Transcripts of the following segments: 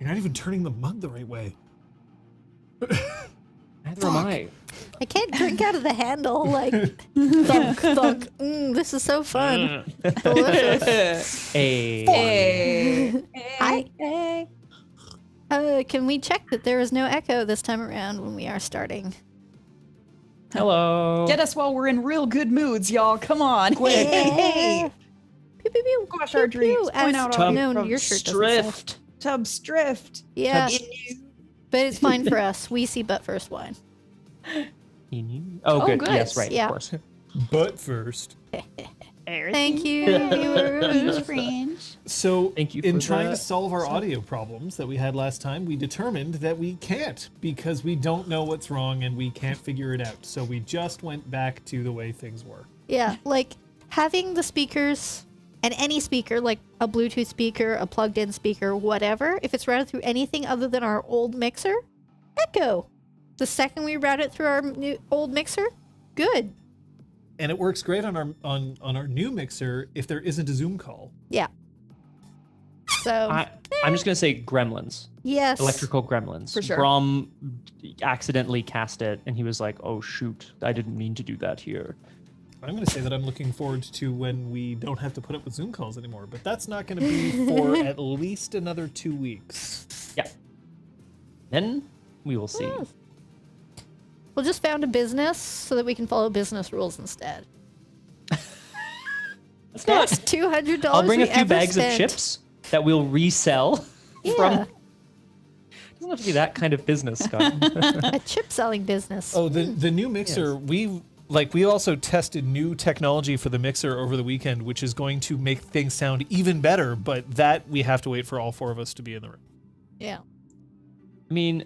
You're not even turning the mug the right way. Neither am I. I can't drink out of the handle. Like, thunk, thunk. This is so fun. Delicious. Hey. Hi. Can we check that there is no echo this time around when we are starting? Hello. Get us while we're in real good moods, y'all. Come on. Quick. Yeah. Pew, pew, pew. Gosh, pew, our dreams. pew. Point out As- our no, your shirt doesn't say. Strift. Tub strift. Yeah, but it's fine for us. We see but first wine. Oh, good. good. Yes, right. Yeah. Of course. But first. Thank you. Fringe. So, Thank you in for trying that. to solve our audio problems that we had last time, we determined that we can't because we don't know what's wrong and we can't figure it out. So we just went back to the way things were. Yeah, like having the speakers and any speaker, like a Bluetooth speaker, a plugged-in speaker, whatever, if it's routed through anything other than our old mixer, echo. The second we route it through our old mixer, good. And it works great on our new mixer if there isn't a Zoom call. Yeah. So I'm just gonna say gremlins. yes, Electrical gremlins. For sure. Brom accidentally cast it, and he was like, "Oh shoot, I didn't mean to do that here." I'm going to say that I'm looking forward to when we don't have to put up with Zoom calls anymore, but that's not going to be for at least another 2 weeks. Yeah. Then we will see. we'll just found a business so that we can follow business rules instead. That's That's $200. I'll bring a we few ever bags spent. of chips that we'll resell. Yeah, From. Doesn't have to be that kind of business, Scott. a chip selling business. Oh, the new mixer, we also tested new technology for the mixer over the weekend, which is going to make things sound even better, but that we have to wait for all 4 of us to be in the room. Yeah. I mean,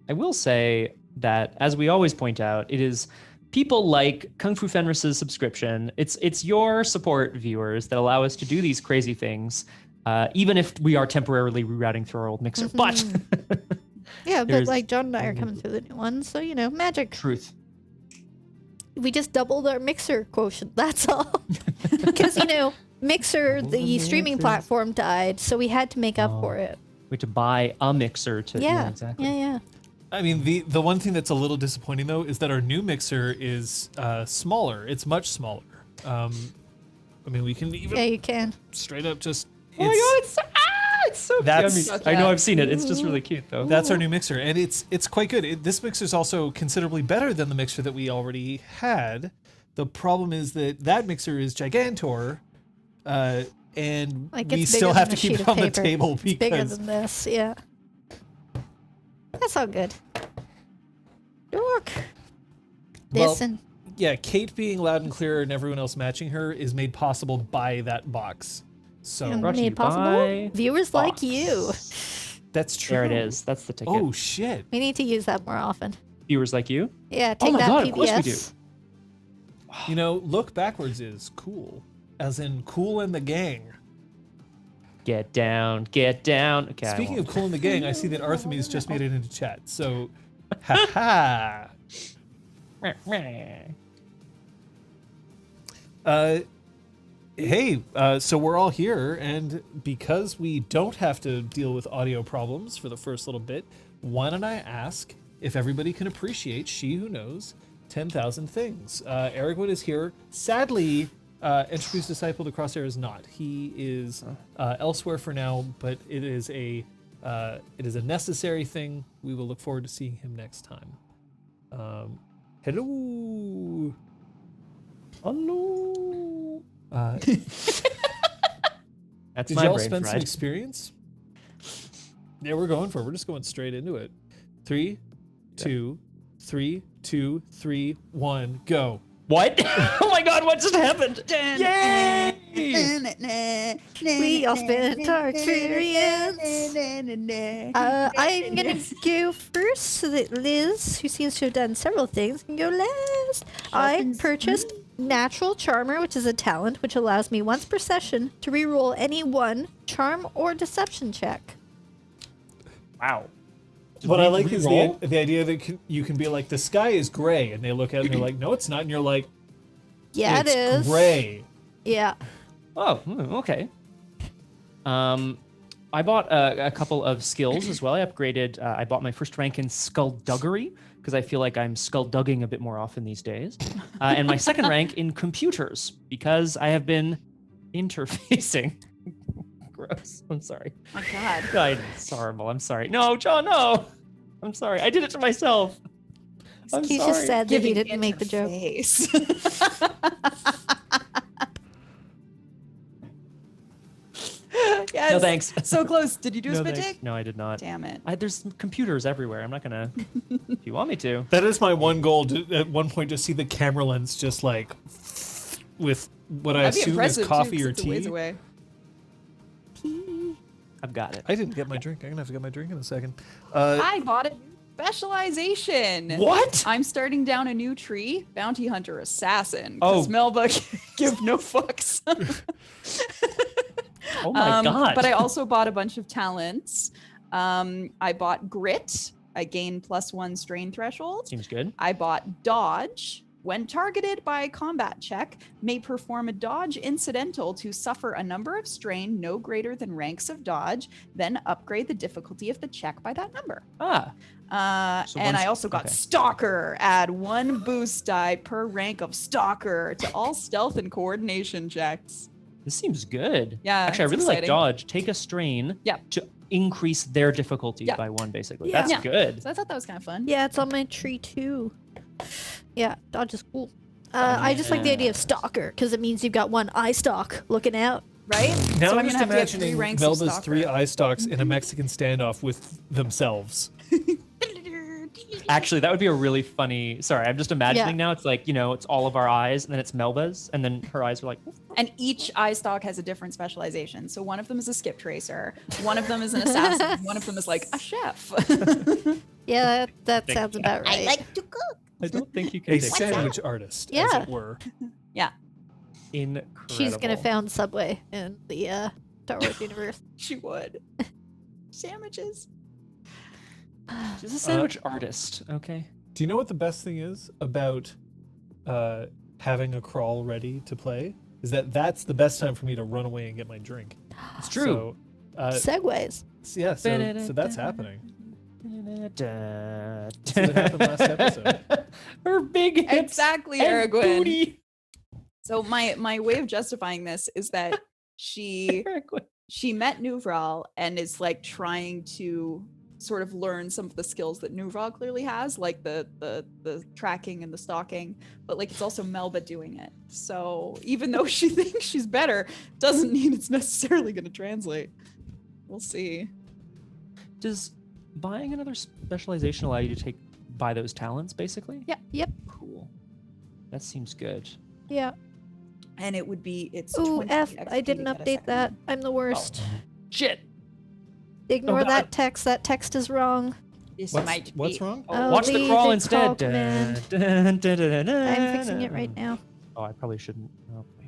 I will say that, as we always point out, it is people like Kung Fu Fenris's subscription. It's your support, viewers, that allow us to do these crazy things, even if we are temporarily rerouting through our old mixer. But Yeah, but There's- like John and I are coming through the new one, so magic. truth. We just doubled our mixer quotient, that's all. Because, Mixer, the streaming platform died, so we had to make up for it. We had to buy a mixer to. Yeah, exactly. yeah. I mean, the one thing that's a little disappointing, though, is that our new mixer is smaller. It's much smaller. I mean, we can even Yeah, you can. straight up just... Oh my god, it's so cute. That's- I know I've seen it. It's just really cute, though. That's our new mixer, and it's quite good. This mixer is also considerably better than the mixer that we already had. The problem is that mixer is gigantor, and Like, we it's still bigger have than to a keep sheet it of on the paper. table It's bigger because than this, yeah. That's all good. Dork. Well, Listen. yeah, Kate being loud and clear and everyone else matching her is made possible by that box. So Brought to you Made possible. by Viewers Fox. like you. that's true. There it is. That's the ticket. Oh shit! We need to use that more often. Viewers like you. Yeah, Oh take my that God, PBS. of course we do. Look backwards is cool, as in Cool and the Gang. Get down, get down. Okay. I Speaking won't. of Cool and the Gang, I see that Artemis just made it into chat. So, haha. Hey, so we're all here, and because we don't have to deal with audio problems for the first little bit, why don't I ask if everybody can appreciate She Who Knows 10,000 Things? Aragwood is here. Sadly, Entropy's Disciple, the Crosshair, is not. He is elsewhere for now, but it is a necessary thing. We will look forward to seeing him next time. Hello. Hello. That's Did my y'all brain spend some fried. experience? Yeah, we're going for it. We're just going straight into it. 3, 2, 3, 2, 3, 1, go. What? Oh my god, what just happened? Yay! We all spent our experience. I'm gonna go first so that Liz, who seems to have done several things, can go last. I purchased Natural Charmer, which is a talent which allows me once per session to reroll any one charm or deception check. Wow. What I like is the idea that you can be like, the sky is gray, and they look at it and they're like, no, it's not, and you're like, Yeah, it's it is. gray. Yeah. Oh, okay. I bought a couple of skills as well. I upgraded. I bought my first rank in skullduggery because I feel like I'm skulldugging a bit more often these days, and my second rank in computers because I have been interfacing. Gross. I'm sorry. My God. God, it's horrible. I'm sorry. No, John, no. I'm sorry. I did it to myself. I'm He's sorry. just sad that he didn't make the joke. Face. Yes. No thanks. So close. Did you do a No, spit thanks. take? No, I did not. Damn it. There's computers everywhere. I'm not gonna. If you want me to. That is my one goal to, at one point, to see the camera lens just like with what I That'd be assume is impressive, coffee too, 'cause or it's a ways tea. away. I've got it. I didn't get my drink. I'm gonna have to get my drink in a second. I bought a new specialization. What? I'm starting down a new tree, bounty hunter assassin. Oh. Because Melba give no fucks. Oh my god. But I also bought a bunch of talents. I bought grit. I gain +1 strain threshold. Seems good. I bought dodge. When targeted by a combat check, may perform a dodge incidental to suffer a number of strain no greater than ranks of dodge, then upgrade the difficulty of the check by that number. So And once- I also got okay. Stalker. Add 1 boost die per rank of Stalker to all stealth and coordination checks. This seems good. Yeah, Actually, I it's really like exciting. dodge. Take a strain. Yeah. To increase their difficulty Yeah. by 1, basically. Yeah. That's Yeah. good. So I thought that was kind of fun. Yeah, it's on my tree too. Yeah, dodge is cool. I just like the idea of stalker because it means you've got one eye stalk looking out. Right? Now so I'm just gonna have to get 3 imagining ranks of Melba's Stalker. 3 eye stalks in a Mexican standoff with themselves. Actually, that would be a really funny. Sorry, I'm just imagining Yeah. now. It's like, it's all of our eyes, and then it's Melba's, and then her eyes are like. And each eye stalk has a different specialization. So one of them is a skip tracer, one of them is an assassin, one of them is like a chef. Yeah, that Thank sounds you. about right. to cook. I don't think you can A take sandwich artist, as Yeah. it were. Incredible. She's gonna found Subway in the Star Wars universe. She would. Sandwiches. She's a sandwich artist. Okay. Do you know what the best thing is about having a crawl ready to play? Is that's the best time for me to run away and get my drink. It's true. So, Segways. yeah, so that's happening. That's what happened last episode. Her big hips Exactly, and Aragwen. booty. So my way of justifying this is that she met Nuvral and is like trying to sort of learn some of the skills that Nuvral clearly has, like the tracking and the stalking, but like it's also Melba doing it. So even though she thinks she's better, doesn't mean it's necessarily going to translate. We'll see. Does buying another specialization allow you to buy those talents, basically? Yeah. Yep. Cool. That seems good. Yeah. And it would be it's Ooh, 20 F. XP I didn't to get a update second that. one. I'm the worst. Shit. Ignore Oh, that God. text. That text is wrong. This What's, might what's be wrong? Oh, Watch the leave crawl it instead. call command. I'm I'm fixing it right now. Oh, I probably shouldn't. Oh, boy.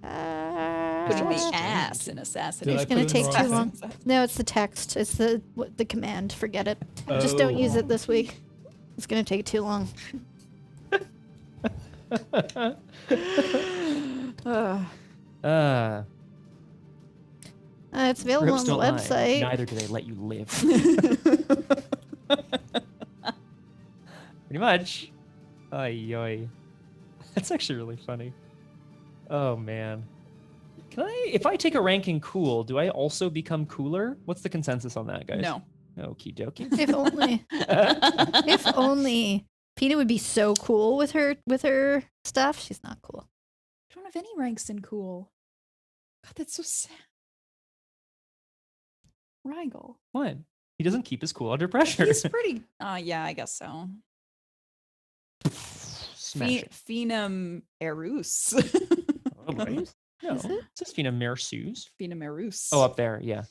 putting Watch the the- ass in assassination. Did I It's gonna put it in take the too wrong long. No, it's the text. It's the command. Forget it. Just don't use it this week. It's gonna take too long. Ugh. It's available on Scripts the don't lie. website. Neither do they let you live. Pretty much. Ay, ay. That's actually really funny. Oh man. If I take a ranking cool, do I also become cooler? What's the consensus on that, guys? No. Okie dokie. If only. If only. Pina would be so cool with her stuff. She's not cool. I don't have any ranks in cool. God, that's so sad. Rigel. What? He doesn't keep his cool under pressure. He's pretty. Yeah, I guess so. Smash it. Feenam'ersu. Oh, right. No, Is it it? says Feenam'ersu's. Feenam'ersu. Oh, up there, yeah.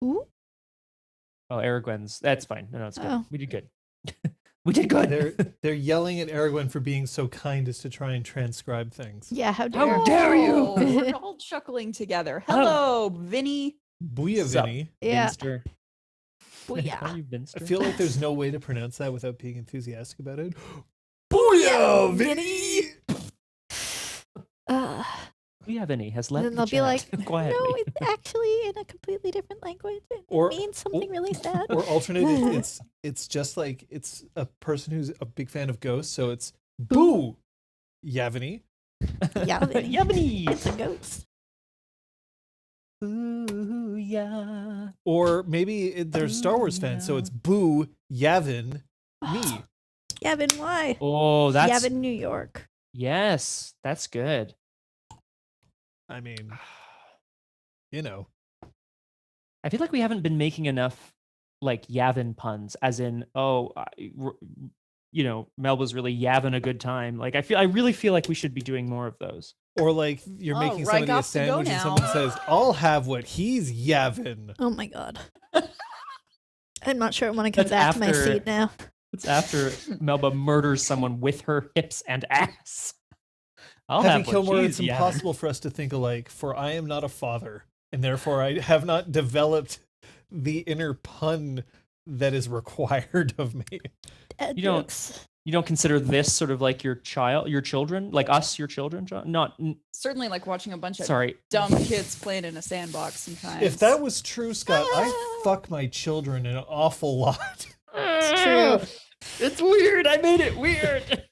Ooh. Oh, Aragwen's. That's fine. No, it's good. Oh. We did good. We did good. They're yelling at Aragwen for being so kind as to try and transcribe things. Yeah, how dare. How dare you? Oh, we're all chuckling together. Hello, Vinny. Booyah, Sup? Vinny. Yeah. Vinster. Booyah. Call you Vinster? I feel like there's no way to pronounce that without being enthusiastic about it. Booyah, Vinny! Yavini has And left then the they'll be like, chat quietly. no, it's actually in a completely different language. And Or- it means something really sad. Or alternate, it's just like it's a person who's a big fan of ghosts, so it's boo, Yavini. Yavini. Yavini. It's a ghost. Ooh, yeah. Or maybe they're Star Wars fans, so it's boo, Yavin, me. Yavin, why? Oh, that's Yavin, New York. yes, that's good. I mean, you know. I feel like we haven't been making enough like Yavin puns, as in, Melba's really Yavin a good time. Like I really feel like we should be doing more of those. Or like you're Oh, making Rye somebody a got to go sandwich and now. someone says, I'll have what he's Yavin. Oh my god. I'm not sure I want to come That's back to my after- seat now. It's after Melba murders someone with her hips and ass. I'll Happy have what Kilmore, she's it's Yavin. impossible for us to think alike, for I am not a father, and therefore I have not developed the inner pun that is required of me. Dad You don't- jokes. You don't consider this sort of like your children, like us, your children, John? Not Certainly like watching a bunch of sorry. dumb kids playing in a sandbox sometimes. If that was true, Scott, I fuck my children an awful lot. It's true. It's weird. I made it weird.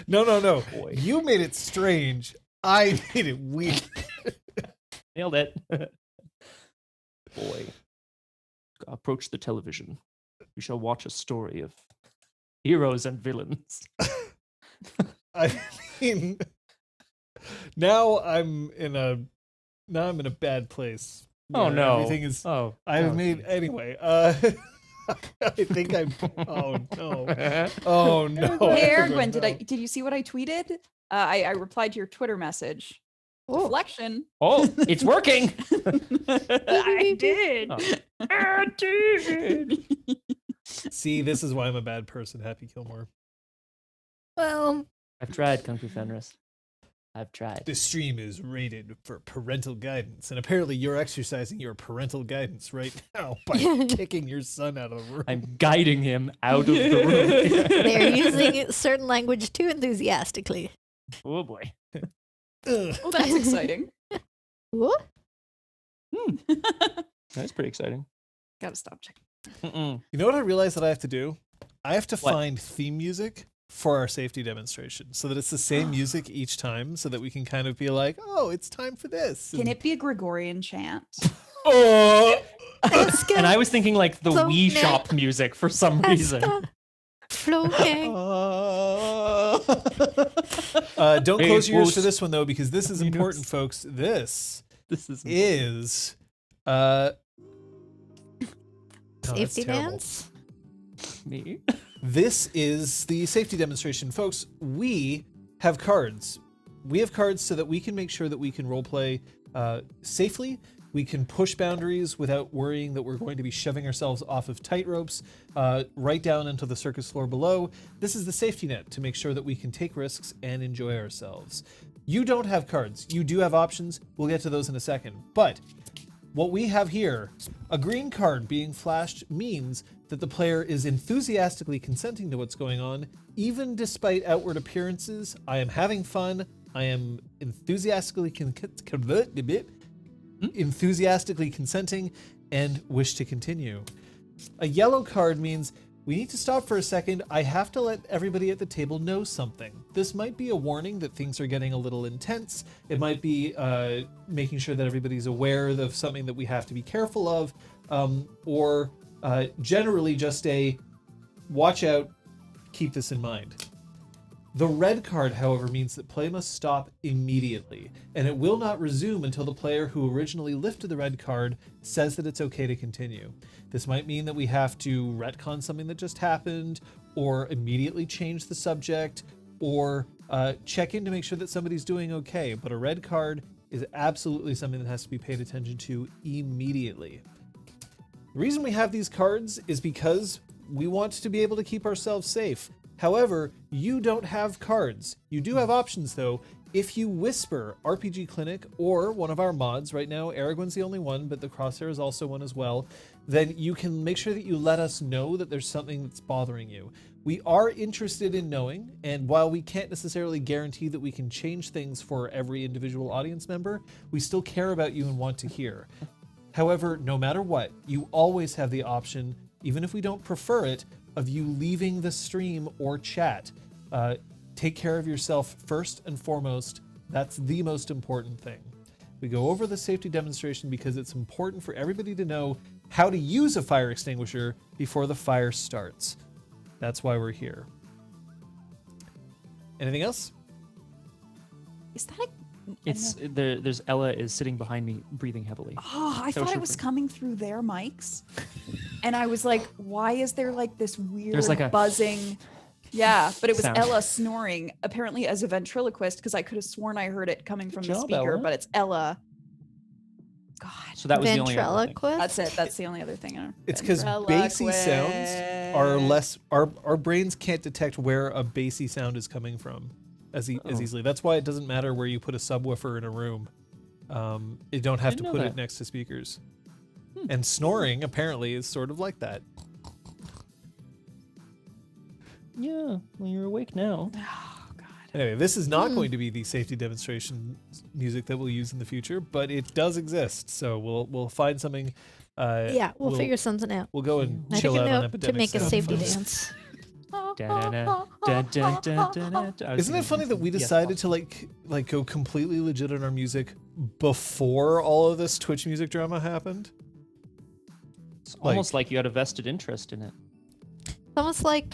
No. Boy. You made it strange. I made it weird. Nailed it. Boy. Approach the television. We shall watch a story of heroes and villains. I mean, now I'm in a bad place. Oh where no. Everything is Oh. I've oh, made geez. anyway. I think I'm. Oh no! Oh no! Hey, Oh, Erwin, no. did you see what I tweeted? I replied to your Twitter message. Oh. Reflection. Oh, it's working. I did. Oh. I did. See, this is why I'm a bad person, Happy Kilmore. Well, I've tried, Kung Fu Fenris. I've tried. This stream is rated for parental guidance, and apparently you're exercising your parental guidance right now by kicking your son out of the room. I'm guiding him out of the room. they're using certain language too enthusiastically. Oh boy. Ugh. Oh, that's exciting. What? That's pretty exciting. Gotta stop checking. Mm-mm. You know what I realized that I have to do? I have to What? find theme music for our safety demonstration so that it's the same music each time so that we can kind of be like, oh, it's time for this. Can it be a Gregorian chant? Oh! And I was thinking like the So Wii now- Shop music for some reason. Floating. Don't Hey, close your ears Woos. for this one though, because this is Yes. important, folks. This This is is no, that's Safety terrible. dance. me. This is the safety demonstration, folks. We have cards. We have cards so that we can make sure that we can roleplay safely. We can push boundaries without worrying that we're going to be shoving ourselves off of tight ropes right down into the circus floor below. This is the safety net to make sure that we can take risks and enjoy ourselves. You don't have cards. You do have options. We'll get to those in a second. But what we have here, a green card being flashed, means that the player is enthusiastically consenting to what's going on, even despite outward appearances. I am having fun. I am enthusiastically consenting and wish to continue. A yellow card means we need to stop for a second. I have to let everybody at the table know something. This might be a warning that things are getting a little intense. It might be making sure that everybody's aware of something that we have to be careful of, or generally just a watch out, keep this in mind. The red card, however, means that play must stop immediately, and it will not resume until the player who originally lifted the red card says that it's okay to continue. This might mean that we have to retcon something that just happened, or immediately change the subject, or check in to make sure that somebody's doing okay, but a red card is absolutely something that has to be paid attention to immediately. The reason we have these cards is because we want to be able to keep ourselves safe. However, you don't have cards. You do have options though. If you whisper RPGClinic or one of our mods, right now Aragorn's the only one, but the Crosshair is also one as well, then you can make sure that you let us know that there's something that's bothering you. We are interested in knowing, and while we can't necessarily guarantee that we can change things for every individual audience member, we still care about you and want to hear. However, no matter what, you always have the option, even if we don't prefer it, of you leaving the stream or chat. Take care of yourself first and foremost. That's the most important thing. We go over the safety demonstration because it's important for everybody to know how to use a fire extinguisher before the fire starts. That's why we're here. Anything else? Is that There's Ella is sitting behind me, breathing heavily. Oh, I So thought it's it was coming through their mics. And I was like, why is there like this weird like a buzzing? Yeah, but it was sound. Ella snoring, apparently as a ventriloquist, because I could have sworn I heard it coming from Good the job, speaker, Ella. but it's Ella. God. So that was the only other thing. Ventriloquist? That's it. That's the only other thing. It's because bassy sounds are less. Our brains can't detect where a bassy sound is coming from as easily. That's why it doesn't matter where you put a subwoofer in a room. You don't have to Didn't know put that. it next to speakers. And snoring apparently is sort of like that. Yeah, well, you're awake now. Oh, God. Anyway, this is not going to be the safety demonstration music that we'll use in the future, but it does exist. So we'll find something. Yeah, we'll figure something out. We'll go and I chill think out a on note epidemic to make a sound safety files. dance. Isn't it funny that we decided to like go completely legit on our music before all of this Twitch music drama happened? It's almost like you had a vested interest in it. Almost like,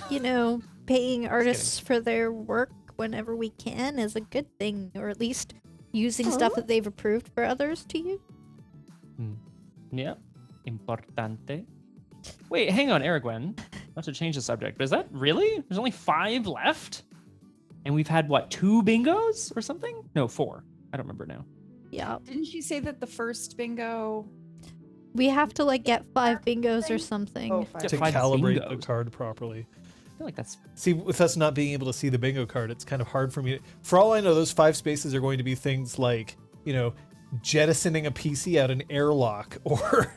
paying artists for their work whenever we can is a good thing, or at least using stuff that they've approved for others to use. Yeah, importante. Wait, hang on, Aragwen. Not to change the subject, but is that really? There's only 5 left? And we've had, what, 2 bingos or something? No, 4. I don't remember now. Yeah. Didn't she say that the first bingo? We have to get 5 bingos or something. Oh, fine. To 5 calibrate bingos. the card properly. I feel like that's... See, with us not being able to see the bingo card, it's kind of hard for me. For all I know, those 5 spaces are going to be things like, jettisoning a PC out an airlock or...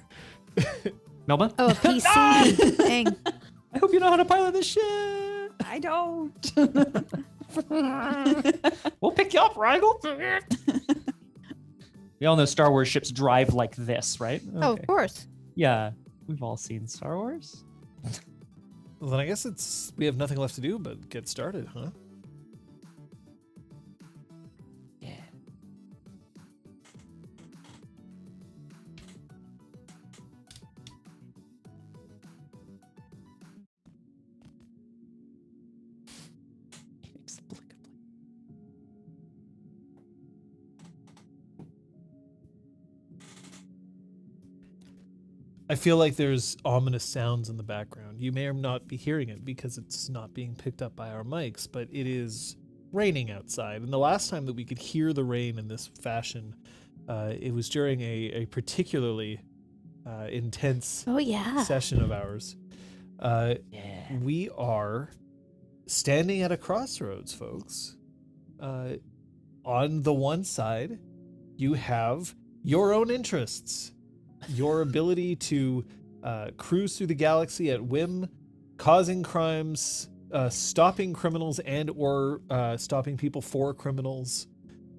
Melba? Oh, a PC. Dang. I hope you know how to pilot this shit. I don't. We'll pick you up, Rigel. We all know Star Wars ships drive like this, right? Oh, Okay. of course. Yeah, we've all seen Star Wars. Well, then I guess we have nothing left to do but get started, huh? Yeah. I feel like there's ominous sounds in the background. You may or not be hearing it because it's not being picked up by our mics, but it is raining outside. And the last time that we could hear the rain in this fashion, it was during a particularly intense Oh, yeah. session of ours. Yeah. We are standing at a crossroads, folks. On the one side, you have your own interests. Your ability to cruise through the galaxy at whim, causing crimes, stopping criminals and or stopping people for criminals,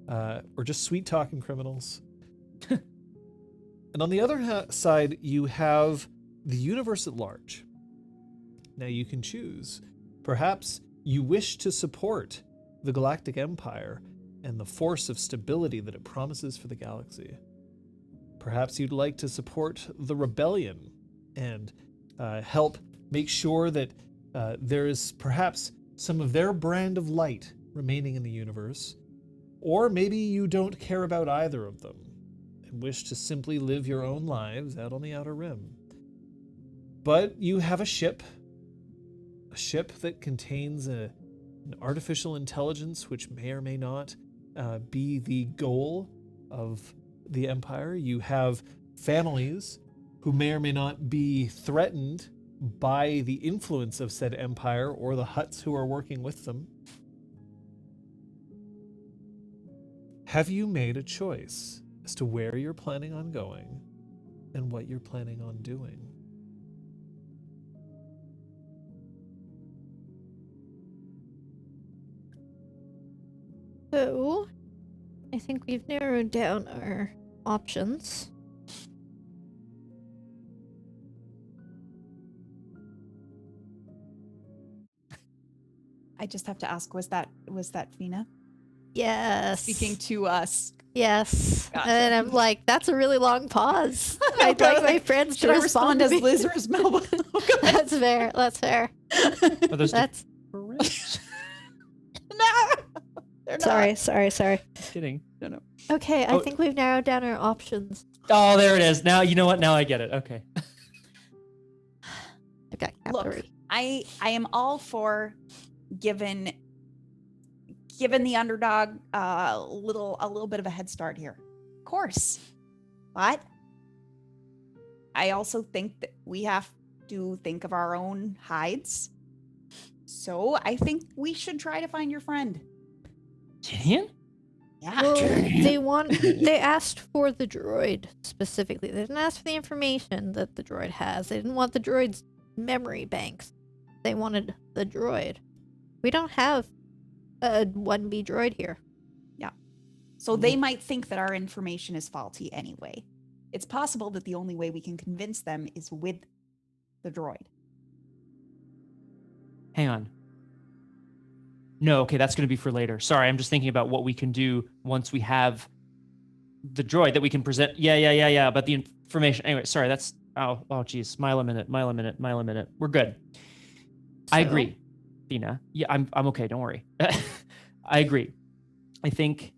or just sweet-talking criminals. And on the other side, you have the universe at large. Now you can choose. Perhaps you wish to support the Galactic Empire and the force of stability that it promises for the galaxy. Perhaps you'd like to support the rebellion and help make sure that there is perhaps some of their brand of light remaining in the universe. Or maybe you don't care about either of them and wish to simply live your own lives out on the Outer Rim. But you have a ship that contains an artificial intelligence which may or may not be the goal of the Empire. You have families who may or may not be threatened by the influence of said Empire or the Hutts who are working with them. Have you made a choice as to where you're planning on going and what you're planning on doing? So, I think we've narrowed down our options. I just have to ask, was that Feena Yes. speaking to us? Yes. Gotcha. And I'm like, that's a really long pause. I'd Okay, I like was my like, friends Should to I respond respond to as me. Liz or as Melba? That's fair. That's fair. Are those That's different? No, they're not. sorry. Kidding. No. Okay, I Oh. think we've narrowed down our options. Oh, there it is. Now, you know what? Now I get it. Okay. I've got Look, cavalry. I am all for giving the underdog a little bit of a head start here. Of course. But I also think that we have to think of our own hides. So I think we should try to find your friend. Tinian? Yeah. Well, they asked for the droid specifically. They didn't ask for the information that the droid has. They didn't want the droid's memory banks. They wanted the droid. We don't have a 1B droid here. So they might think that our information is faulty anyway. It's possible that the only way we can convince them is with the droid. Hang on. No, okay, that's going to be for later. Sorry, I'm just thinking about what we can do once we have the droid that we can present. Yeah. But the information. Anyway, sorry, that's. Oh, geez. Mile a minute. We're good. I So- agree, Feena. Yeah, I'm okay. Don't worry. I agree. I think.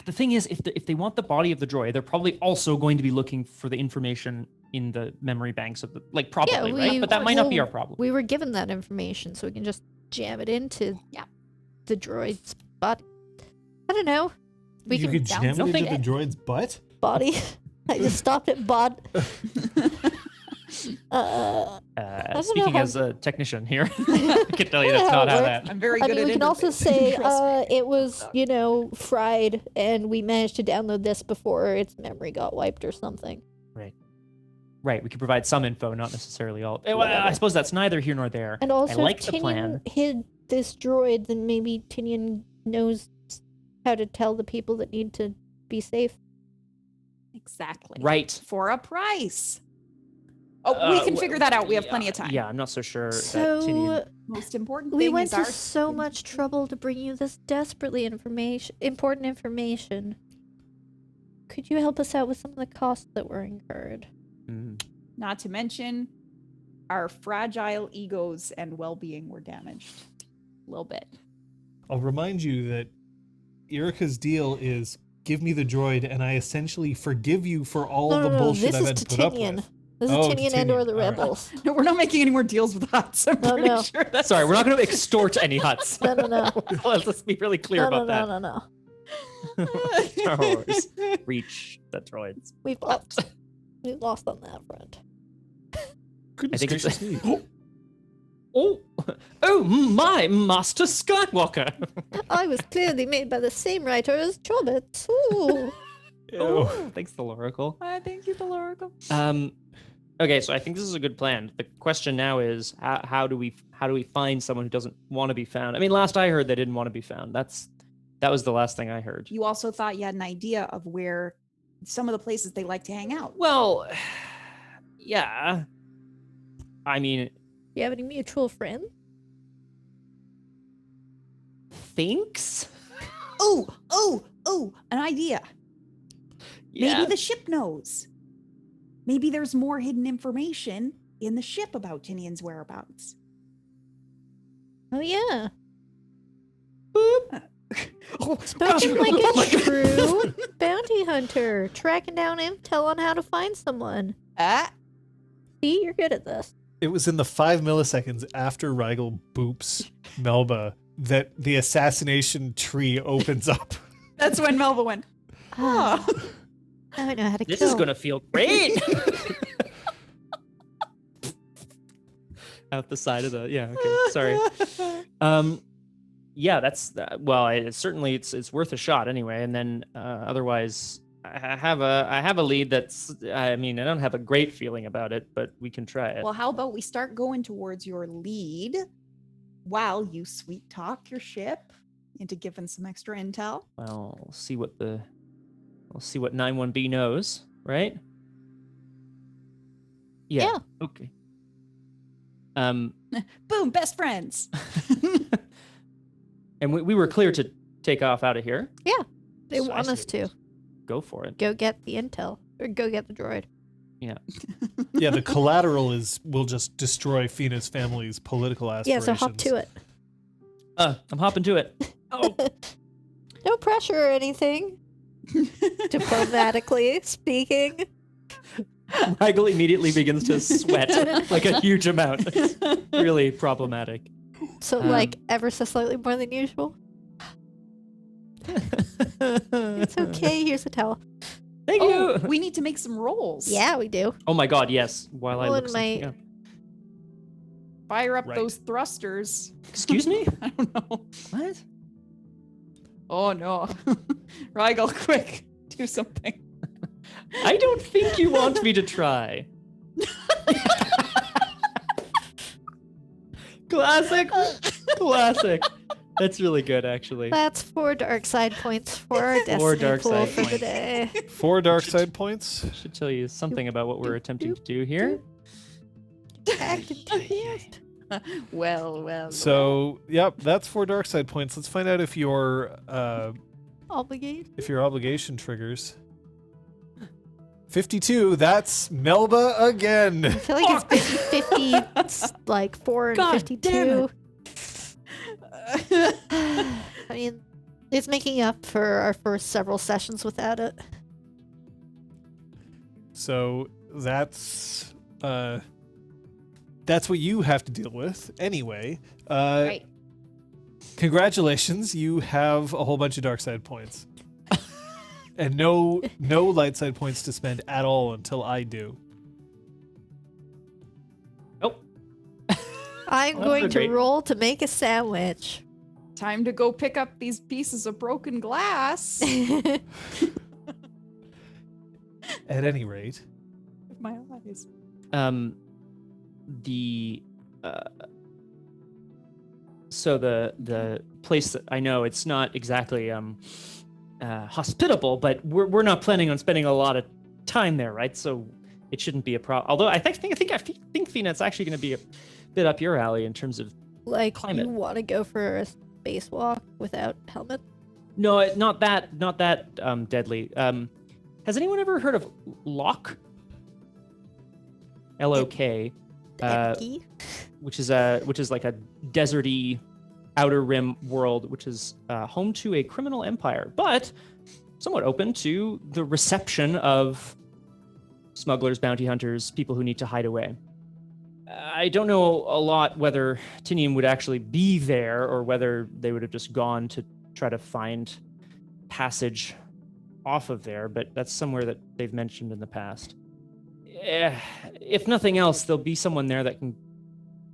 The thing is, if they want the body of the droid, they're probably also going to be looking for the information in the memory banks of the probably, right? But that might not be our problem. We were given that information, so we can just jam it into the droid's body. I don't know. We You can could jam it download into the droid's butt? body. I just stopped at bod. don't know Speaking how- as a technician here, I can tell you that's not how that. I'm very I good mean, at we can also interfacing, say trust me. it was, fried, and we managed to download this before its memory got wiped or something. Right, we could provide some info, not necessarily all. Well, Whatever. I suppose that's neither here nor there. And also, I like if the Tinian plan. hid this droid, then maybe Tinian knows how to tell the people that need to be safe. Exactly. Right. For a price. Oh, we can figure that out. We have plenty of time. Yeah, I'm not so sure that Tinian. So Most important thing we went is to our so much trouble to bring you this desperately important information. Could you help us out with some of the costs that were incurred? Not to mention, our fragile egos and well-being were damaged a little bit. I'll remind you that Irrica's deal is give me the droid and I essentially forgive you for all the bullshit This I've is had to to put up Tinian. with. This is Oh, Tinian and or the Tinian. All right. rebels. No, we're not making any more deals with Huts. I'm No, pretty no. sure that's Sorry, we're not going to extort any huts. No. Let's be really clear about that. No. Star Wars. Reach the droids. We've lost on that front. Goodness I think it's- gracious me. Oh my, Master Skywalker. I was clearly made by the same writer as Chobits. Ooh. Oh, thanks, the Oracle. Thank you, the Oracle. Okay, so I think this is a good plan. The question now is, how do we find someone who doesn't want to be found? I mean, last I heard, they didn't want to be found. That was the last thing I heard. You also thought you had an idea of where some of the places they like to hang out. Well, yeah. I mean, Do you have any mutual friends? thinks. Oh, an idea. Yeah. Maybe the ship knows. Maybe there's more hidden information in the ship about Tinian's whereabouts. Oh yeah. Oh, Spoken like Oh my a God. true bounty hunter, tracking down intel on how to find someone. See, you're good at this. It was in the 5 milliseconds after Rigel boops Melba that the assassination tree opens up. that's when Melba went. Ah, now I know how to This kill. is gonna feel great. Out the side of the okay. Sorry. Yeah, that's well. It's worth a shot anyway. And then otherwise, I have a lead that's. I mean, I don't have a great feeling about it, but we can try it. Well, how about we start going towards your lead while you sweet talk your ship into giving some extra intel. Well, we'll see what 91B knows, right? Yeah. Okay. Boom, best friends. And we were clear to take off out of here. Yeah. They So I want us say to. Go for it. Go get the intel. Or go get the droid. Yeah, the collateral will just destroy Feena's family's political Yeah, aspirations. so hop to it. I'm hopping to it. Oh, No pressure or anything. Diplomatically speaking. Raggle immediately begins to sweat like a huge amount. It's really problematic. So, ever so slightly more than usual. It's okay. Here's a towel. Thank Oh, you. we need to make some rolls. Yeah, we do. Oh my god, yes. While I Well, look in something my- up. Fire up Right. those thrusters. Excuse me? I don't know. What? Oh no. Rygel, quick. Do something. I don't think you want me to try. Classic. Classic. That's really good, actually. That's 4 dark side points for our destiny dark pool side for the points. day. 4 dark side points. Should tell you something about what we're attempting to do here. Act enthusiast. Well. So, yep, that's 4 dark side points. Let's find out if your Obligate. obligation triggers. 52. That's Melba again. I feel like it's 50, it's like 4 and God 52. damn I mean, it's making up for our first several sessions without it. So that's what you have to deal with anyway. Right. Congratulations, you have a whole bunch of dark side points. And no light side points to spend at all until I do. Nope. I'm Well, going that's to great. roll to make a sandwich. Time to go pick up these pieces of broken glass. At any rate. With my eyes. So the place that I know, it's not exactly hospitable, but we're not planning on spending a lot of time there, right? So it shouldn't be a problem. Although I think Feena, it's actually going to be a bit up your alley in terms of Like, Climate. you want to go for a spacewalk without helmet? no, not that deadly. Has anyone ever heard of Lok? LOK, Becky? which is like a deserty outer rim world, which is home to a criminal empire, but somewhat open to the reception of smugglers, bounty hunters, people who need to hide away. I don't know a lot whether Tinian would actually be there or whether they would have just gone to try to find passage off of there, but that's somewhere that they've mentioned in the past. If nothing else, there'll be someone there that can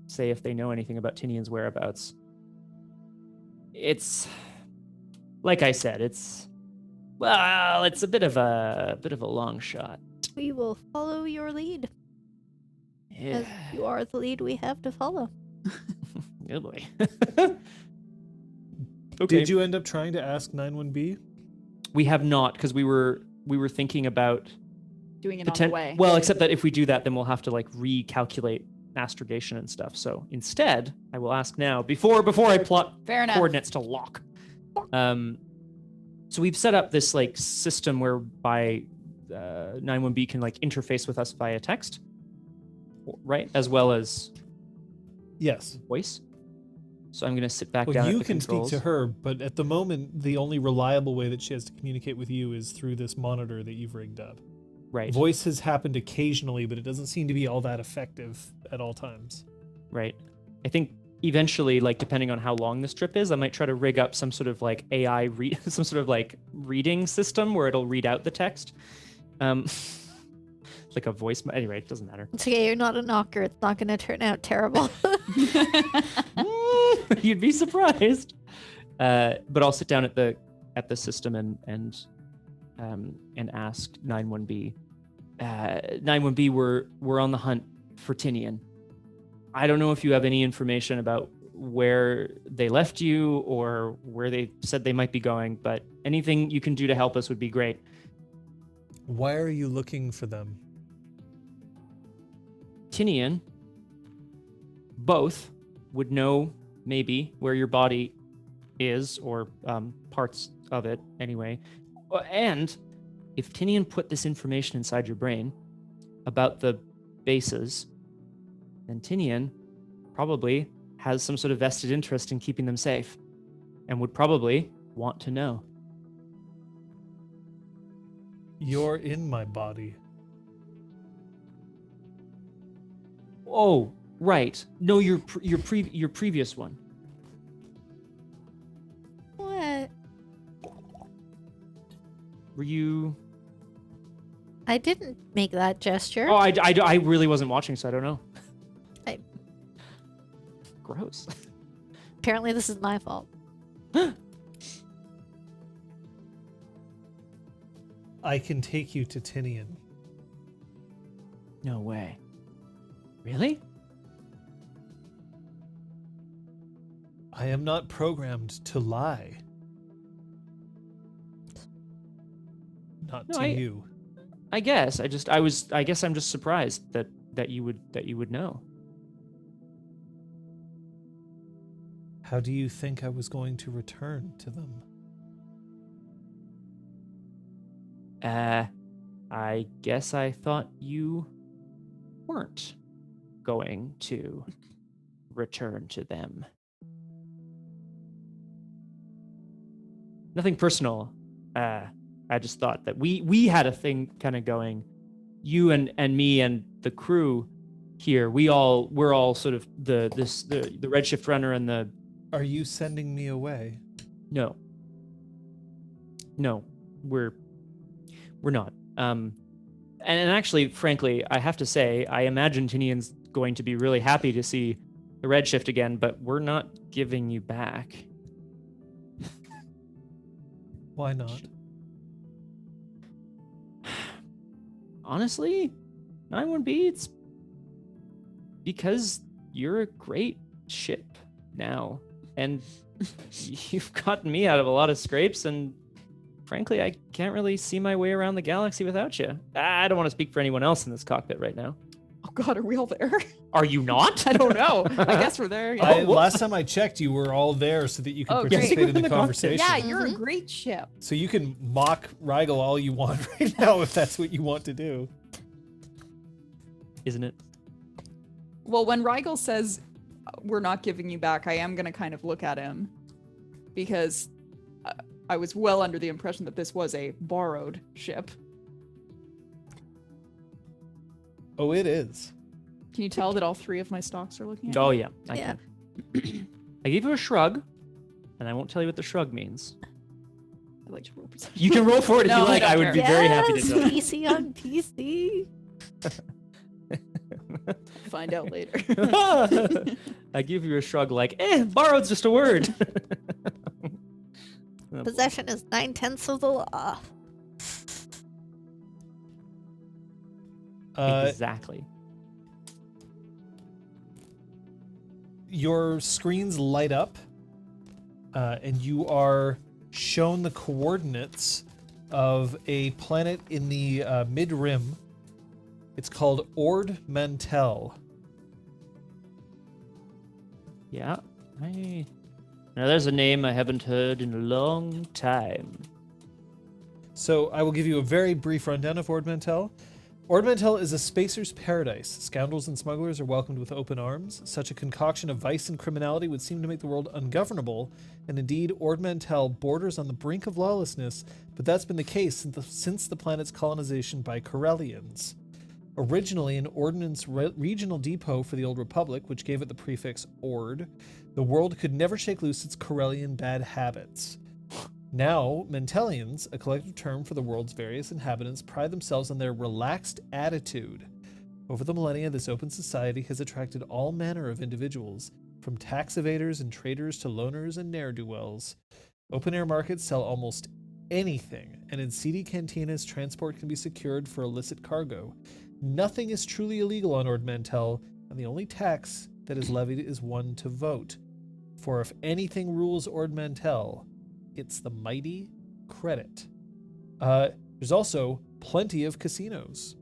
say if they know anything about Tinian's whereabouts. It's like I said, it's a bit of a long shot. We will follow your lead. Yeah. As you are the lead we have to follow. Oh boy. Did you end up trying to ask 91B? We have not, because we were thinking about Doing it on the way. well, except that if we do that, then we'll have to like recalculate astrogation and stuff. So instead, I will ask now before I plot Fair enough. coordinates to Lok. So we've set up this like system whereby 91B can like interface with us via text, right, as well as Yes. voice. So I'm gonna sit back down. Well, at you the can controls. speak to her, but at the moment, the only reliable way that she has to communicate with you is through this monitor that you've rigged up. Right. Voice has happened occasionally, but it doesn't seem to be all that effective at all times. Right. I think eventually, like depending on how long this trip is, I might try to rig up some sort of like AI some sort of like reading system where it'll read out the text. Like a voice. Anyway, it doesn't matter. It's okay, you're not a knocker. It's not going to turn out terrible. You'd be surprised. But I'll sit down at the system and ask 91B. 91B, we're on the hunt for Tinian. I don't know if you have any information about where they left you or where they said they might be going, but anything you can do to help us would be great. Why are you looking for them? Tinian, both would know maybe where your body is, or parts of it anyway. And if Tinian put this information inside your brain about the bases, then Tinian probably has some sort of vested interest in keeping them safe and would probably want to know. You're in my body. Oh, right. No, your previous one. What? Were you? I didn't make that gesture. Oh, I really wasn't watching, so I don't know. Gross. Apparently, this is my fault. I can take you to Tinian. No way. Really? I am not programmed to lie. Not No, to you. I guess. I guess I'm just surprised that you would know. How do you think I was going to return to them? I guess I thought you weren't going to return to them. Nothing personal. I just thought that we had a thing kind of going. You and me and the crew here. We're all sort of the Redshift Runner and the. Are you sending me away? No, we're not. And actually, frankly, I have to say, I imagine Tinian's going to be really happy to see the Redshift again, but we're not giving you back. Why not? Honestly, 91B, it's because you're a great ship now, and you've gotten me out of a lot of scrapes, and frankly, I can't really see my way around the galaxy without you. I don't want to speak for anyone else in this cockpit right now. Oh God, are we all there? Are you not? I don't know. I guess we're there. Yeah. Last time I checked, you were all there so that you could Oh, great. participate in the conversation. Yeah, you're a great ship. So you can mock Rigel all you want right now if that's what you want to do. Isn't it? Well, when Rigel says we're not giving you back, I am going to kind of look at him because I was well under the impression that this was a borrowed ship. Oh, it is. Can you tell that all three of my stocks are looking at Oh me? yeah, I Yeah. can. I gave you a shrug, and I won't tell you what the shrug means. I like to roll perception. You can roll for it if No, you I like. don't I would care. be very happy to Yes, tell you. PC on PC. Find out later. I give you a shrug like, borrowed's just a word. Oh, Possession is 9/10 of the law. exactly. Your screens light up, and you are shown the coordinates of a planet in the mid-rim. It's called Ord Mantell. Yeah. Now there's a name I haven't heard in a long time. So I will give you a very brief rundown of Ord Mantell. Ord Mantell is a spacer's paradise. Scoundrels and smugglers are welcomed with open arms. Such a concoction of vice and criminality would seem to make the world ungovernable, and indeed, Ord Mantell borders on the brink of lawlessness, but that's been the case since the planet's colonization by Corellians. Originally an ordnance regional depot for the Old Republic, which gave it the prefix Ord, the world could never shake loose its Corellian bad habits. Now, Mantellians, a collective term for the world's various inhabitants, pride themselves on their relaxed attitude. Over the millennia, this open society has attracted all manner of individuals, from tax evaders and traders to loners and ne'er-do-wells. Open-air markets sell almost anything, and in seedy cantinas, transport can be secured for illicit cargo. Nothing is truly illegal on Ord Mantell, and the only tax that is levied is one to vote. For if anything rules Ord Mantell, it's the mighty credit. There's also plenty of casinos.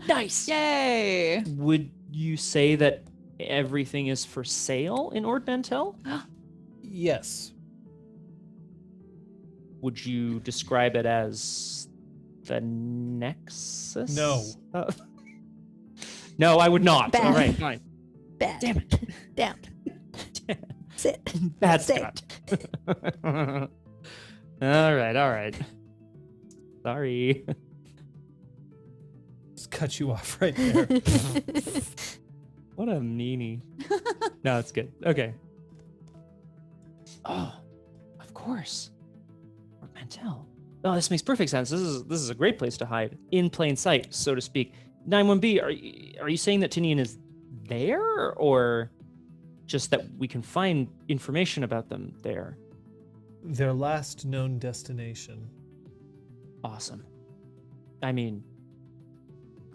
Nice. Yay! Would you say that everything is for sale in Ord Mantell? Yes. Would you describe it as the Nexus? No. No, I would not. Bad. All right, fine. Bad. Damn it. Down. Sit. Bad Sit. Scott. All right. Sorry. Just cut you off right there. What a meanie. No, it's good. Okay. Oh, of course. Ord Mantell. Oh, this makes perfect sense. This is a great place to hide, in plain sight, so to speak. 91B, are you saying that Tinian is there, or just that we can find information about them there? Their last known destination. Awesome. I mean,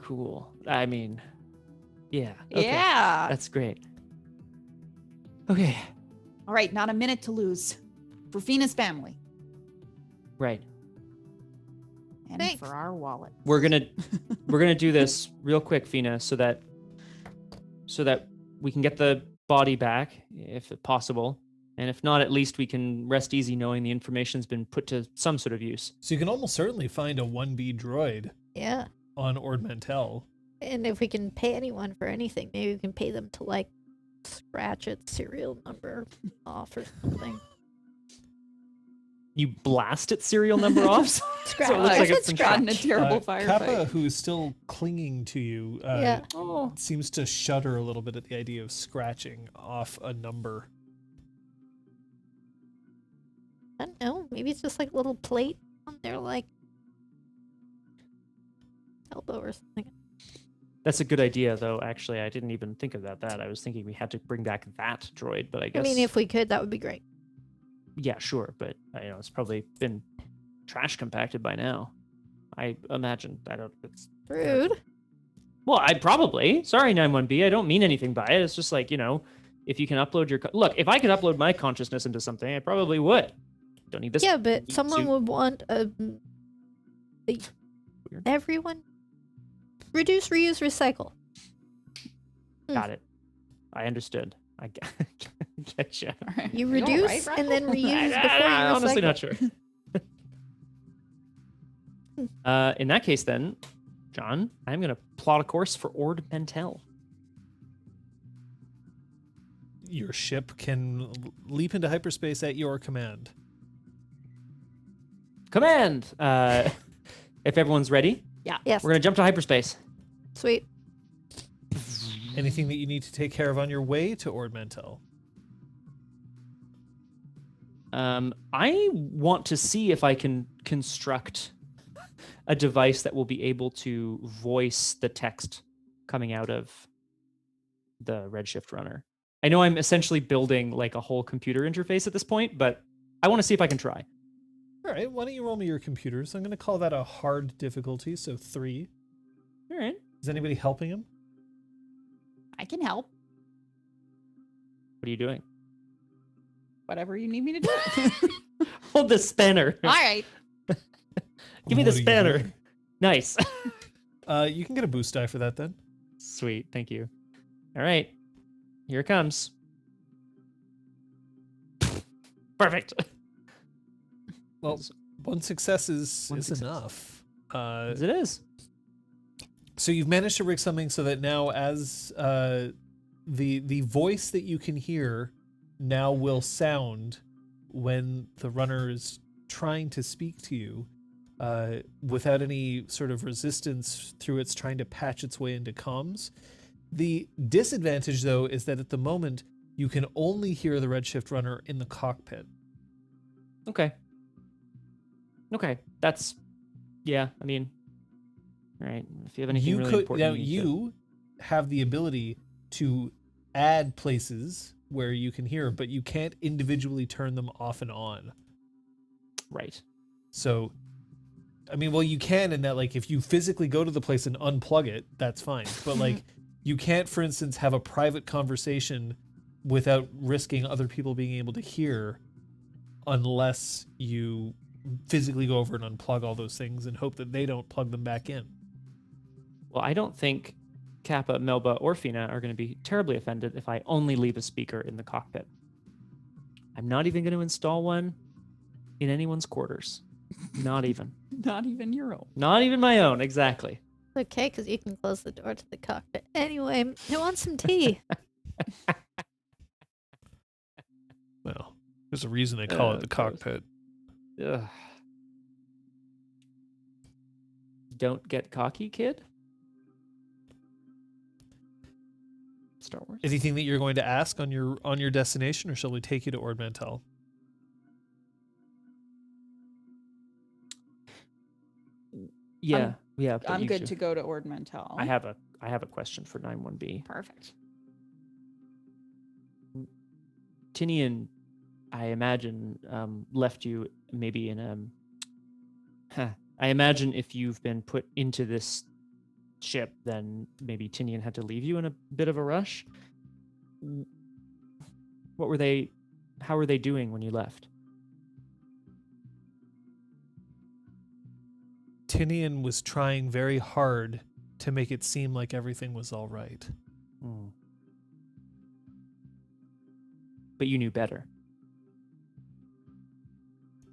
cool. I mean, yeah. Okay. Yeah. That's great. Okay. All right, not a minute to lose for Feena's family Right. and Thanks. for our wallet. We're gonna do this real quick, Feena, so that we can get the body back, if possible. And if not, at least we can rest easy knowing the information's been put to some sort of use. So you can almost certainly find a 1B droid Yeah. on Ord Mantell. And if we can pay anyone for anything, maybe we can pay them to like scratch its serial number off or something. You blast its serial number off? Scratch. So it looks I like guess it's been gotten a scratched. terrible Kappa, firefight. who is still clinging to you, Yeah. Oh. seems to shudder a little bit at the idea of scratching off a number. I don't know. Maybe it's just like a little plate on their like elbow or something. That's a good idea, though. Actually, I didn't even think about that. I was thinking we had to bring back that droid, but I I guess. mean, if we could, that would be great. Yeah, sure, but it's probably been trash compacted by now. I imagine. I don't. It's Rude. well, I probably. Sorry, 91B. I don't mean anything by it. It's just like if you can upload your look. If I could upload my consciousness into something, I probably would. Don't need this. Yeah, but need someone to- would want Weird. everyone reduce, reuse, recycle. Got it. I understood. I get you. All right. You all right, reduce Rachel? and then reuse before you I'm honestly recycle. not sure. In that case, then, John, I'm going to plot a course for Ord Mantell. Your ship can leap into hyperspace at your command. Command! If everyone's ready, Yes. we're going to jump to hyperspace. Sweet. Anything that you need to take care of on your way to Ord Mantell? I want to see if I can construct a device that will be able to voice the text coming out of the Redshift Runner. I know I'm essentially building like a whole computer interface at this point, but I want to see if I can try. All right, why don't you roll me your computers? I'm going to call that a hard difficulty, so 3. All right. Is anybody helping him? I can help. What are you doing? Whatever you need me to do. Hold the spanner. All right. Give me the What are you spanner. doing? Nice. You can get a boost die for that then. Sweet. Thank you. All right. Here it comes. Perfect. Well, one success is One success. enough. As it is. So you've managed to rig something so that now, as the voice that you can hear now will sound when the runner is trying to speak to you, without any sort of resistance through its trying to patch its way into comms. The disadvantage, though, is that at the moment you can only hear the Redshift Runner in the cockpit. Okay. That's, yeah. I mean, all right. If you have anything You really could important, now you have the ability to add places where you can hear, but you can't individually turn them off and on. right. So, I mean, well, you can in that, like, if you physically go to the place and unplug it, that's fine. But like, you can't, for instance, have a private conversation without risking other people being able to hear, unless you physically go over and unplug all those things and hope that they don't plug them back in. Well, I don't think Kappa, Melba, or Feena are going to be terribly offended if I only leave a speaker in the cockpit. I'm not even going to install one in anyone's quarters. Not even. Not even your own. Not even my own, exactly. Okay, because you can close the door to the cockpit. Anyway, I want some tea. Well, there's a reason they call it the Of course. cockpit. Ugh. Don't get cocky, kid. Star Wars. Anything that you're going to ask on your destination, or shall we take you to Ord Mantell? Yeah, but I'm you good should- to go to Ord Mantell. I have a question for 91B. Perfect. Tinian, I imagine, left you maybe in I imagine if you've been put into this ship, then maybe Tinian had to leave you in a bit of a rush. How were they doing when you left? Tinian was trying very hard to make it seem like everything was all right. Hmm. But you knew better.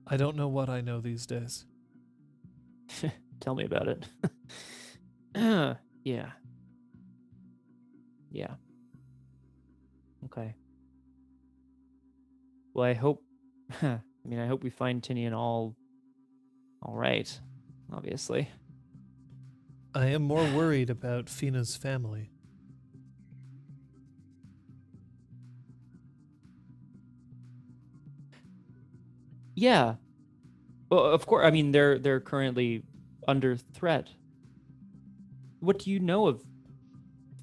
I don't know what I know these days. Tell me about it. Yeah. Okay. Well, I hope I hope we find Tinian all right, obviously. I am more worried about Feena's family. Yeah. Well, of course, I mean they're currently under threat. What do you know of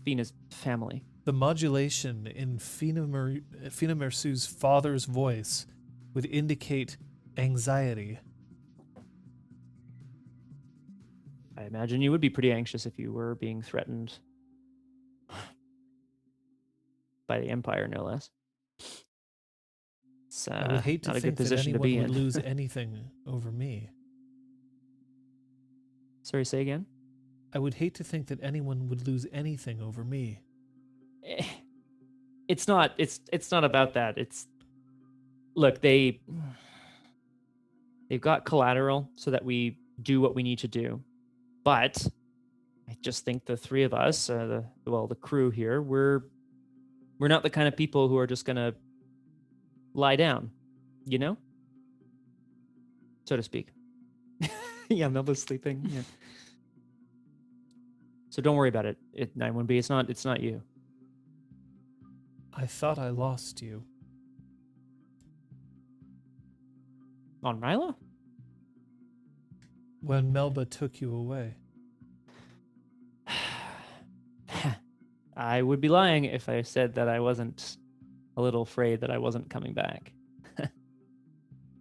Feena's family? The modulation in Feenam'ersu's father's voice would indicate anxiety. I imagine you would be pretty anxious if you were being threatened by the Empire, no less. It's I would hate to not a good think that position to anyone be would in. lose anything over me. Sorry, say again? I would hate to think that anyone would lose anything over me. It's not about that. It's look, they've got collateral so that we do what we need to do. But I just think the three of us, the crew here, we're not the kind of people who are just gonna lie down, you know? So to speak. Yeah, Melba's sleeping. Yeah. So don't worry about it. 91B, it's not you. I thought I lost you. On Ryla? When Melba took you away. I would be lying if I said that I wasn't a little afraid that I wasn't coming back.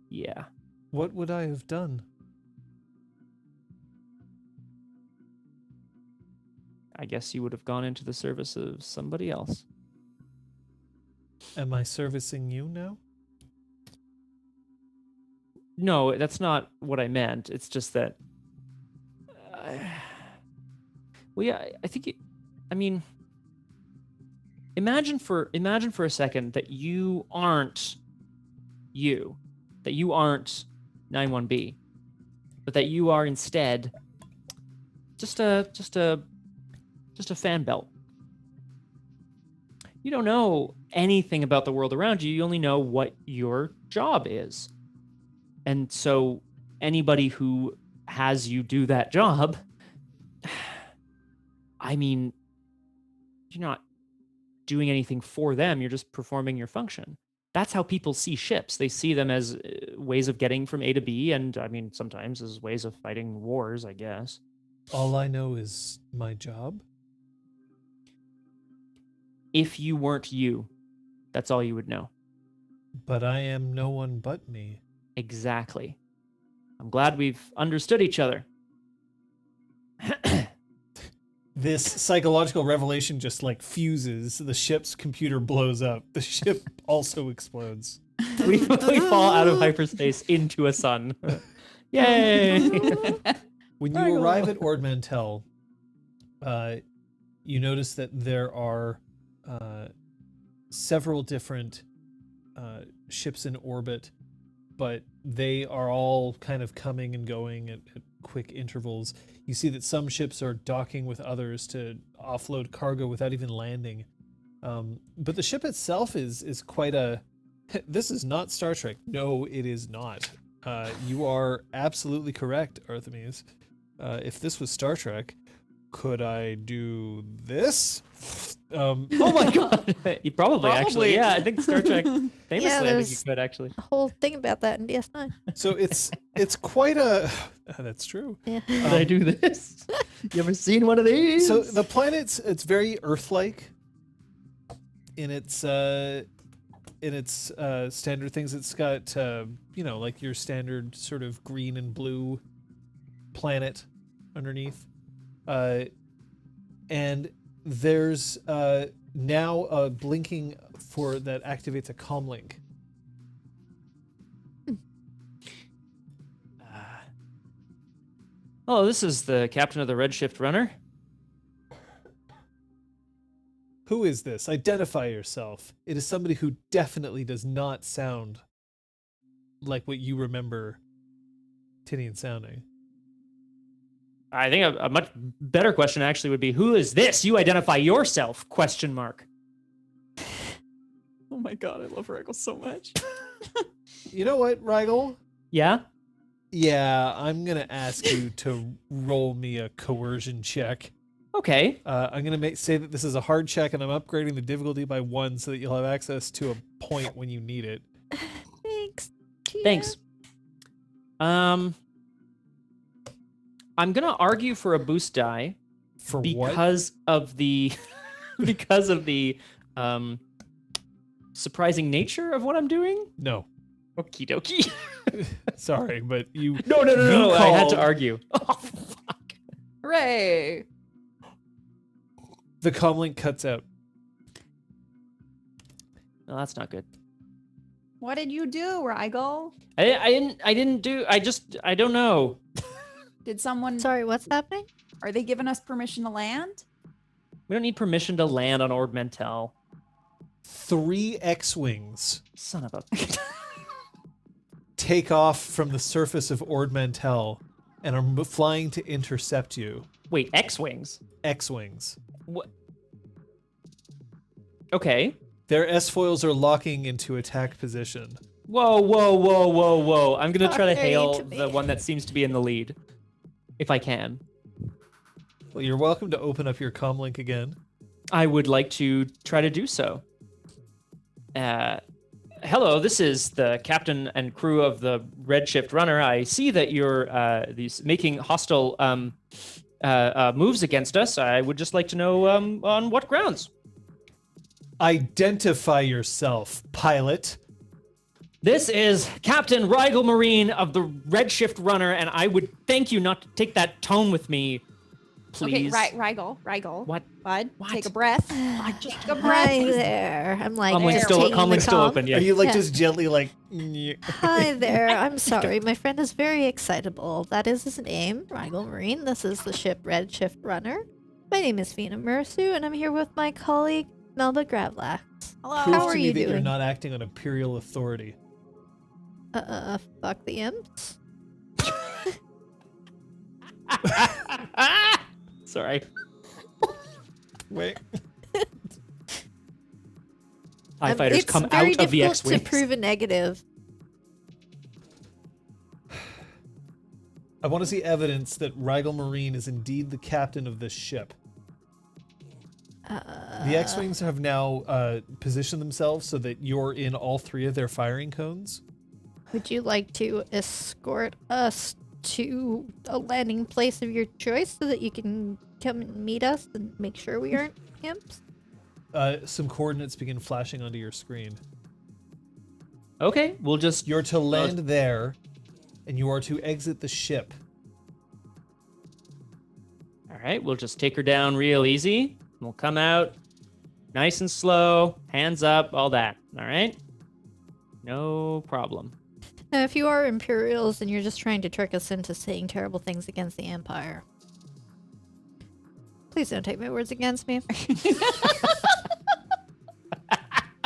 Yeah. What would I have done? I guess you would have gone into the service of somebody else. Am I servicing you now? No, that's not what I meant. It's just that. Well, yeah, I think. Imagine for a second that you aren't you, that you aren't 91B, but that you are instead just a fan belt. You don't know anything about the world around you. You only know what your job is. And so anybody who has you do that job, I mean, you're not doing anything for them. You're just performing your function. That's how people see ships. They see them as ways of getting from A to B, and I mean, sometimes as ways of fighting wars, I guess. All I know is my job. If you weren't you, that's all you would know. But I am no one but me. Exactly. I'm glad we've understood each other. This psychological revelation just like fuses. The ship's computer blows up. The ship also explodes. We fall out of hyperspace into a sun. Yay! When you arrive at Ord Mantell, you notice that there are several different ships in orbit, but they are all kind of coming and going at quick intervals. You see that some ships are docking with others to offload cargo without even landing. But the ship itself is quite a... This is not Star Trek. No, it is not. You are absolutely correct, Artemis. If this was Star Trek, could I do this? Oh my god! You probably, actually. Yeah, I think Star Trek famously, I think you there's could actually. a whole thing about that in DS9. So it's quite a... That's true. Yeah. Could I do this? You ever seen one of these? So the planet's it's very Earth-like in its standard things. It's got like your standard sort of green and blue planet underneath, and there's now a blinking for that activates a comlink. Oh, this is the captain of the Redshift Runner. Who is this? Identify yourself. It is somebody who definitely does not sound like what you remember Tinian sounding. I think a much better question actually would be, who is this? You identify yourself, question mark. Oh my god, I love Rigel so much. You know what, Rigel? Yeah? Yeah, I'm going to ask you to roll me a coercion check. Okay. I'm going to say that this is a hard check, and I'm upgrading the difficulty by 1 so that you'll have access to a point when you need it. Thanks. Gina. Thanks. I'm gonna argue for a boost die For what? because of the surprising nature of what I'm doing. No. Okie dokie. Sorry, but you... No. You I had to called. argue. Oh, fuck. Hooray! The comlink cuts out. No, that's not good. What did you do, Rigel? I didn't do. I don't know. Did someone... Sorry, what's happening? Are they giving us permission to land? We don't need permission to land on Ord Mantell. 3 X-Wings Son of a. take off from the surface of Ord Mantell and are flying to intercept you. Wait, X-wings. X-Wings. What? Okay. Their S-foils are locking into attack position. Whoa. I'm gonna try to Talk hail to me. the one that seems to be in the lead, if I can. Well, you're welcome to open up your comlink again. I would like to try to do so. Hello, this is the captain and crew of the Redshift Runner. I see that you're making hostile moves against us. I would just like to know on what grounds. Identify yourself, pilot. This is Captain Rigel Marine of the Redshift Runner, and I would thank you not to take that tone with me, please. Okay, Rigel. What? Bud, What? take a breath. Take a breath. Hi there. I'm like Comlink's just still, taking the comlink's still comm. open, yeah. Are you like Yeah. just gently like... Hi there. I'm sorry. My friend is very excitable. That is his name, Rigel Marine. This is the ship Redshift Runner. My name is Feenam'ersu, and I'm here with my colleague Melba Gravlax. Hello. Prove How to are me you that you're doing? not acting on Imperial authority. Fuck the imps. Sorry. Wait. TIE fighters It's come very out of the difficult X-Wings. to prove a negative. I want to see evidence that Rigel Marine is indeed the captain of this ship. The X-Wings have now positioned themselves so that you're in all 3 of their firing cones. Would you like to escort us to a landing place of your choice so that you can come and meet us and make sure we aren't imps? Some coordinates begin flashing onto your screen. Okay, we'll just... You're to land there, and you are to exit the ship. All right, we'll just take her down real easy. We'll come out nice and slow, hands up, all that. All right? No problem. Now, if you are Imperials and you're just trying to trick us into saying terrible things against the Empire, please don't take my words against me.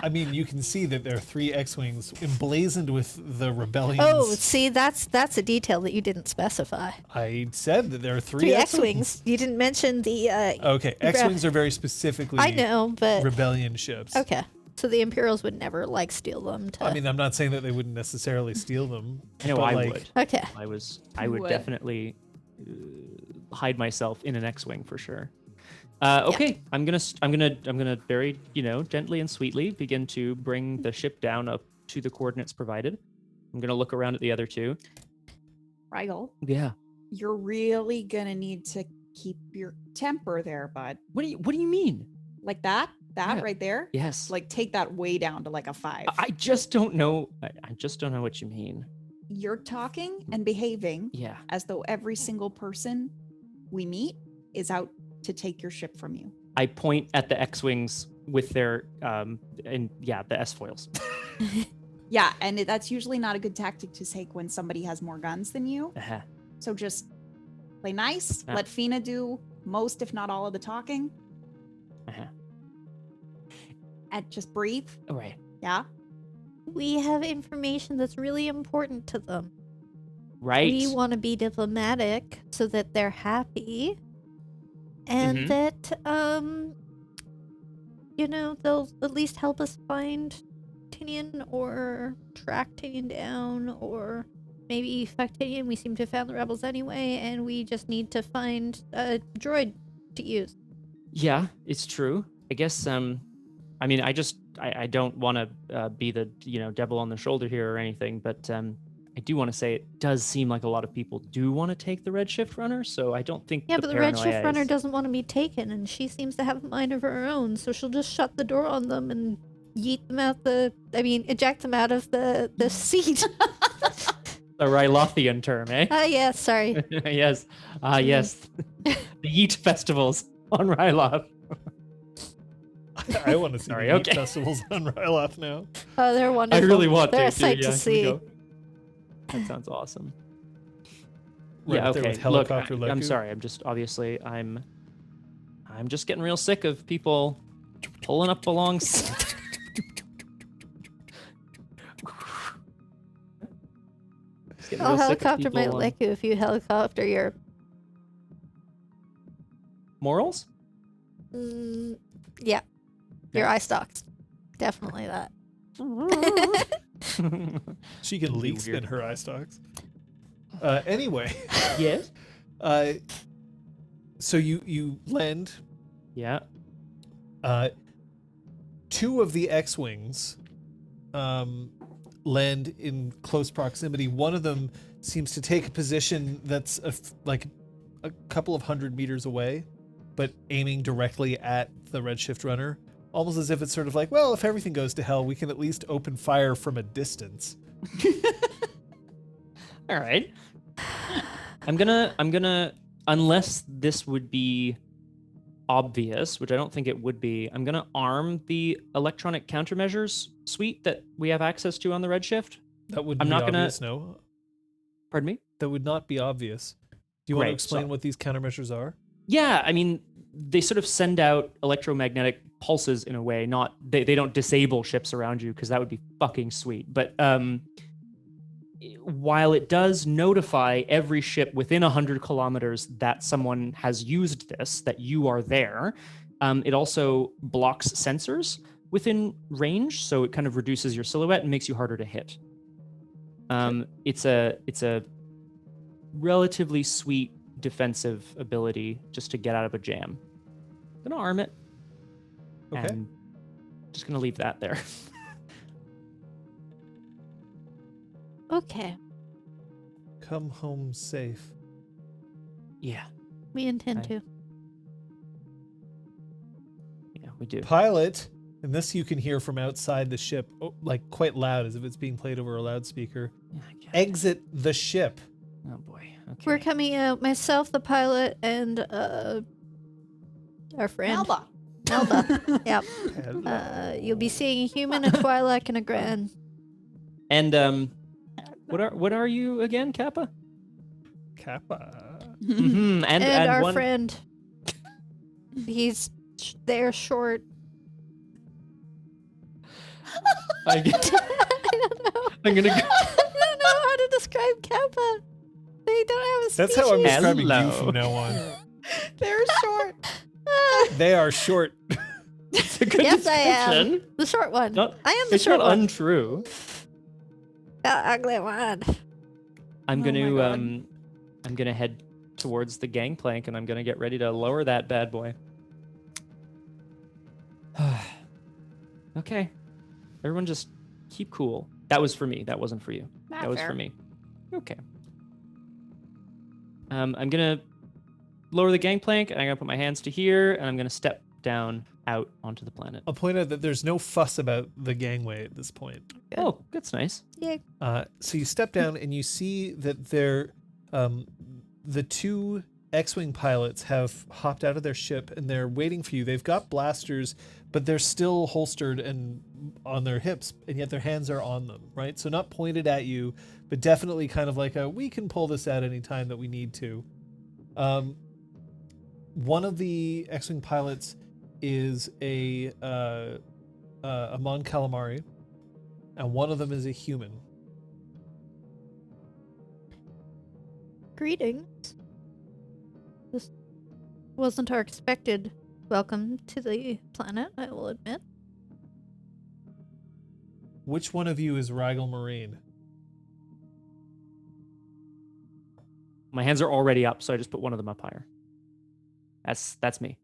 I mean, you can see that there are 3 X-Wings emblazoned with the rebellions. Oh, see, that's a detail that you didn't specify. I said that there are 3 3 X-Wings. X-Wings. You didn't mention the... Okay, X-Wings are very specifically I know, but... rebellion ships. Okay. So the Imperials would never, like, steal them to... I mean, I'm not saying that they wouldn't necessarily steal them. I know but, I like, would. Okay. I You would would. definitely hide myself in an X-wing for sure. Okay, I'm gonna very gently and sweetly begin to bring the ship down up to the coordinates provided. I'm gonna look around at the other 2. Rigel, Yeah. you're really gonna need to keep your temper there, bud. What do you mean? Like that Yeah. right there. Yes. Like take that way down to like a 5. I just don't know. I just don't know what you mean. You're talking and behaving Yeah. as though every single person we meet is out to take your ship from you. I point at the X-wings with their the S-foils. Yeah, and that's usually not a good tactic to take when somebody has more guns than you. Uh-huh. So just play nice. Ah. Let Feena do most, if not all, of the talking. Uh-huh. And just breathe. All right. Yeah. We have information that's really important to them. Right. We want to be diplomatic so that they're happy. And Mhm. that, they'll at least help us find Tinian or track Tinian down, or maybe fuck Tinian. We seem to have found the rebels anyway, and we just need to find a droid to use. Yeah, it's true. I guess. I mean, I don't want to be the devil on the shoulder here or anything, but I do want to say it does seem like a lot of people do want to take the Redshift Runner, so I don't think Yeah, but the paranoia Redshift Runner is- doesn't want to be taken, and she seems to have a mind of her own, so she'll just shut the door on them and eject them out of the seat. The Rylothian term, eh? Yeah, sorry. Yes. Yes. The Yeet festivals on Ryloth. I want to see Sorry, the okay. festivals on Ryloth now. Oh, they're I wonderful. really want They're to. a sight yeah, to here we see. go. That sounds awesome. Right Yeah, up there okay. with Look, helicopter I'm Leku. sorry. I'm just obviously I'm just getting real sick of people pulling up alongside. Just getting I'll real sick of helicopter my people, Leku if you helicopter your... morals. Yeah. Your Yeah. eye stalks. Definitely that. She can It'll be leak spin weird. her eye stalks. Anyway, Yes. so you land. Yeah. 2 of the X-wings land in close proximity. One of them seems to take a position that's like a couple of 100 meters away, but aiming directly at the Redshift Runner, almost as if it's sort of like, well, if everything goes to hell, we can at least open fire from a distance. All right. I'm gonna unless this would be obvious, which I don't think it would be, I'm gonna arm the electronic countermeasures suite that we have access to on the Redshift. That wouldn't I'm be not gonna- obvious, no? Pardon me? That would not be obvious. Do you want to Great, explain so- what these countermeasures are? Yeah, I mean, they sort of send out electromagnetic pulses in a way. Not they don't disable ships around you because that would be fucking sweet. But while it does notify every ship within 100 kilometers that someone has used this, that you are there, it also blocks sensors within range, so it kind of reduces your silhouette and makes you harder to hit. It's a relatively sweet defensive ability just to get out of a jam. I'm gonna arm it. Okay. And just gonna leave that there. Okay. Come home safe. Yeah, We intend Okay. to. yeah, we do. Pilot, and this you can hear from outside the ship, like quite loud as if it's being played over a loudspeaker. Yeah, I guess. Exit the ship. Oh boy. Okay. We're coming out. Myself, the pilot, and our friend Melba. Melba. Yep. Hello. You'll be seeing a human, a Twi'lek, and a Gran. And what are you again, Kappa? Kappa. Mm-hmm. And our one. friend. They're short. I I don't know. I'm gonna go. I don't know how to describe Kappa. They don't have a species. That's how I'm describing you Hello. from now on. They're short. They are short. It's a good Yes, I am. description. The short one. Not- I am the It's short not one. untrue. The ugly one. I'm Oh gonna my God. I'm gonna head towards the gangplank and I'm gonna get ready to lower that bad boy. Okay. Everyone just keep cool. That was for me. That wasn't for you. Not That was fair. for me. Okay. I'm gonna lower the gangplank and I'm gonna put my hands to here and I'm gonna step down out onto the planet. I'll point out that there's no fuss about the gangway at this point. Good. Oh, that's nice. Yay. So you step down and you see that the two X-wing pilots have hopped out of their ship and they're waiting for you. They've got blasters, but they're still holstered and on their hips, and yet their hands are on them, right? So not pointed at you, but definitely kind of like we can pull this out any time that we need to. One of the X-wing pilots is a Mon Calamari, and one of them is a human. Greetings. This wasn't our expected welcome to the planet, I will admit. Which one of you is Rigel Marine? My hands are already up, so I just put one of them up higher. That's me.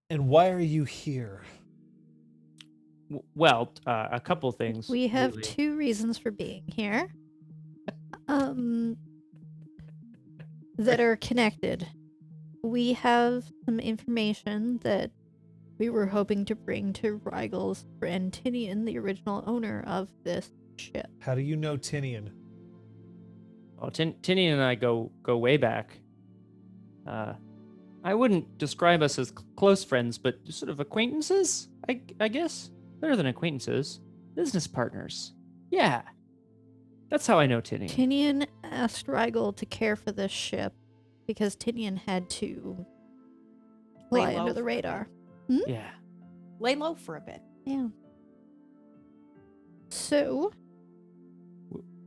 And why are you here? Well, a couple things. We have really. 2 reasons for being here. That are connected. We have some information that we were hoping to bring to Rigel's friend Tinian, the original owner of this ship. How do you know Tinian? Oh, Tinny and I go way back. I wouldn't describe us as close friends, but sort of acquaintances, I guess. Better than acquaintances. Business partners. Yeah. That's how I know Tinny. Tinian asked Rigel to care for this ship because Tinian had to fly Lay under low. the radar. Yeah. Lay low for a bit. Yeah. So,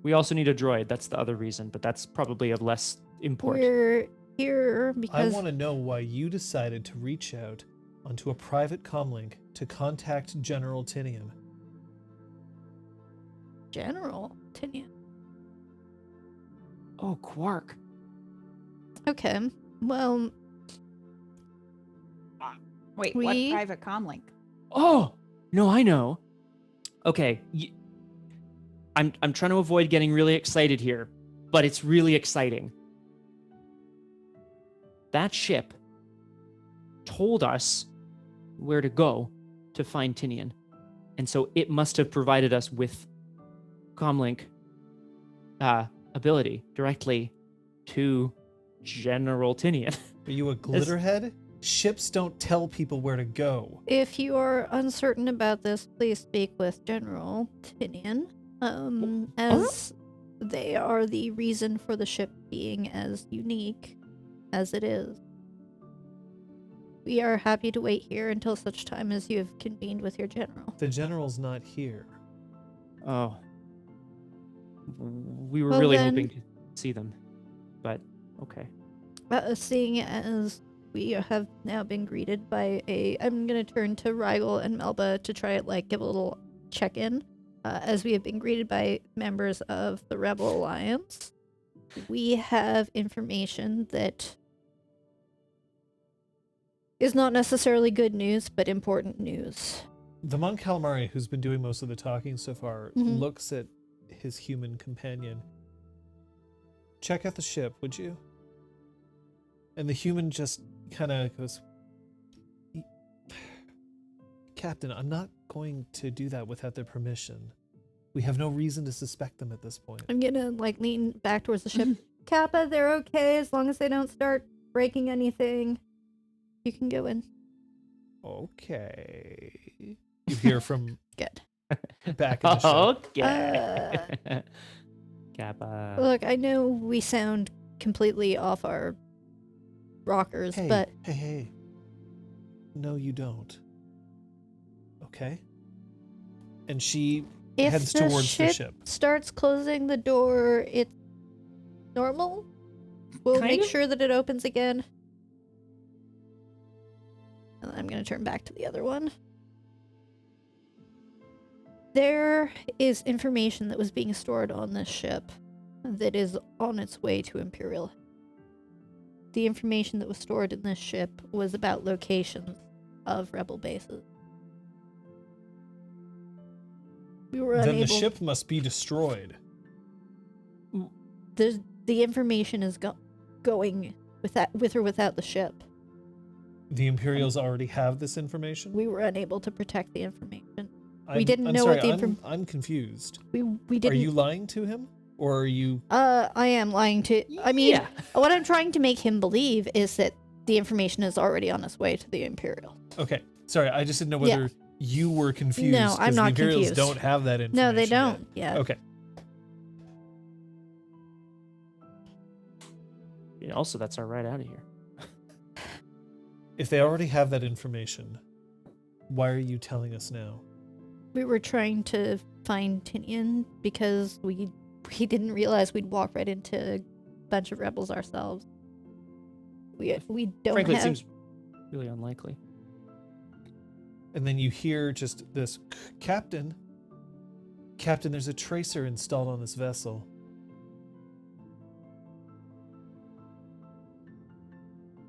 We also need a droid. That's the other reason, but that's probably of less import. we're here I because want to know why you decided to reach out onto a private comlink to contact General Tinian. General Tinian. Oh, Quark. Okay. Well, Wait, We- what private comlink? Oh, no, I know. Okay. I'm trying to avoid getting really excited here, but it's really exciting. That ship told us where to go to find Tinian. And so it must have provided us with comlink ability directly to General Tinian. Are you a glitterhead? Ships don't tell people where to go. if you are uncertain about this, please speak with General Tinian. As they are the reason for the ship being as unique as it is. We are happy to wait here until such time as you have convened with your general. The general's not here. Oh. We were Well, really then- hoping to see them. But okay. Seeing as we have now been greeted by I'm gonna turn to Rigel and Melba to try it, give a little check-in. As we have been greeted by members of the Rebel Alliance, we have information that is not necessarily good news, but important news. The Mon Calamari, who's been doing most of the talking so far, Mhm. looks at his human companion. Check out the ship, would you? And the human just kind of goes, Captain, I'm not going to do that without their permission. We have no reason to suspect them at this point. I'm gonna like lean back towards the ship. Kappa, they're okay as long as they don't start breaking anything. You can go in. Okay. You hear from Good. back in the ship. Okay. Kappa. Look, I know we sound completely off our rockers, Hey, but hey. No, you don't. Okay? And she if heads the towards ship the ship. starts closing the door, it's normal. We'll Kind make of. sure that it opens again. And I'm going to turn back to the other one. There is information that was being stored on this ship that is on its way to Imperial. The information that was stored in this ship was about locations of rebel bases. We were Then unable. the ship must be destroyed. The information is going with or without the ship. The Imperials already have this information? We were unable to protect the information. I'm, didn't I'm know sorry, what the I'm confused. We didn't. Are you lying to him? Or are you... I am lying to. I mean, Yeah. what I'm trying to make him believe is that the information is already on its way to the Imperial. Okay. Sorry, I just didn't know whether you were confused. No, I'm 'cause not the Imperials confused. don't have that information No, they yet. don't. Yeah. Okay. Yeah, also, that's our right out of here. If they already have that information, why are you telling us now? We were trying to find Tinian because we didn't realize we'd walk right into a bunch of rebels ourselves. We don't Frankly, have. it seems really unlikely. And then you hear just this, Captain, there's a tracer installed on this vessel.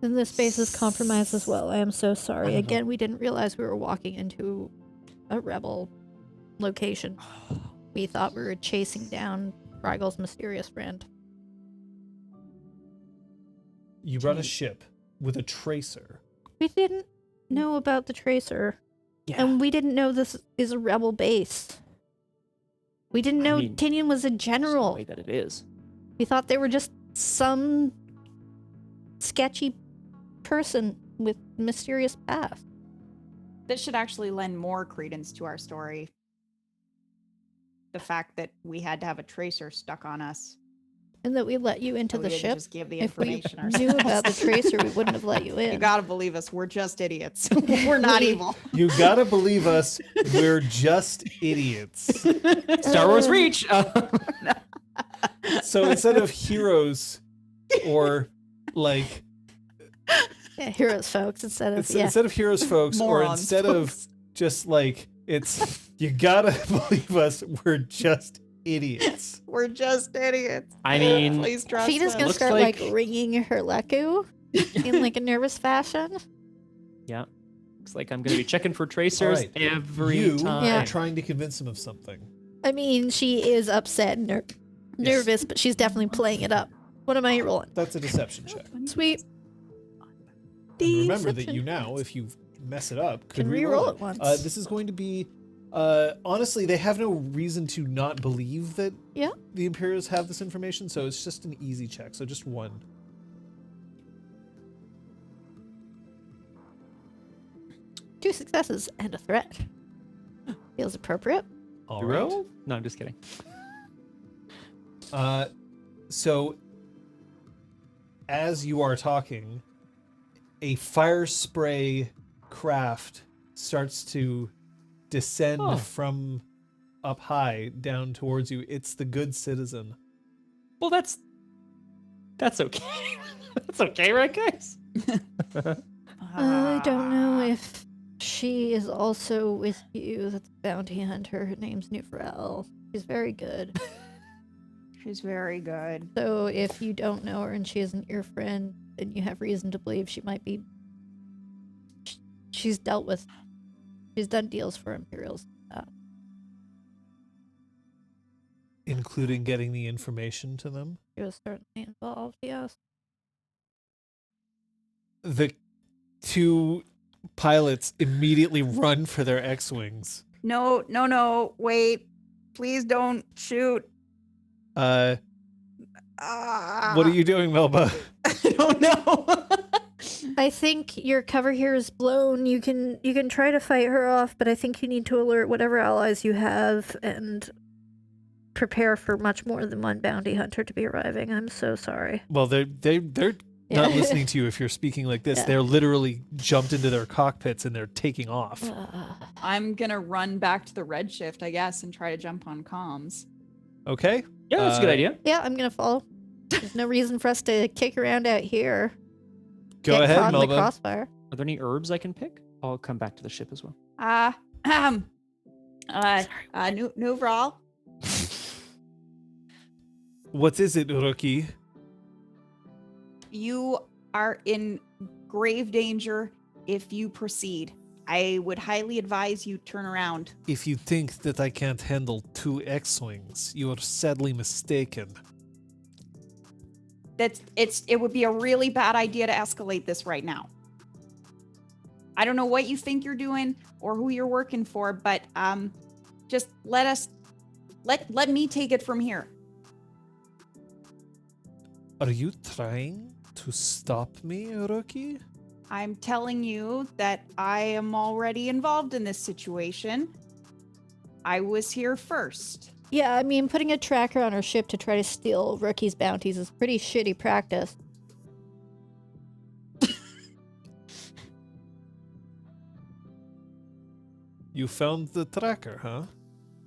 Then the space is compromised as well. I am so sorry. I know. Again, we didn't realize we were walking into a rebel location. We thought we were chasing down Rygel's mysterious friend. You brought a ship with a tracer. We didn't know about the tracer, Yeah. and we didn't know this is a rebel base. We didn't know mean, Tinian was a Just the general. way that it is. We thought they were just some sketchy person with mysterious past. This should actually lend more credence to our story. The fact that we had to have a tracer stuck on us. And that we let you into and the we didn't ship. just give the If we information knew ourselves. about the tracer, we wouldn't have let you in. You gotta believe us. We're just idiots. We're not evil. You gotta believe us, we're just idiots. Star Wars Reach. So instead of heroes or like Yeah, heroes, folks. Instead of yeah. instead of heroes folks or Morons, instead of just like it's you gotta believe us, we're just idiots. We're just idiots. I mean, Please trust Feda's us. gonna Looks start like- like ringing her leku in like a nervous fashion. yeah. Looks like I'm going to be checking for tracers All right. every You time. Yeah. are trying to convince him of something. I mean, she is upset and nervous, but she's definitely playing it up. What am I rolling? That's a deception check. Sweet. And remember that Deception. you now, if you mess it up, could Can re-roll re-roll it once. This is going to be honestly, they have no reason to not believe that Yeah. the Imperials have this information, so it's just an easy check. So just one. Two successes and a threat. Feels appropriate. All You right. roll? No, I'm just kidding. So as you are talking, a fire spray craft starts to descend Oh. from up high down towards you. It's the good citizen. Well, that's okay. That's okay, right, guys? I don't know if she is also with you. That's a bounty hunter. Her name's Nufrel. She's very good. She's very good. So if you don't know her and she isn't your friend, then you have reason to believe she might be. She's done deals for Imperials. Including getting the information to them. She was certainly involved, yes. The two pilots immediately run for their X-Wings. No, wait. Please don't shoot. What are you doing, Melba? I don't know. I think your cover here is blown. You can try to fight her off, but I think you need to alert whatever allies you have and prepare for much more than one bounty hunter to be arriving. I'm so sorry. Well, they're Yeah. not listening to you if you're speaking like this. Yeah. They're literally jumped into their cockpits and they're taking off. I'm gonna run back to the Redshift, I guess, and try to jump on comms. Okay. Yeah, that's a good idea. Yeah, I'm gonna follow. There's no reason for us to kick around out here. Go Get ahead, caught in the Melba. crossfire. Are there any herbs I can pick? I'll come back to the ship as well. Nuvral. What is it, rookie? You are in grave danger if you proceed. I would highly advise you turn around. If you think that I can't handle 2 X-Wings, you are sadly mistaken. It would be a really bad idea to escalate this right now. I don't know what you think you're doing or who you're working for, but just let me take it from here. Are you trying to stop me, rookie? I'm telling you that I am already involved in this situation. I was here first. Yeah, I mean, putting a tracker on our ship to try to steal rookies' bounties is pretty shitty practice. You found the tracker, huh?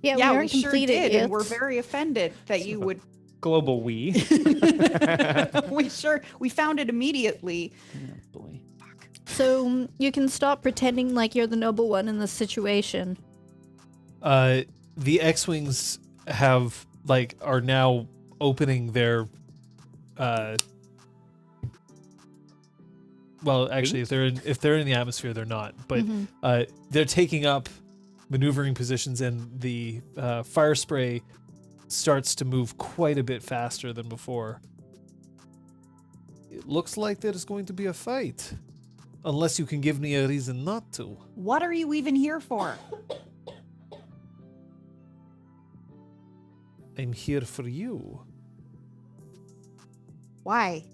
Yeah, we we aren't sure complete did, idiots. and we're very offended that you would. Global we. We found it immediately. Oh, boy. So you can stop pretending like you're the noble one in this situation. The X-Wings are now opening their well, actually, if they're in the atmosphere, they're not. But they're taking up maneuvering positions, and the fire spray starts to move quite a bit faster than before. It looks like there's going to be a fight, unless you can give me a reason not to. What are you even here for? I'm here for you. Why?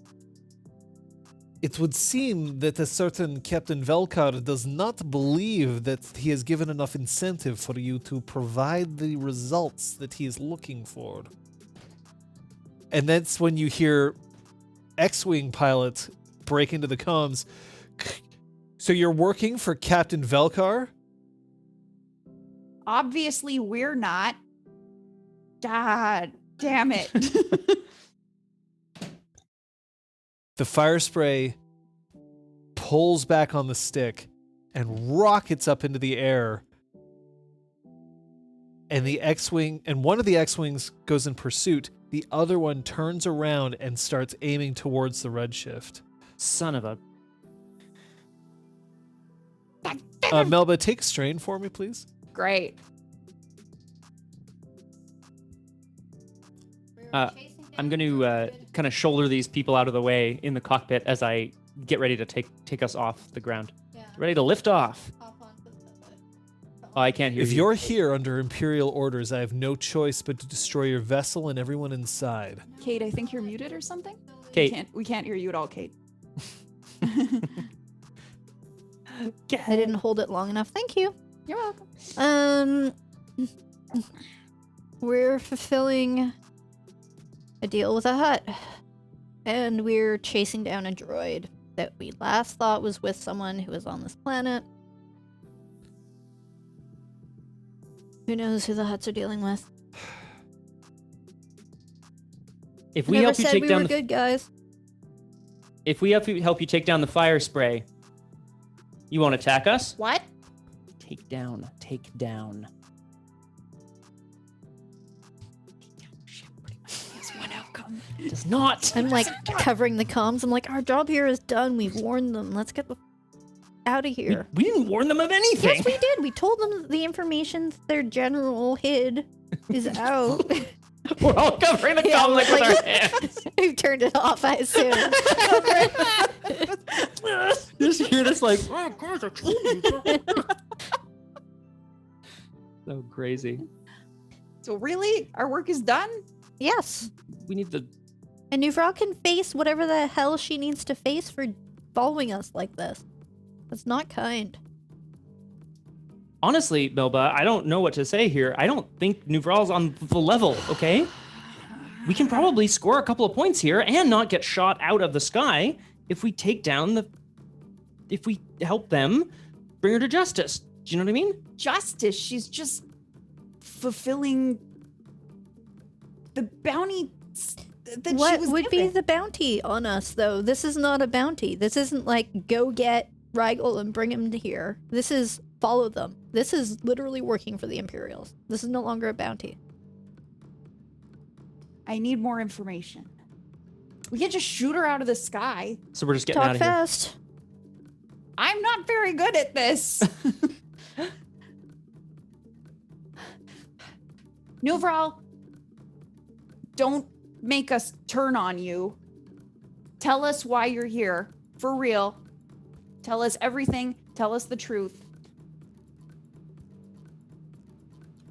It would seem that a certain Captain Velkar does not believe that he has given enough incentive for you to provide the results that he is looking for. And that's when you hear X-Wing pilot break into the comms. So you're working for Captain Velkar? Obviously, we're not. God damn it. The fire spray pulls back on the stick and rockets up into the air. And the X-Wing, and one of the X-Wings goes in pursuit. The other one turns around and starts aiming towards the Redshift. Son of a... Melba, take a strain for me, please. Great. I'm going to kind of shoulder these people out of the way in the cockpit as I get ready to take us off the ground. Yeah. Ready to lift off. Oh, I can't hear If you. you're here under Imperial orders, I have no choice but to destroy your vessel and everyone inside. Kate, I think you're muted or something? Kate. We can't hear you at all, Kate. I didn't hold it long enough. Thank you. You're welcome. We're fulfilling a deal with a Hutt, and we're chasing down a droid that we last thought was with someone who was on this planet. Who knows who the Hutts are dealing with? If I we never help you said take we down were good guys. if we help you take down the fire spray, you won't attack us? What? Take down. There's one outcome. It does not. I'm like covering the comms. I'm like, our job here is done. We've warned them. Let's get the out of here. We didn't warn them of anything. Yes, we did. We told them the information their general hid is out. We're all covering the Yeah, comlink with like- our hands. We've turned it off, I assume. Just hear this like, oh, God, I told you. So crazy. So really, our work is done? Yes. We need the. And Nuvral can face whatever the hell she needs to face for following us like this. That's not kind. Honestly, Melba, I don't know what to say here. I don't think Nuvral's on the level, okay? We can probably score a couple of points here and not get shot out of the sky if we take down the... If we help them bring her to justice. Do you know what I mean? Justice. She's just fulfilling the bounty that What she was would be given. the bounty on us, though? This is not a bounty. This isn't like, go get Rigel and bring him to here. This is follow them. This is literally working for the Imperials. This is no longer a bounty. I need more information. We can't just shoot her out of the sky. So we're just getting out Talk of here. fast. I'm not very good at this. Nuvral, don't make us turn on you. Tell us why you're here. For real. Tell us everything. Tell us the truth.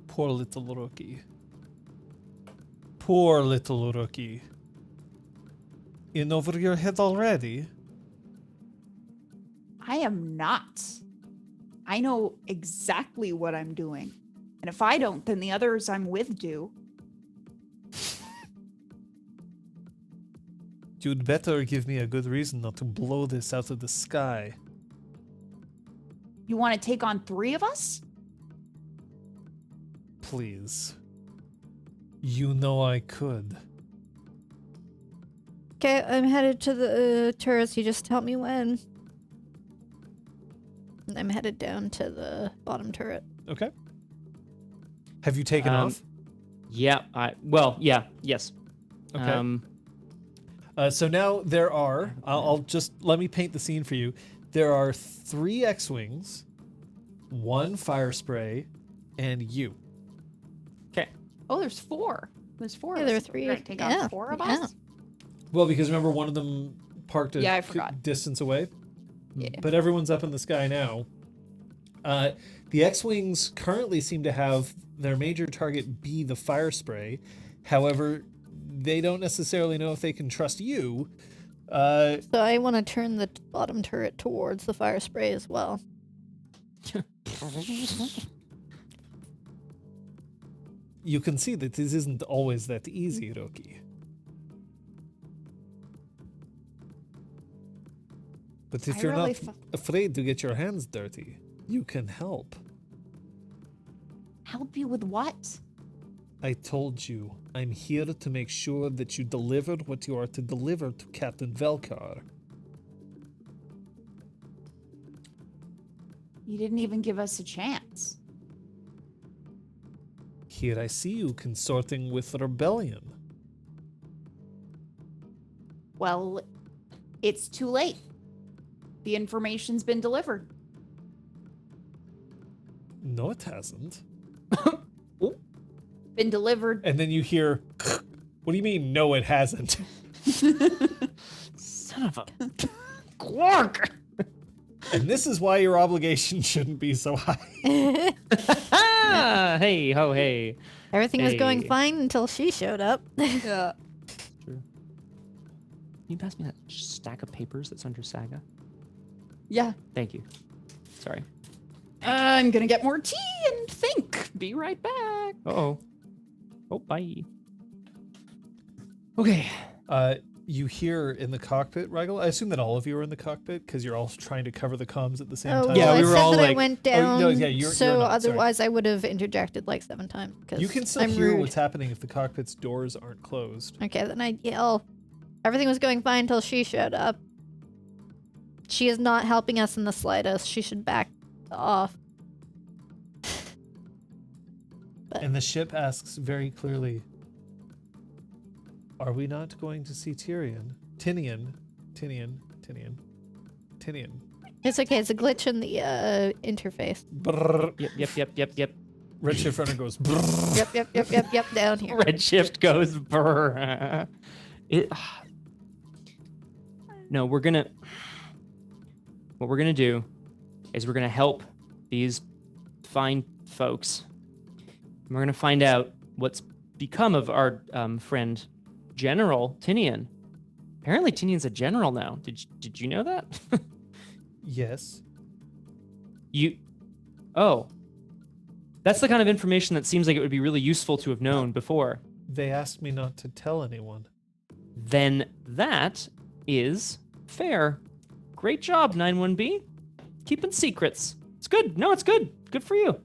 Poor little rookie. Poor little rookie. In over your head already? I am not. I know exactly what I'm doing. And if I don't, then the others I'm with do. You'd better give me a good reason not to blow this out of the sky. You want to take on 3 of us? Please. You know I could. Okay, I'm headed to the turrets. You just tell me when. And I'm headed down to the bottom turret. Okay. Have you taken off? Yeah. Yes. Okay. So now there are, I'll just, let me paint the scene for you. There are 3 X-Wings, 1 fire spray, and you. Okay. Oh, there's 4. There's 4 Yeah, of there are us. 3. We're gonna take Yeah, on 4 of yeah. us? Well, because remember one of them parked a Yeah, I forgot. distance away? Yeah. But everyone's up in the sky now. The X-Wings currently seem to have their major target be the fire spray. However, they don't necessarily know if they can trust you. So I want to turn the bottom turret towards the fire spray as well. You can see that this isn't always that easy, Roki. But if I you're really not afraid to get your hands dirty, you can help. Help you with what? I told you, I'm here to make sure that you delivered what you are to deliver to Captain Velkar. You didn't even give us a chance. Here I see you consorting with the rebellion. Well, it's too late. The information's been delivered. No, it hasn't. Been delivered. And then you hear, what do you mean, no, it hasn't? Son of a quark. And this is why your obligation shouldn't be so high. Hey ho hey. Everything was going Hey. fine until she showed up. Yeah. True. Can you pass me that stack of papers that's under Saga? Yeah. Thank you. Sorry. I'm gonna get more tea and think. Be right back. Uh-oh. Oh, bye. Okay. You hear in the cockpit, Rigel. I assume that all of you are in the cockpit because you're all trying to cover the comms at the same Oh, time. well, Yeah, I we were said all that I like- went Oh, down, no, yeah, you're so not, sorry. otherwise I would have interjected like 7 times. Cause You can still I'm hear rude. what's happening if the cockpit's doors aren't closed. Okay, then I yell. Everything was going fine until she showed up. She is not helping us in the slightest. She should back off. And the ship asks very clearly, are we not going to see Tyrion? Tinian. It's okay. It's a glitch in the interface. Brrr. Yep. Redshift Runner goes brrr. Yep. Down here. Redshift goes brr. No, what we're gonna do is we're gonna help these fine folks. And we're gonna find out what's become of our friend General Tinian. Apparently, Tinian's a general now. Did you know that? Yes. Oh, that's the kind of information that seems like it would be really useful to have known before. They asked me not to tell anyone. Then that is fair. Great job, 91B. Keeping secrets. It's good. No, it's good. Good for you.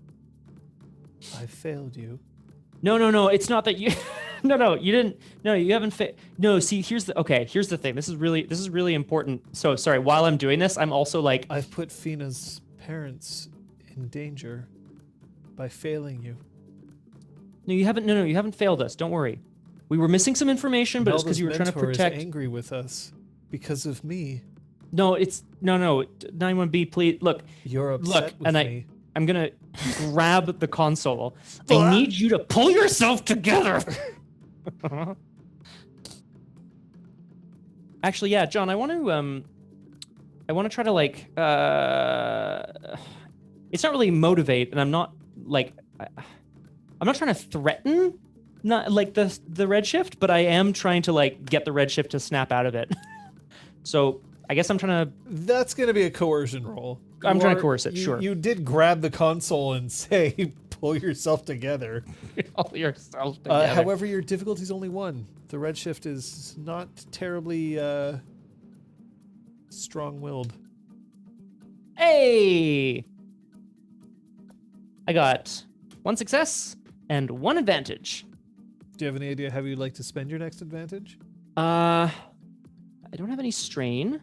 I failed you. No. It's not that you. No, you didn't. No, you haven't. No, see, here's the thing. This is really important. So sorry. While I'm doing this, I'm also like, I've put Fina's parents in danger by failing you. no, you haven't. No, you haven't failed us. Don't worry. We were missing some information, but it's because Melba's you were trying to mentor protect. is angry with us because of me. No, it's no. 91B, please look. You're upset Look, with and me. I'm gonna grab the console. I need you to pull yourself together. Actually, yeah, John, I want to try to like it's not really motivate, and I'm not like I'm not trying to threaten not like the Redshift, but I am trying to like get the Redshift to snap out of it. So I guess I'm trying to. That's going to be a coercion roll. I'm trying to coerce it, sure. You did grab the console and say, pull yourself together. Pull yourself together. However, your difficulty's only 1. The Redshift is not terribly strong-willed. Hey! I got 1 success and 1 advantage. Do you have any idea how you'd like to spend your next advantage? I don't have any strain.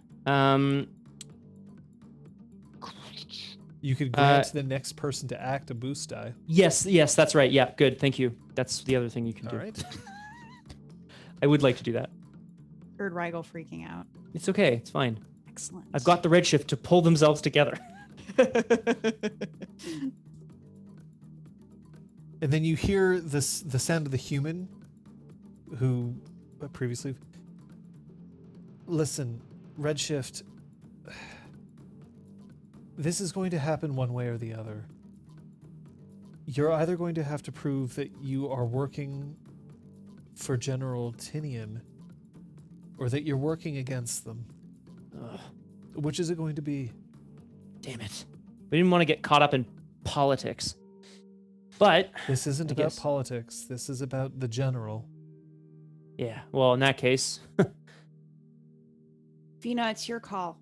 You could grant the next person to act a boost die. Yes, that's right. Yeah, good. Thank you. That's the other thing you can do. All right. I would like to do that. Heard Rigel freaking out. It's okay. It's fine. Excellent. I've got the Redshift to pull themselves together. And then you hear the sound of the human who previously... Listen, Redshift, this is going to happen one way or the other. You're either going to have to prove that you are working for General Tinian, or that you're working against them. Ugh, Which is it going to be? damn it. We didn't want to get caught up in politics. But, This isn't I about guess. politics. This is about the general. yeah, well, in that case, Feena, it's your call.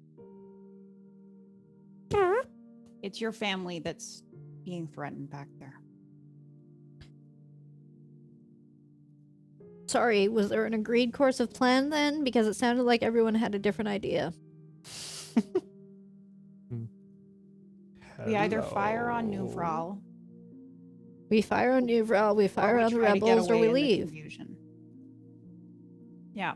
It's your family that's being threatened back there. Sorry, was there an agreed course of plan then? Because it sounded like everyone had a different idea. We either fire on Nuvral. We fire on Nuvral, we fire or on the try to get rebels, or away we in the leave. confusion. Yeah.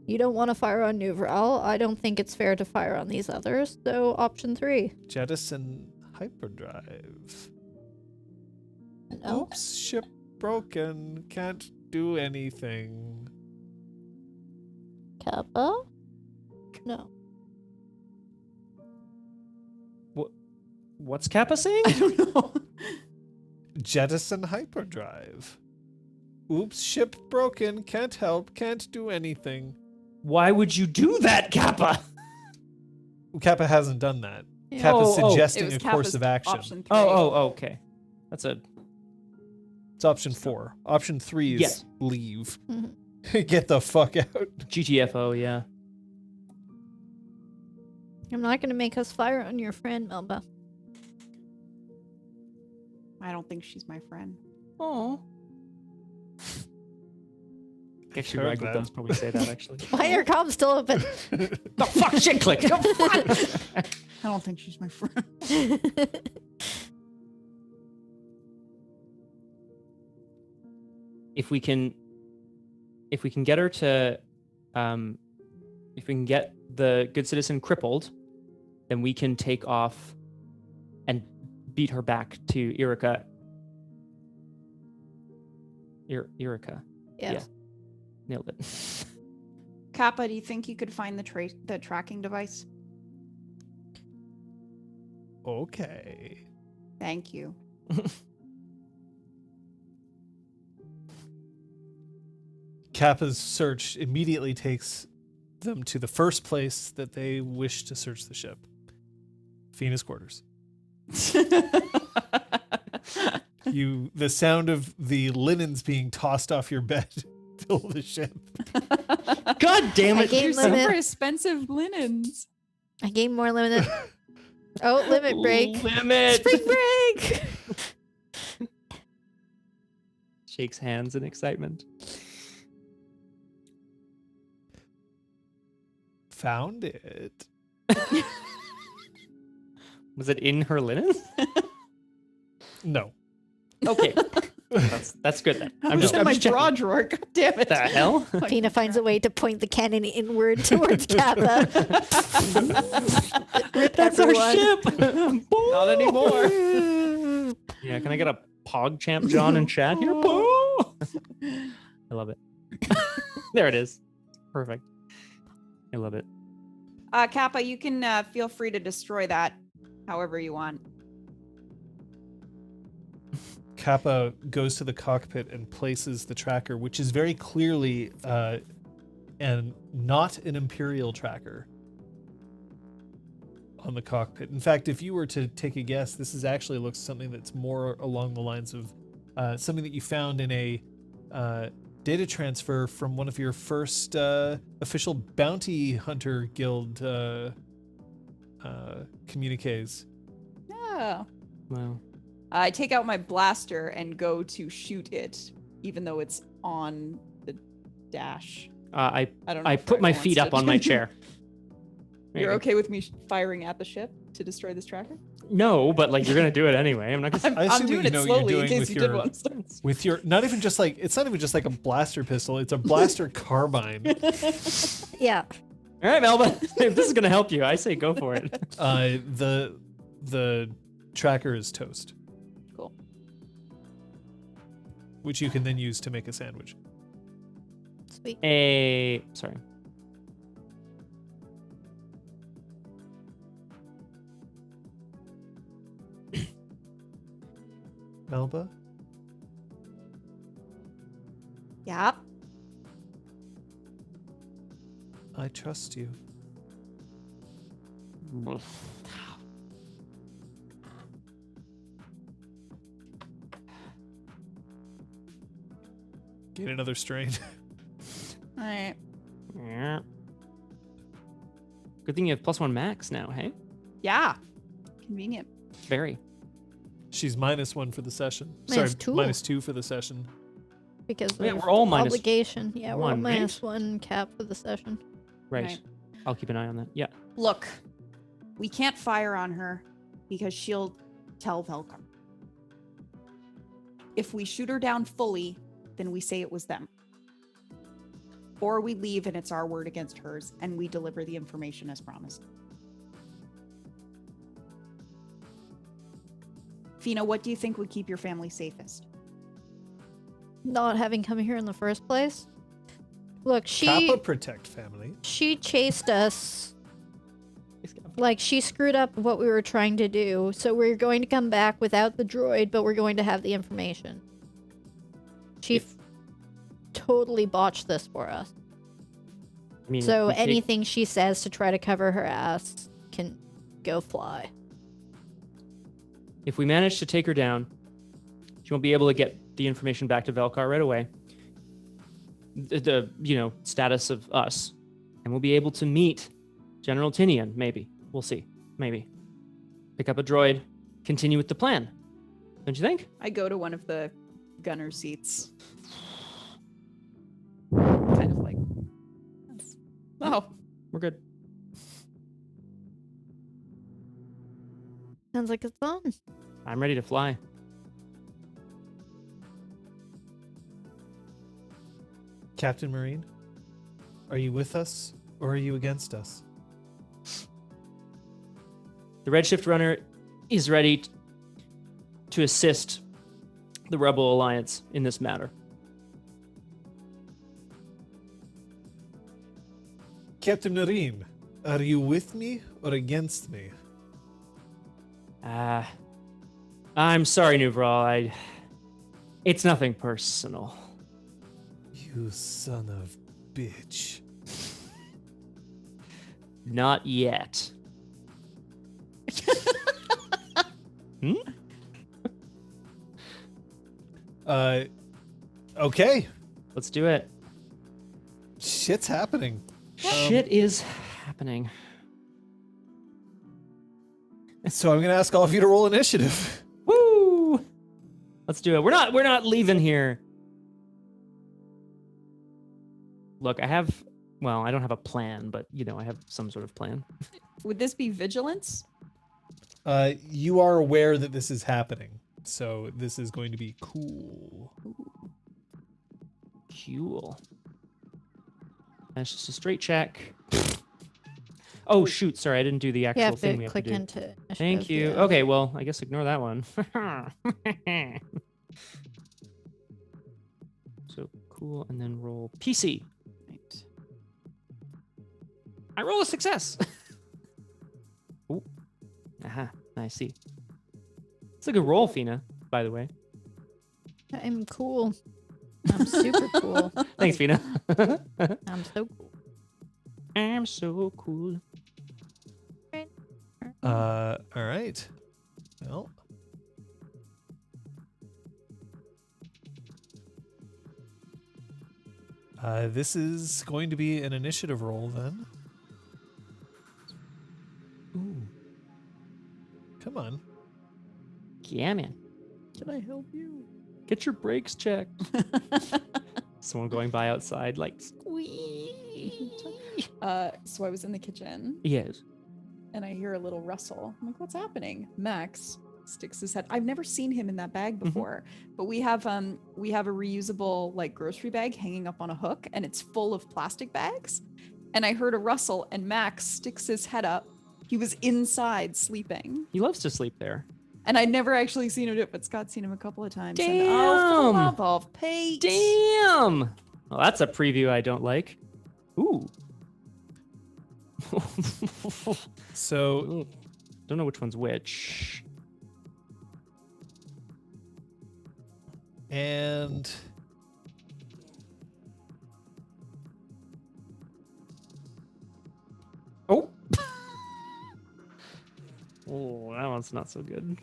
You don't want to fire on Nuvral. I don't think it's fair to fire on these others. So option 3. Jettison hyperdrive. No. Oops, ship broken. Can't do anything. Kappa? No. what's Kappa saying? I don't know. Jettison hyperdrive. Oops, ship broken. Can't help. Can't do anything. Why would you do that, Kappa? Kappa hasn't done that. Yeah. Kappa's Oh, oh. suggesting It was a course Kappa's of action. Option 3. Oh, okay. That's a It's option 4. Option 3 is Yes. leave. Mhm. Get the fuck out. GTFO, yeah. I'm not going to make us fire on your friend, Melba. I don't think she's my friend. Oh. Actually, Heard Ragul that. does probably say that, actually. Why are comms still open? Oh, fuck, shit click. Oh, fuck. I don't think she's my friend. If we can get her to, if we can get the good citizen crippled, then we can take off and beat her back to Irrica. Irrica. Yes. Yeah. Nailed it. Kappa, do you think you could find the tracking device? Okay. Thank you. Kappa's search immediately takes them to the first place that they wish to search the ship. Feena's quarters. The sound of the linens being tossed off your bed fill the ship. God damn it! Game You're limit. super expensive linens. I gain more limit. Oh, limit break. Limit. Spring break. Shakes hands in excitement. Found it. Was it in her linen? No. Okay, that's good then. I'm just in my checking. bra drawer. God damn it. The hell? Feena finds a way to point the cannon inward towards Kappa. Rip That's our everyone. ship. Not anymore. Yeah, can I get a PogChamp John in chat here? I love it. There it is. Perfect. I love it. Kappa, you can feel free to destroy that however you want. Kappa goes to the cockpit and places the tracker, which is very clearly and not an Imperial tracker, on the cockpit. In fact, if you were to take a guess, this is actually looks something that's more along the lines of something that you found in a data transfer from one of your first official bounty hunter guild communiques. Oh. Wow. I take out my blaster and go to shoot it, even though it's on the dash. I don't know. I if put my Dragon feet wants up to- on my chair. There you You're go. okay with me firing at the ship to destroy this tracker? No, but like you're gonna do it anyway. I'm not gonna. I I'm assume doing you it know what you're slowly in doing case with you did your- want to. With your not even just like it's not even just like a blaster pistol, it's a blaster carbine. Yeah. All right, Melba. If this is gonna help you, I say go for it. The tracker is toast, Cool. which you can then use to make a sandwich. Sweet. Sorry. Melba, Yeah. I trust you. Get another strain. All right. Yeah. Good thing you have +1 max now, hey? Yeah. Convenient. Very. She's -1 for the session. -2. -2 for the session. Because Yeah, of we're all minus obligation. Yeah, we're all one, right? -1 cap for the session. Right. Right. I'll keep an eye on that. Yeah. Look, we can't fire on her because she'll tell Velkar. If we shoot her down fully, then we say it was them. Or we leave and it's our word against hers and we deliver the information as promised. Feena, what do you think would keep your family safest? Not having come here in the first place. Look, Kappa protect family. she chased us. Like, she screwed up what we were trying to do. So we're going to come back without the droid, but we're going to have the information. She totally botched this for us. I mean, So we take- anything she says to try to cover her ass can go fly. if we manage to take her down, she won't be able to get the information back to Velkar right away. The status of us, and we'll be able to meet General Tinian. Maybe we'll see. Maybe pick up a droid, continue with the plan. Don't you think? I go to one of the gunner seats. Kind of like. Oh, We're good. Sounds like it's on. I'm ready to fly. Captain Marine, are you with us or are you against us? The Redshift Runner is ready to assist the Rebel Alliance in this matter. Captain Marine, are you with me or against me? I'm sorry, Nuvral. It's nothing personal. You You son of bitch. Not yet. Okay. Let's do it. Shit's happening. Shit is happening. So I'm gonna ask all of you to roll initiative. Woo! Let's do it. We're not leaving here. Look, I don't have a plan, but I have some sort of plan. Would this be vigilance? You are aware that this is happening, so this is going to be cool. Cool. That's just a straight check. Oh shoot! Sorry, I didn't do the You actual have thing to we have click to do. into initiative. Thank you. yeah. Okay, well, I guess ignore that one. So cool, and then roll PC. Right. I roll a success. Ooh. Aha, I see. It's a good roll, Feena, by the way. I'm cool. I'm super cool. Thanks, Feena. I'm so cool. I'm so cool. All right. Well. This is going to be an initiative roll then. Ooh. Come on. Yeah, man. Can I help you? Get your brakes checked. Someone going by outside, like, squeak. So I was in the kitchen Yes. and I hear a little rustle. I'm like, what's happening? Max sticks his head. I've never seen him in that bag before, but we have a reusable like grocery bag hanging up on a hook and it's full of plastic bags. And I heard a rustle and Max sticks his head up. He was inside sleeping. He loves to sleep there. And I'd never actually seen him do it, but Scott's seen him a couple of times. And, Damn! oh, for the love of Pete. Damn! Well, that's a preview I don't like. Ooh. So Ooh. Don't know which one's which. and Oh. Oh, that one's not so good.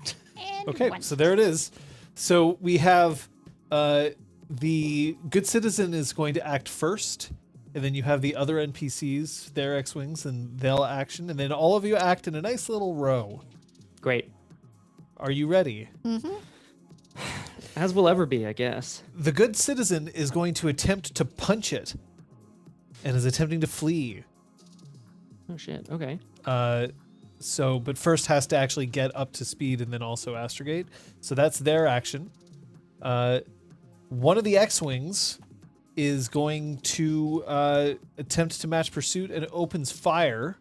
okay, so there it is. So we have the good citizen is going to act first, and then you have the other NPCs, their X-wings, and they'll action, and then all of you act in a nice little row. Great. Are you ready? Mm-hmm. As will ever be, I guess. The good citizen is going to attempt to punch it, and is attempting to flee. Oh shit. Okay. But first has to actually get up to speed and then also astrogate. So that's their action. One of the X-wings is going to attempt to match pursuit and opens fire.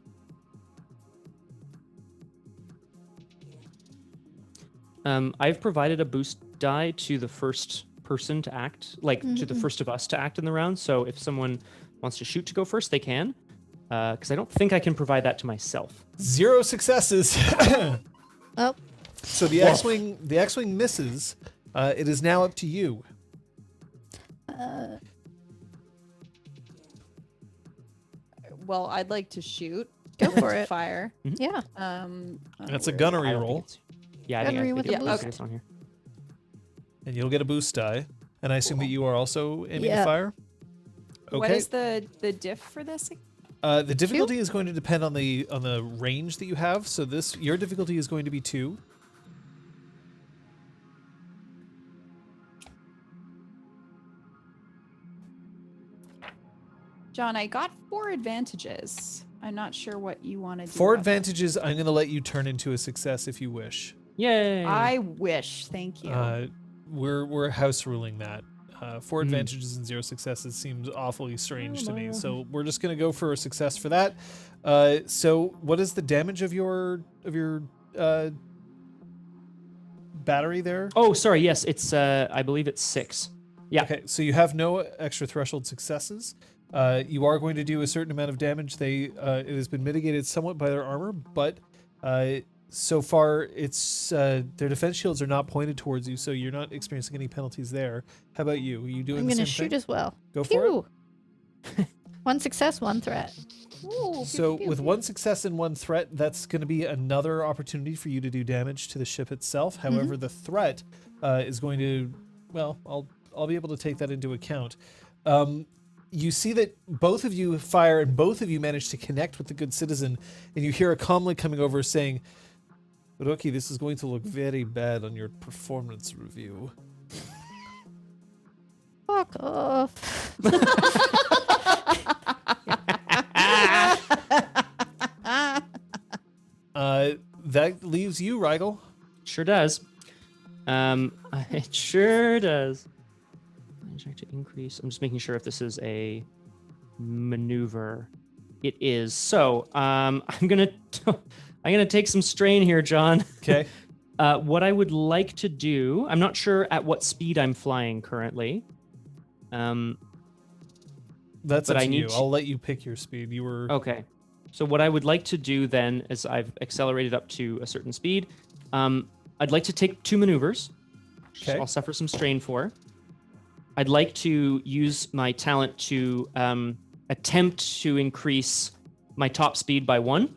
I've provided a boost die to the first person to act, to the first of us to act in the round. So if someone wants to shoot to go first, they can. Because I don't think I can provide that to myself. 0 successes. Oh, So the X-wing misses. It is now up to you. Well, I'd like to shoot. Go for it. Fire. yeah. That's a where- gunnery I don't roll, think it's- Yeah, I think Gunnery I with think a it's boost. on here. and you'll get a boost die. And I assume that you are also aiming Yeah. to fire. Okay. What is the diff for this? The difficulty is going to depend on the range that you have. So your difficulty is going to be 2. John, I got 4 advantages. I'm not sure what you want to do. 4 about that. advantages. I'm going to let you turn into a success if you wish. Yay! I wish. Thank you. We're house ruling that. 4 advantages and 0 successes seems awfully strange to me. So we're just going to go for a success for that. So what is the damage of your battery there? Oh, sorry. Yes, it's. I believe it's 6. Yeah. Okay, so you have no extra threshold successes. You are going to do a certain amount of damage. It has been mitigated somewhat by their armor, but so far, it's their defense shields are not pointed towards you, so you're not experiencing any penalties there. How about you? Are you doing I'm the gonna same shoot thing? as well. Go for it. Pew! One success, one threat. Ooh, So with one success and one threat, that's going to be another opportunity for you to do damage to the ship itself. However, the threat is going to, well, I'll be able to take that into account. You see that both of you fire and both of you manage to connect with the good citizen, and you hear a comlink coming over saying, Roki, this is going to look very bad on your performance review. Fuck off. That leaves you, Rigel. Sure does. It sure does. Check to increase. I'm just making sure if this is a maneuver. It is. So, I'm gonna take some strain here, John. Okay. What I would like to do, I'm not sure at what speed I'm flying currently. That's But up I to need you. to- I'll let you pick your speed. You were Okay. So what I would like to do then is I've accelerated up to a certain speed. I'd like to take 2 maneuvers. which Okay. I'll suffer some strain for. I'd like to use my talent to attempt to increase my top speed by 1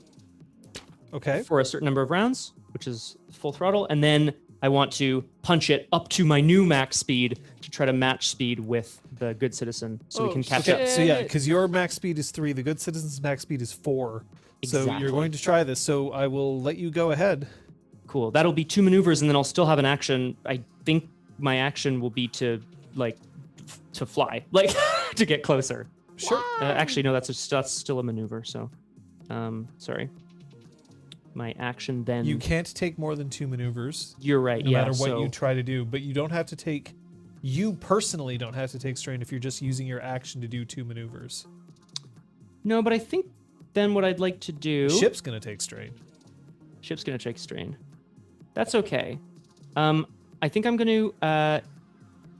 okay. for a certain number of rounds, which is full throttle. And then I want to punch it up to my new max speed to try to match speed with the good citizen so we Oh, can catch Okay, up. so yeah, because your max speed is 3, the good citizen's max speed is 4. So Exactly. you're going to try this. So I will let you go ahead. Cool. That'll be 2 maneuvers, and then I'll still have an action. I think my action will be to to fly, like to get closer. Sure. Actually, no, that's still a maneuver. So, sorry. My action then. You can't take more than 2 maneuvers, You're right. no yeah. matter what so, you try to do. But you don't have to take. You personally don't have to take strain if you're just using your action to do 2 maneuvers. No, but I think then what I'd like to do. Ship's gonna take strain. Ship's gonna take strain. That's okay. I think I'm gonna.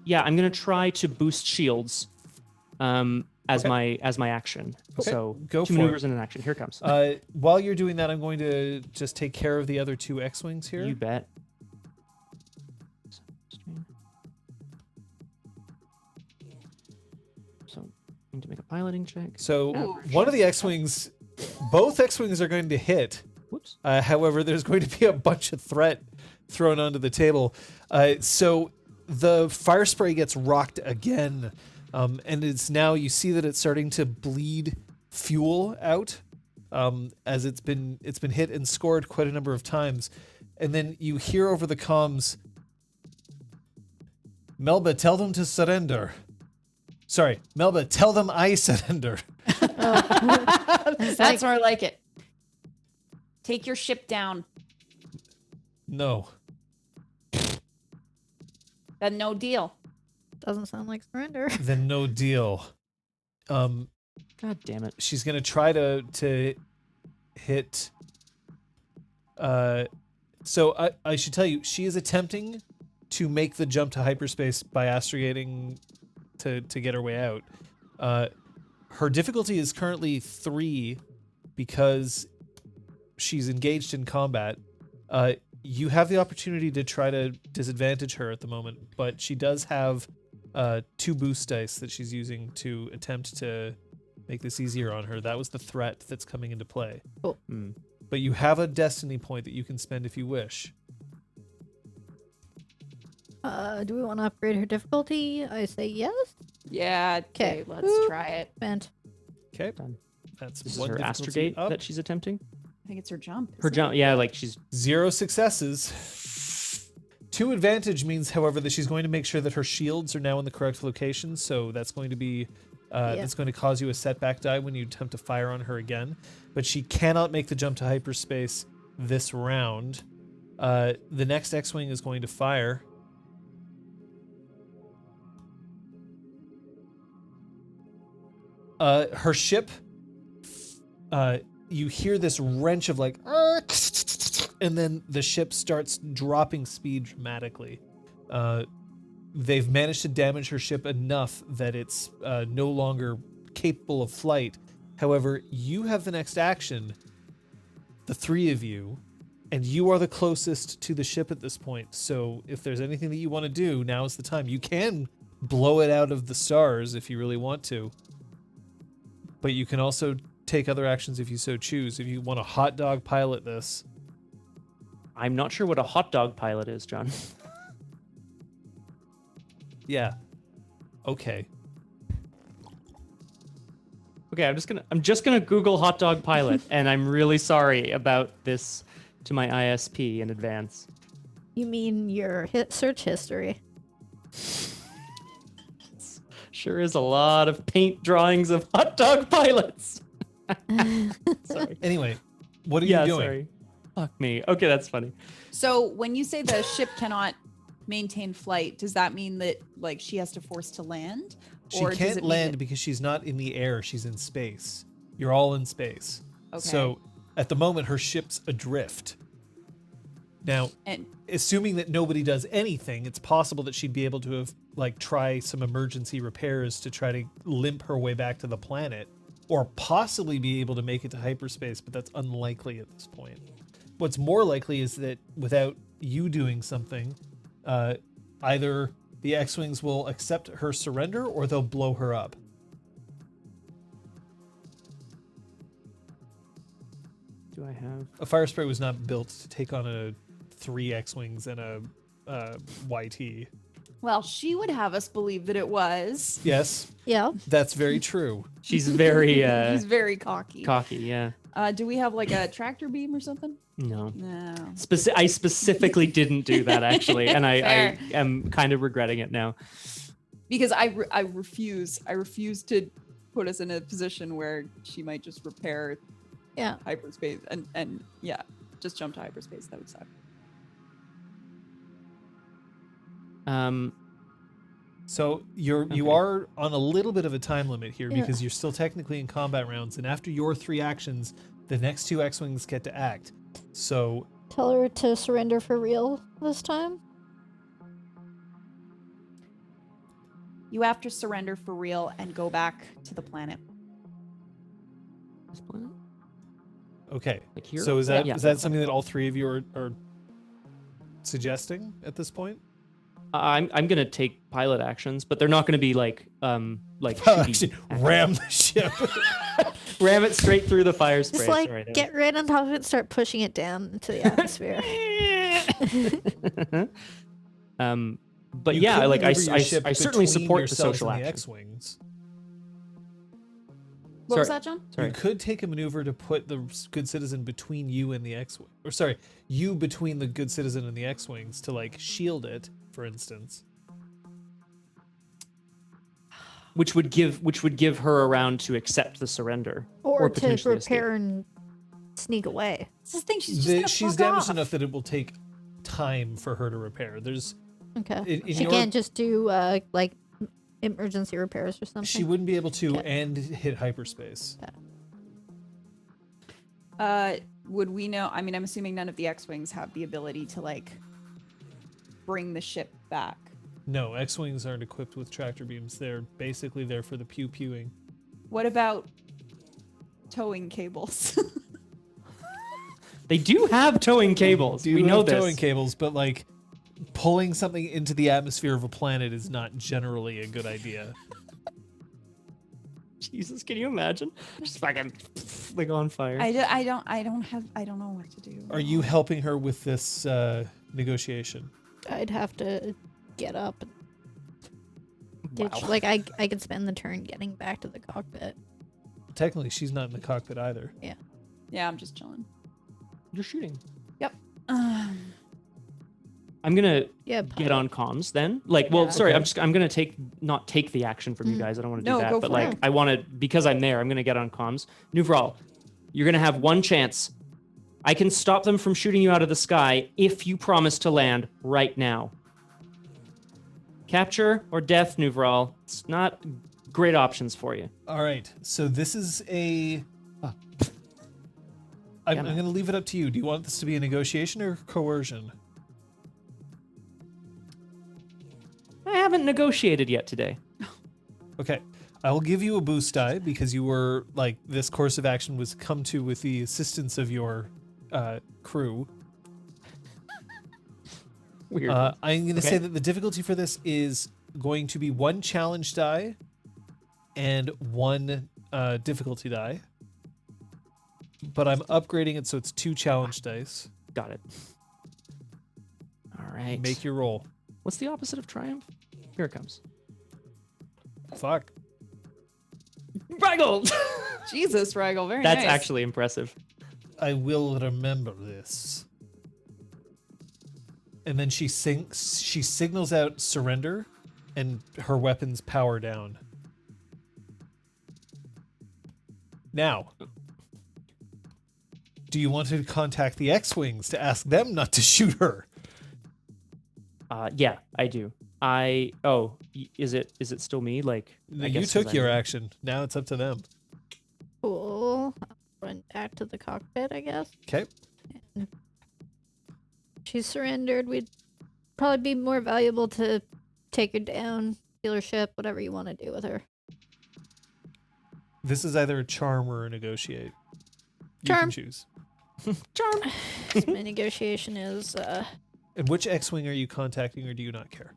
I'm gonna try to boost shields. As Okay. my action. Okay, So go 2 for maneuvers it. and an action. Here it comes. While you're doing that, I'm going to just take care of the other 2 X-wings here. You bet. So, I need to make a piloting check. So Ooh. one of the X-wings, both X-wings are going to hit. Whoops. However, there's going to be a bunch of threat thrown onto the table. So the fire spray gets rocked again, and it's now you see that it's starting to bleed fuel out, as it's been hit and scored quite a number of times, and then you hear over the comms, Melba, tell them to surrender. Sorry, Melba, tell them I surrender. That's more like it. Take your ship down. No. Then no deal. Doesn't sound like surrender. Then no deal. God damn it. She's gonna try to hit. So I should tell you, she is attempting to make the jump to hyperspace by astragating to get her way out. Her difficulty is currently 3 because she's engaged in combat. You have the opportunity to try to disadvantage her at the moment, but she does have 2 boost dice that she's using to attempt to make this easier on her. That was the threat that's coming into play. Cool. But you have a destiny point that you can spend if you wish. Do we want to upgrade her difficulty? I say yes. Yeah. Okay. 'Kay. Let's Woo. try it. Spent. Okay, Done. that's This is one her difficulty astrogate up. that she's attempting. I think it's her jump. Her isn't jump, it? yeah, like she's 0 successes. 2 advantage means, however, that she's going to make sure that her shields are now in the correct location. So that's going to be that's going to cause you a setback die when you attempt to fire on her again. But she cannot make the jump to hyperspace this round. The next X-wing is going to fire. Her ship. You hear this wrench of like, and then the ship starts dropping speed dramatically. They've managed to damage her ship enough that it's no longer capable of flight. However, you have the next action. The 3 of you And you are the closest to the ship at this point. So if there's anything that you want to do, now is the time. You can blow it out of the stars if you really want to. But you can also take other actions if you so choose. If you want to hot dog pilot this. I'm not sure what a hot dog pilot is, John. Yeah. Okay. Okay, I'm just gonna Google hot dog pilot, and I'm really sorry about this to my ISP in advance. You mean your search history? Sure is a lot of paint drawings of hot dog pilots. Sorry. Anyway, what are you doing? Sorry. Fuck me. Okay, that's funny. So when you say the ship cannot maintain flight, does that mean that like she has to force to land? She Or does it can't mean land that- because she's not in the air. She's in space. You're all in space. Okay. So at the moment, her ship's adrift. Now, And assuming that nobody does anything, it's possible that she'd be able to have like try some emergency repairs to try to limp her way back to the planet, or possibly be able to make it to hyperspace, but that's unlikely at this point. What's more likely is that without you doing something, either the X-Wings will accept her surrender or they'll blow her up. Do I have? A fire spray was not built to take on 3 X-Wings and a YT. well, she would have us believe that it was. Yes, Yeah. that's very true. She's very He's very cocky. cocky. Yeah. Do we have like a tractor beam or something? No. No. I specifically didn't do that actually, and I Fair. am kind of regretting it now. Because I refuse to put us in a position where she might just repair Yeah. hyperspace and yeah, just jump to hyperspace. That would suck. So you Okay. are on a little bit of a time limit here Yeah. because you're still technically in combat rounds, and after your 3 actions, the next 2 X-Wings get to act. So Tell her to surrender for real this time. You have to surrender for real and go back to the planet. This planet? okay. Like here? So is that Yeah. something that all 3 of you are suggesting at this point? I'm gonna take pilot actions, but they're not gonna be like Actually, shooty actions. ram the ship. Ram it straight through the fire spray. Just like Sorry, get right on top of it and start pushing it down into the atmosphere. But You yeah, could like I maneuver your ship certainly between support the yourselves social and the action. X-Wings. What was Sorry. that, John? Sorry. You could take a maneuver to put the good citizen between you and the X-Wing, or sorry, you between the good citizen and the X-Wings to like shield it, for instance. Which would give her around to accept the surrender, Or to potentially escape. repair and sneak away. It's the thing. She's just gonna She's fuck damaged off. enough that it will take time for her to repair. There's Okay. in She your- can't just do like emergency repairs or something. she wouldn't be able to Okay. and hit hyperspace. Would we know? I mean, I'm assuming none of the X-wings have the ability to like bring the ship back. No, X-Wings aren't equipped with tractor beams. They're basically there for the pew-pewing. What about towing cables? They do have towing cables. Do we have know this. towing cables, but like pulling something into the atmosphere of a planet is not generally a good idea. Jesus, can you imagine? Just fucking like on fire. I don't know what to do. Are you helping her with this negotiation? I'd have to get up. And Wow. like I could spend the turn getting back to the cockpit. Technically, she's not in the cockpit either. Yeah, I'm just chilling. You're shooting. Yep. I'm gonna Yeah. get on comms then. Like, well, Yeah. sorry, Okay. I'm gonna not take the action from you Mm. guys. I don't want to No, do that. go But for like, it. I want to because I'm there. I'm gonna get on comms. Nuvral, you're gonna have one chance. I can stop them from shooting you out of the sky if you promise to land right now. Capture or death, Nuvral. It's not great options for you. All right, so this is a. I'm Damn it. going to leave it up to you. Do you want this to be a negotiation or coercion? I haven't negotiated yet today. Okay, I will give you a boost die because you were like this course of action was come to with the assistance of your crew. Weird. I'm going to Okay. say that the difficulty for this is going to be 1 challenge die and 1 difficulty die. But I'm upgrading it so it's 2 challenge dice. Got it. All right. Make your roll. What's the opposite of triumph? Here it comes. Fuck. Raggle! Jesus, Raggle, very That's nice. actually impressive. I will remember this. And then she signals out surrender, and her weapons power down. Now, do you want to contact the X-Wings to ask them not to shoot her? Yeah, I do. Is it still me? Like, I You guess took 'cause your I'm- action. Now it's up to them. Cool. Run back to the cockpit, I guess. Okay. She's surrendered. We'd probably be more valuable to take her down, steal her ship, whatever you want to do with her. This is either a charm or a negotiate. You Charm. can choose. Charm. So my negotiation is And which X-Wing are you contacting, or do you not care?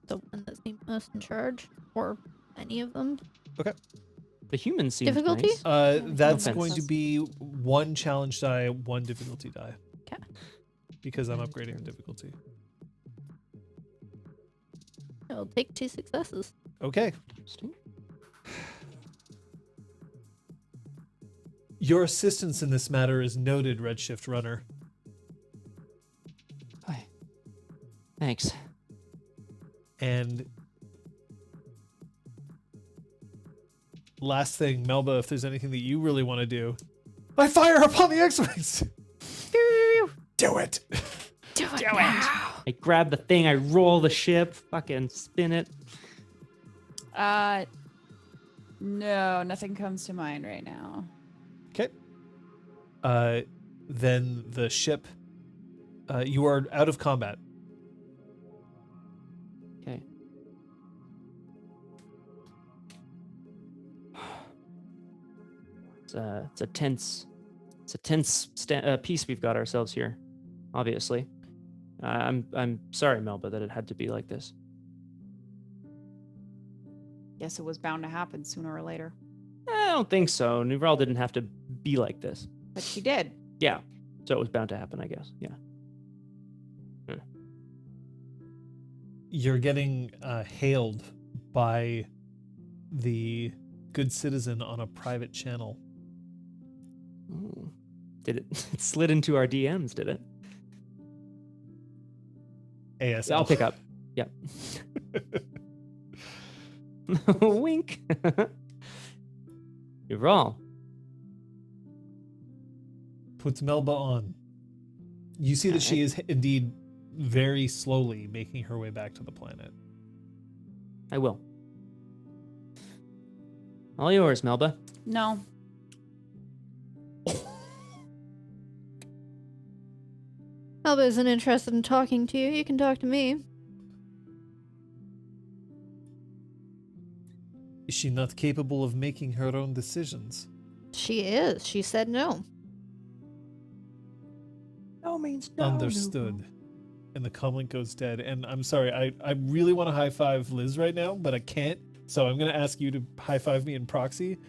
the one that seems most in charge, or any of them. The humans seem Difficulty? nice. That's offense. going to be 1 challenge die, 1 difficulty die. 'Kay. Because I'm upgrading the difficulty. I'll take 2 successes. Okay. Interesting. Your assistance in this matter is noted, Redshift Runner. Hi. Thanks. And last thing, Melba, if there's anything that you really want to do, I fire upon the X-Wings! Do it! Do it. I grab the thing, I roll the ship, fucking spin it. No, nothing comes to mind right now. Okay. Then the ship, you are out of combat. Okay. It's a tense piece we've got ourselves here, obviously. I'm sorry, Melba, that it had to be like this. Guess it was bound to happen sooner or later. I don't think so. Nuvrel didn't have to be like this. But she did. Yeah, so it was bound to happen, I guess. Yeah. You're getting hailed by the good citizen on a private channel. Ooh. Did it? It slid into our DMs, did it? ASL. I'll pick up. Yep. Wink. Nuvrel. Puts Melba on. You see that she is indeed very slowly making her way back to the planet. I will. All yours, Melba. No. Melba isn't interested in talking to you. You can talk to me. Is she not capable of making her own decisions? She is. She said no. No means Understood. And the comlink goes dead. And I'm sorry, I really want to high five Liz right now, but I can't. So I'm going to ask you to high five me in proxy.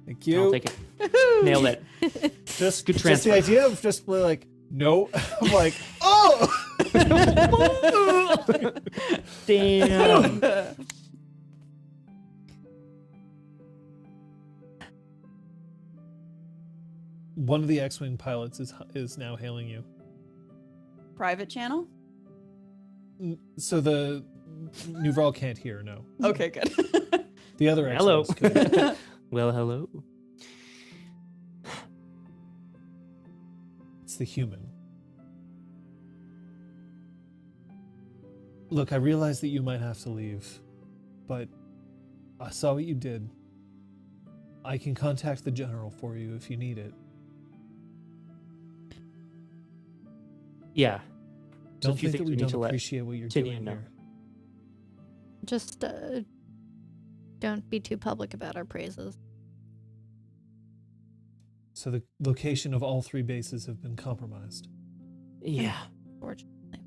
Thank you. I'll take it. Nailed it. Just Good Just transfer. the idea of just like, no. I'm like, oh! Damn. One of the X-Wing pilots is now hailing you. Private channel? So the Nuvrel can't hear, no. Okay, good. The other Hello. X-Wings could. Well, hello. It's the human. Look, I realize that you might have to leave, but I saw what you did. I can contact the general for you if you need it. Yeah. So Don't if you think that we need don't to let appreciate what you're Tinian doing know. here. Just don't be too public about our praises. So the location of all 3 bases have been compromised. Yeah. Fortunately.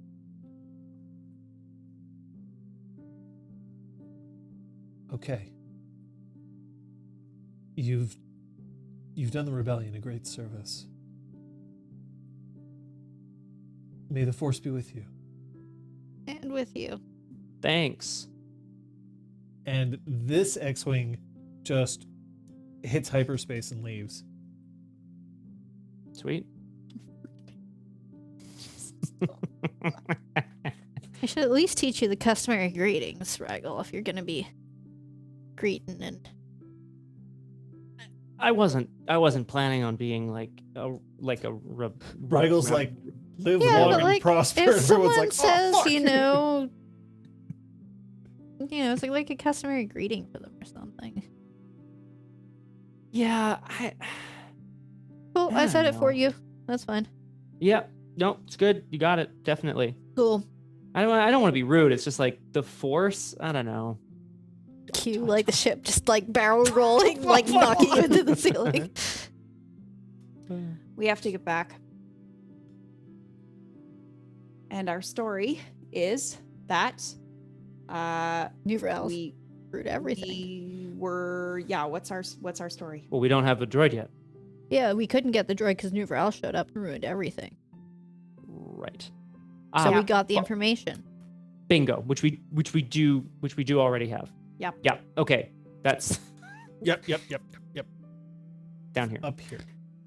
Okay. You've done the rebellion a great service. May the Force be with you. And with you. Thanks. And this X-Wing just hits hyperspace and leaves. Sweet. I should at least teach you the customary greetings, Raggle, if you're gonna be greeting and I wasn't planning on being like a Raggle's like, live yeah, long but and like prosper. if Everyone's someone like, says, oh, fuck. it's like a customary greeting for them or something. Yeah, Cool, I I said don't it for know. you. That's fine. yeah. No, it's good. You got it. Definitely. Cool. I don't want to be rude. It's just like the Force. I don't know. Cue like the ship just like barrel rolling, like knocking you into the ceiling. We have to get back. And our story is that Nuvrel we screwed everything. we were what's our story? Well, we don't have the droid yet. Yeah, we couldn't get the droid because Nuvrel showed up and ruined everything. Right. So Ah, we got the well, information. bingo, which we do already have. Yep. Yeah. Okay. That's Yep. down here. Up here.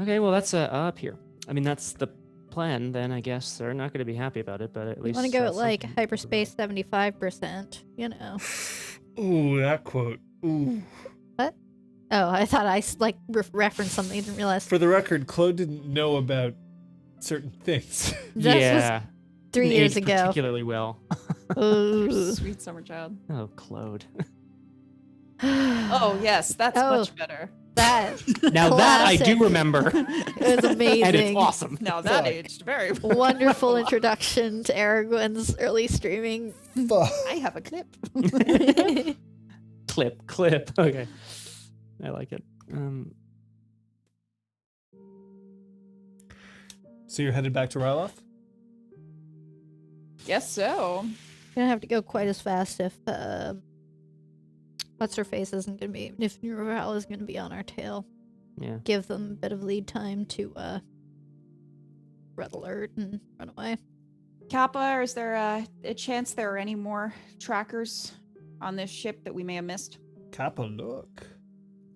Okay. Well, that's up here. I mean, that's the plan. Then I guess they're not going to be happy about it, but at We least want to go at that's like something. hyperspace 75%, you know. Ooh, that quote. Ooh. Oh, I thought I referenced something. I didn't realize. For the record, Claude didn't know about certain things. That was Yeah. 3 Didn't years age ago. particularly well. Ooh. Sweet summer child. Oh, Claude. Oh yes, that's Oh. much better. That Now that I do Classic. remember, it was amazing. and it's awesome. Now that Fuck. aged very well. Wonderful introduction to Aragorn's early streaming. Fuck. I have a clip. Clip. Okay. I like it. So you're headed back to Ryloth? Guess so. Gonna have to go quite as fast if what's her face isn't gonna be if Nuvrel is gonna be on our tail. Yeah. Give them a bit of lead time to red alert and run away. Kappa, is there a chance there are any more trackers on this ship that we may have missed? Kappa look.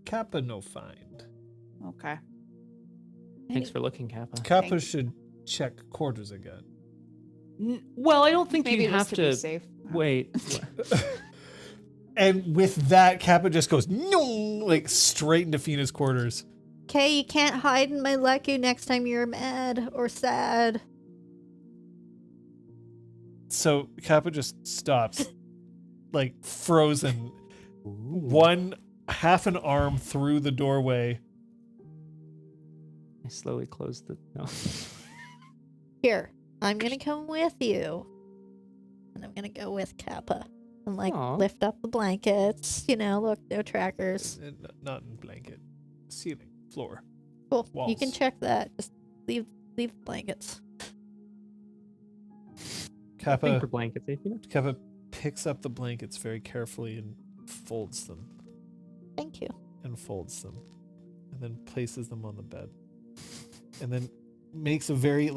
Kappa no find. Okay. Thanks for looking, Kappa. Kappa Thank you. should check quarters again. Well, I don't think Maybe you just have to be to safe. wait. And with that, Kappa just goes no, like straight into Fina's quarters. Okay, you can't hide in my Leku next time you're mad or sad. So Kappa just stops, like frozen. Ooh. Half an arm through the doorway. I slowly closed the. No. Here, I'm gonna come with you. And I'm gonna go with Kappa. And like Aw. lift up the blankets. You know, look, no trackers. Not in blanket. Ceiling. Floor. Cool. You can Walls. check that. Just leave the blankets. Kappa For blankets, you know? Kappa picks up the blankets very carefully and folds them. Thank you. And folds them. And then places them on the bed. And then makes a very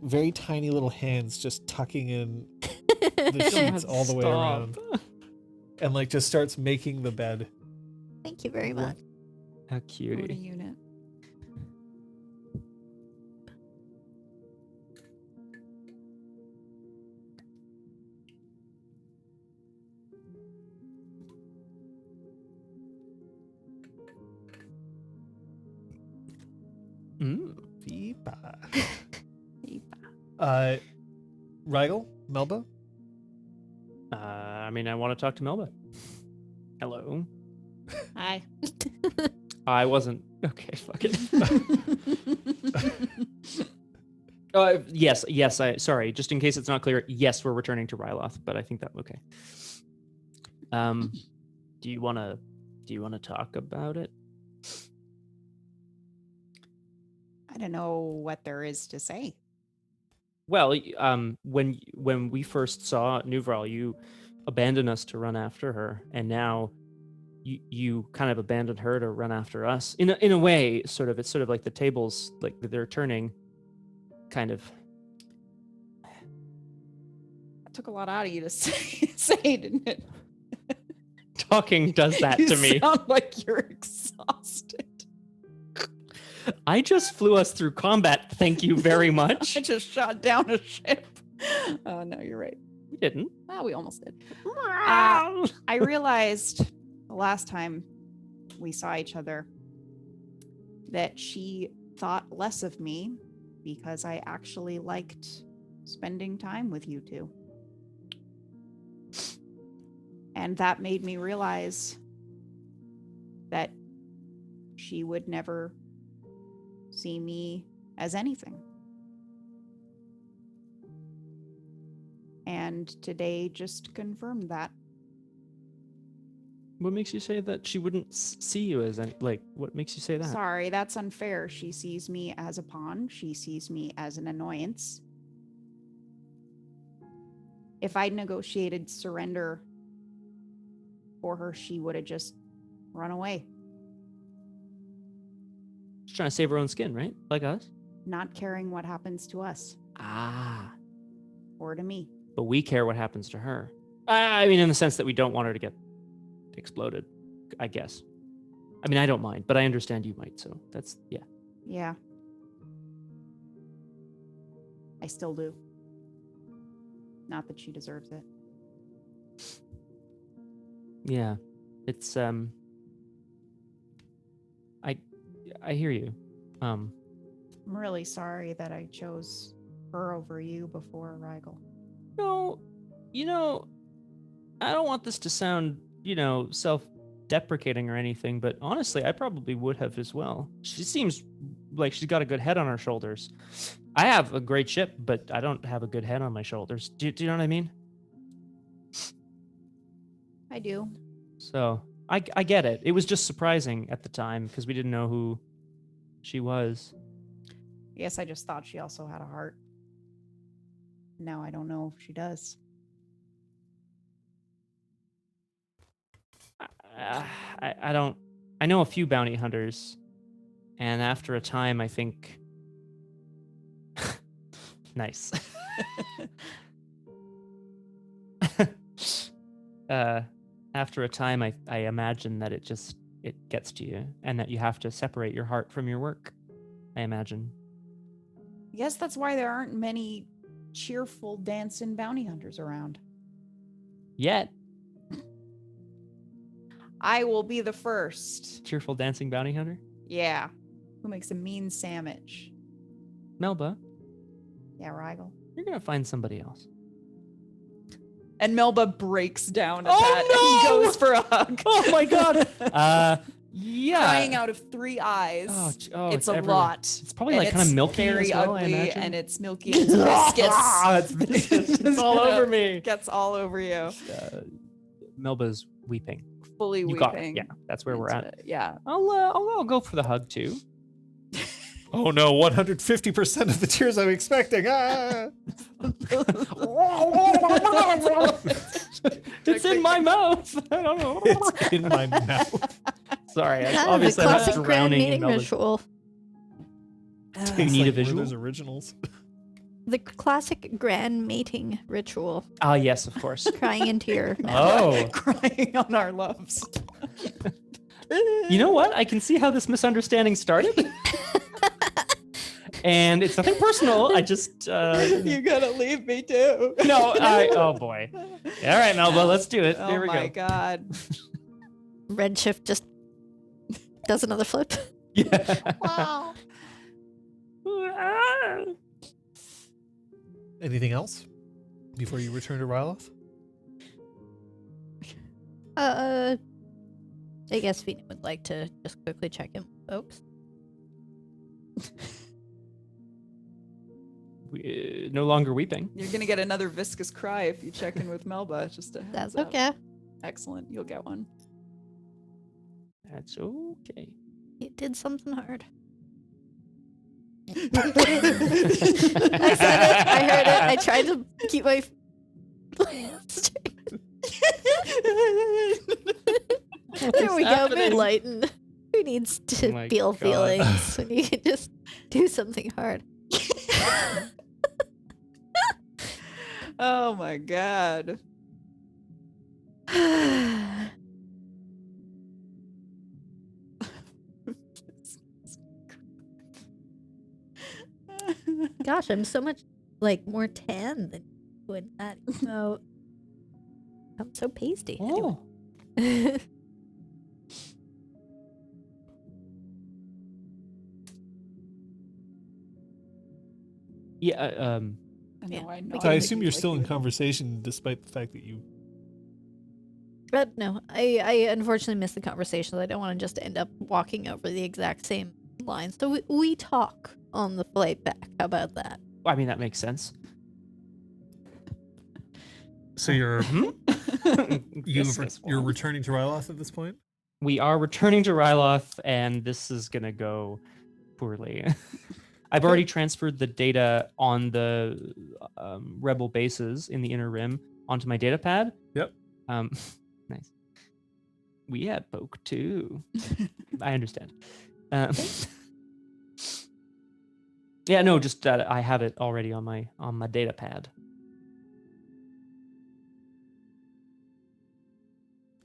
very tiny little hands just tucking in the sheets all the way around. And like just starts making the bed. Thank you very much. How What a cutie. unit. Mm. Feepa. Feepa. Rigel? Melba? I mean, I want to talk to Melba. Hello. Hi. I wasn't. Okay, fuck it. Yes. Sorry. Just in case it's not clear. Yes, we're returning to Ryloth, but I think that okay. Do you want to talk about it? I don't know what there is to say. Well, when we first saw Nuvrel, you abandoned us to run after her, and now you kind of abandoned her to run after us. In a way, sort of. It's sort of like the tables, like they're turning, kind of. That took a lot out of you to say, didn't it? Talking does that You to me. sound like you're exhausted. I just flew us through combat. Thank you very much. I just shot down a ship. Oh, no, you're right. We didn't. Oh, we almost did. I realized the last time we saw each other that she thought less of me because I actually liked spending time with you two. And that made me realize that she would never see me as anything. And today just confirmed that. What makes you say that she wouldn't see you as any, like, what makes you say that? Sorry, that's unfair. She sees me as a pawn. She sees me as an annoyance. If I'd negotiated surrender for her, she would have just run away. She's trying to save her own skin, right? Like us? Not caring what happens to us Ah. or to me. But we care what happens to her. I mean, in the sense that we don't want her to get exploded, I guess. I mean, I don't mind, but I understand you might, so that's, yeah. Yeah. I still do. Not that she deserves it. Yeah. It's, I hear you. I'm really sorry that I chose her over you before Rigel. No, I don't want this to sound, self-deprecating or anything, but honestly, I probably would have as well. She seems like she's got a good head on her shoulders. I have a great ship, but I don't have a good head on my shoulders. Do you know what I mean? I do. So I get it. It was just surprising at the time because we didn't know who she was. I guess I just thought she also had a heart. Now I don't know if she does. I don't. I know a few bounty hunters, and after a time, I think. Nice. After a time, I imagine that it gets to you, and that you have to separate your heart from your work. I imagine. I guess that's why there aren't many cheerful dancing bounty hunters around. Yet. I will be the first. Cheerful dancing bounty hunter? Yeah. Who makes a mean sandwich? Melba, Yeah, Rigel. you're gonna find somebody else. And Melba breaks down at Oh, that no! and goes for a hug. Oh my god. Yeah. Crying out of 3 eyes. It's a everywhere. lot. It's probably And like kind of milky very as well, I ugly, imagine. and it's milky and it's viscous. It's viscous. It's all over me. Gets all over you. Melba's weeping. Fully You weeping. got it. Yeah, that's where we're at. Yeah. I'll go for the hug too. Oh no, 150% of the tears I'm expecting. Ah! It's in my mouth. I don't know. It's in my mouth. Sorry, The obviously I'm classic grand drowning in meeting Melba's. ritual. You need a Like visual? Werther's originals. The classic grand mating ritual. Ah, yes, of course. Crying into your mouth. Oh, Crying on our loves. you know what? I can see how this misunderstanding started. And it's nothing personal. I just You're gonna leave me too. no. Oh boy. All right, Melba, let's do it. Here we Oh go. my god. Redshift just does another flip. Yeah. Wow. Anything else before you return to Ryloth? I guess Feenam would like to just quickly check in, folks. No longer weeping. You're gonna get another viscous cry if you check in with Melba. Just a heads That's up. okay. Excellent. You'll get one. That's okay. You did something hard. I said I it. I heard it. I tried to keep my plan straight. There we go, happening? moonlighting. Who needs Oh to my feel God. feelings when you can just do something hard? Oh my god. Gosh, I'm so much like more tan than when that emote. I'm so pasty. Oh. Anyway. Yeah. I know, I know. So I can- assume you're still in conversation despite the fact that you. But no, I unfortunately missed the conversation. I don't want to just end up walking over the exact same lines. So we talk on the flight back. How about that? I mean, that makes sense. So you're Yes, you're returning to Ryloth at this point. We are returning to Ryloth, and this is gonna go poorly. I've already transferred the data on the rebel bases in the Inner Rim onto my data pad. Yep. Nice. We had poke too. I understand. Yeah, no, just I have it already on my data pad.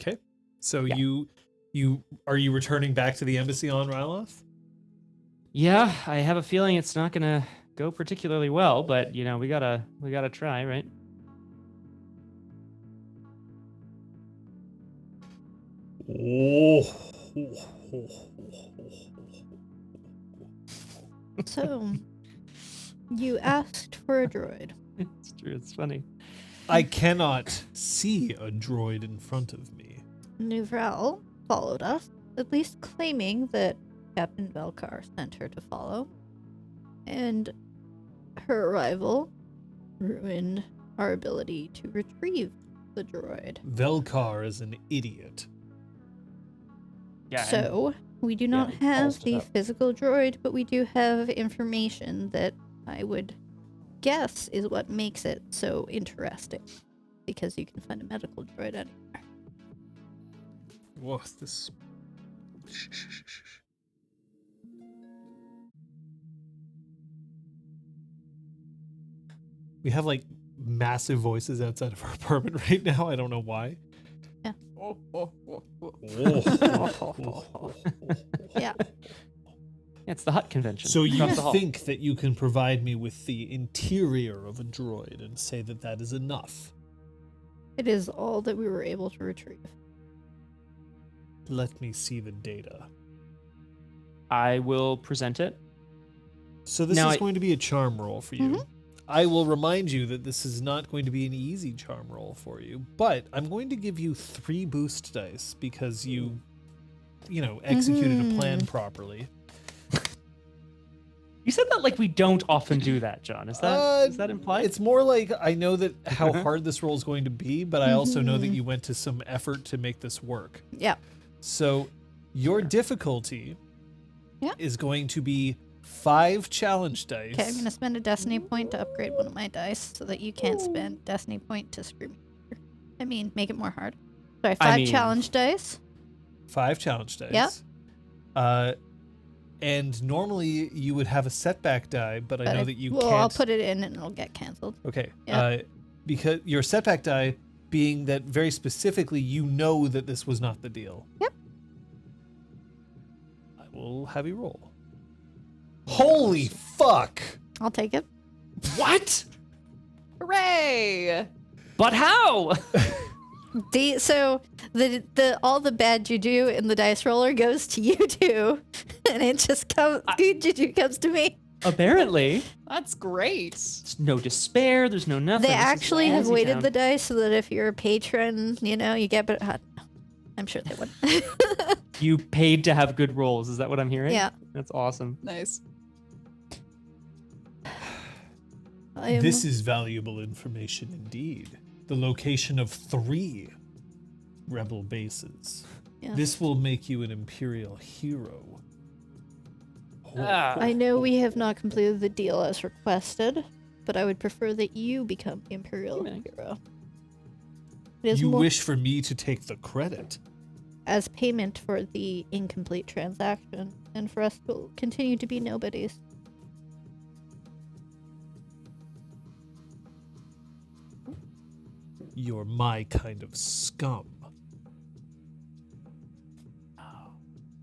Okay. So Yeah. you are you returning back to the embassy on Ryloth? Yeah, I have a feeling it's not gonna go particularly well, but you know, we gotta try, right? Oh. So you asked for a droid. It's true. It's funny. I cannot see a droid in front of me. Nuvral followed us, at least claiming that Captain Velkar sent her to follow. And her arrival ruined our ability to retrieve the droid. Velkar is an idiot. Yeah. So, we do not he have bolstered the up. physical droid, but we do have information that I would guess is what makes it so interesting. Because you can find a medical droid anywhere. Whoa, this. We have like massive voices outside of our apartment right now. I don't know why. Oh, oh, oh, oh. Yeah. It's the Hutt convention. So you Across the hall. think that you can provide me with the interior of a droid and say that that is enough? It is all that we were able to retrieve. Let me see the data. I will present it. So this Now is I- going to be a charm roll for you. Mhm. I will remind you that this is not going to be an easy charm roll for you, but I'm going to give you 3 boost dice because you executed a plan properly. You said that like we don't often do that, John. Is that implied? It's more like I know that how hard this roll is going to be, but I also know that you went to some effort to make this work. Yeah. So your difficulty Yeah. is going to be 5 challenge dice. Okay, I'm gonna spend a destiny point to upgrade one of my dice so that you can't spend destiny point to screw me. I mean, make it more hard. Sorry, 5 challenge dice. 5 challenge dice. Yep. And normally you would have a setback die, but I know that you well, can't. I'll put it in and it'll get canceled. Okay. Yeah. Because your setback die being that very specifically you know that this was not the deal. Yep. I will have you roll. Holy fuck! I'll take it. What? Hooray! But how? So the all the bad juju in the dice roller goes to you two, and it just comes. Good juju comes to me. Apparently, That's great. there's no despair. There's no nothing. They This is actually have lousy weighted town. the dice so that if you're a patron, you get better. I'm sure they would. You paid to have good rolls. Is that what I'm hearing? Yeah. That's awesome. Nice. This is valuable information indeed. The location of 3 rebel bases. Yeah. This will make you an Imperial hero. I know we have not completed the deal as requested, but I would prefer that you become the Imperial Yeah. hero. It is You more- wish for me to take the credit. as payment for the incomplete transaction, and for us to continue to be nobodies. You're my kind of scum.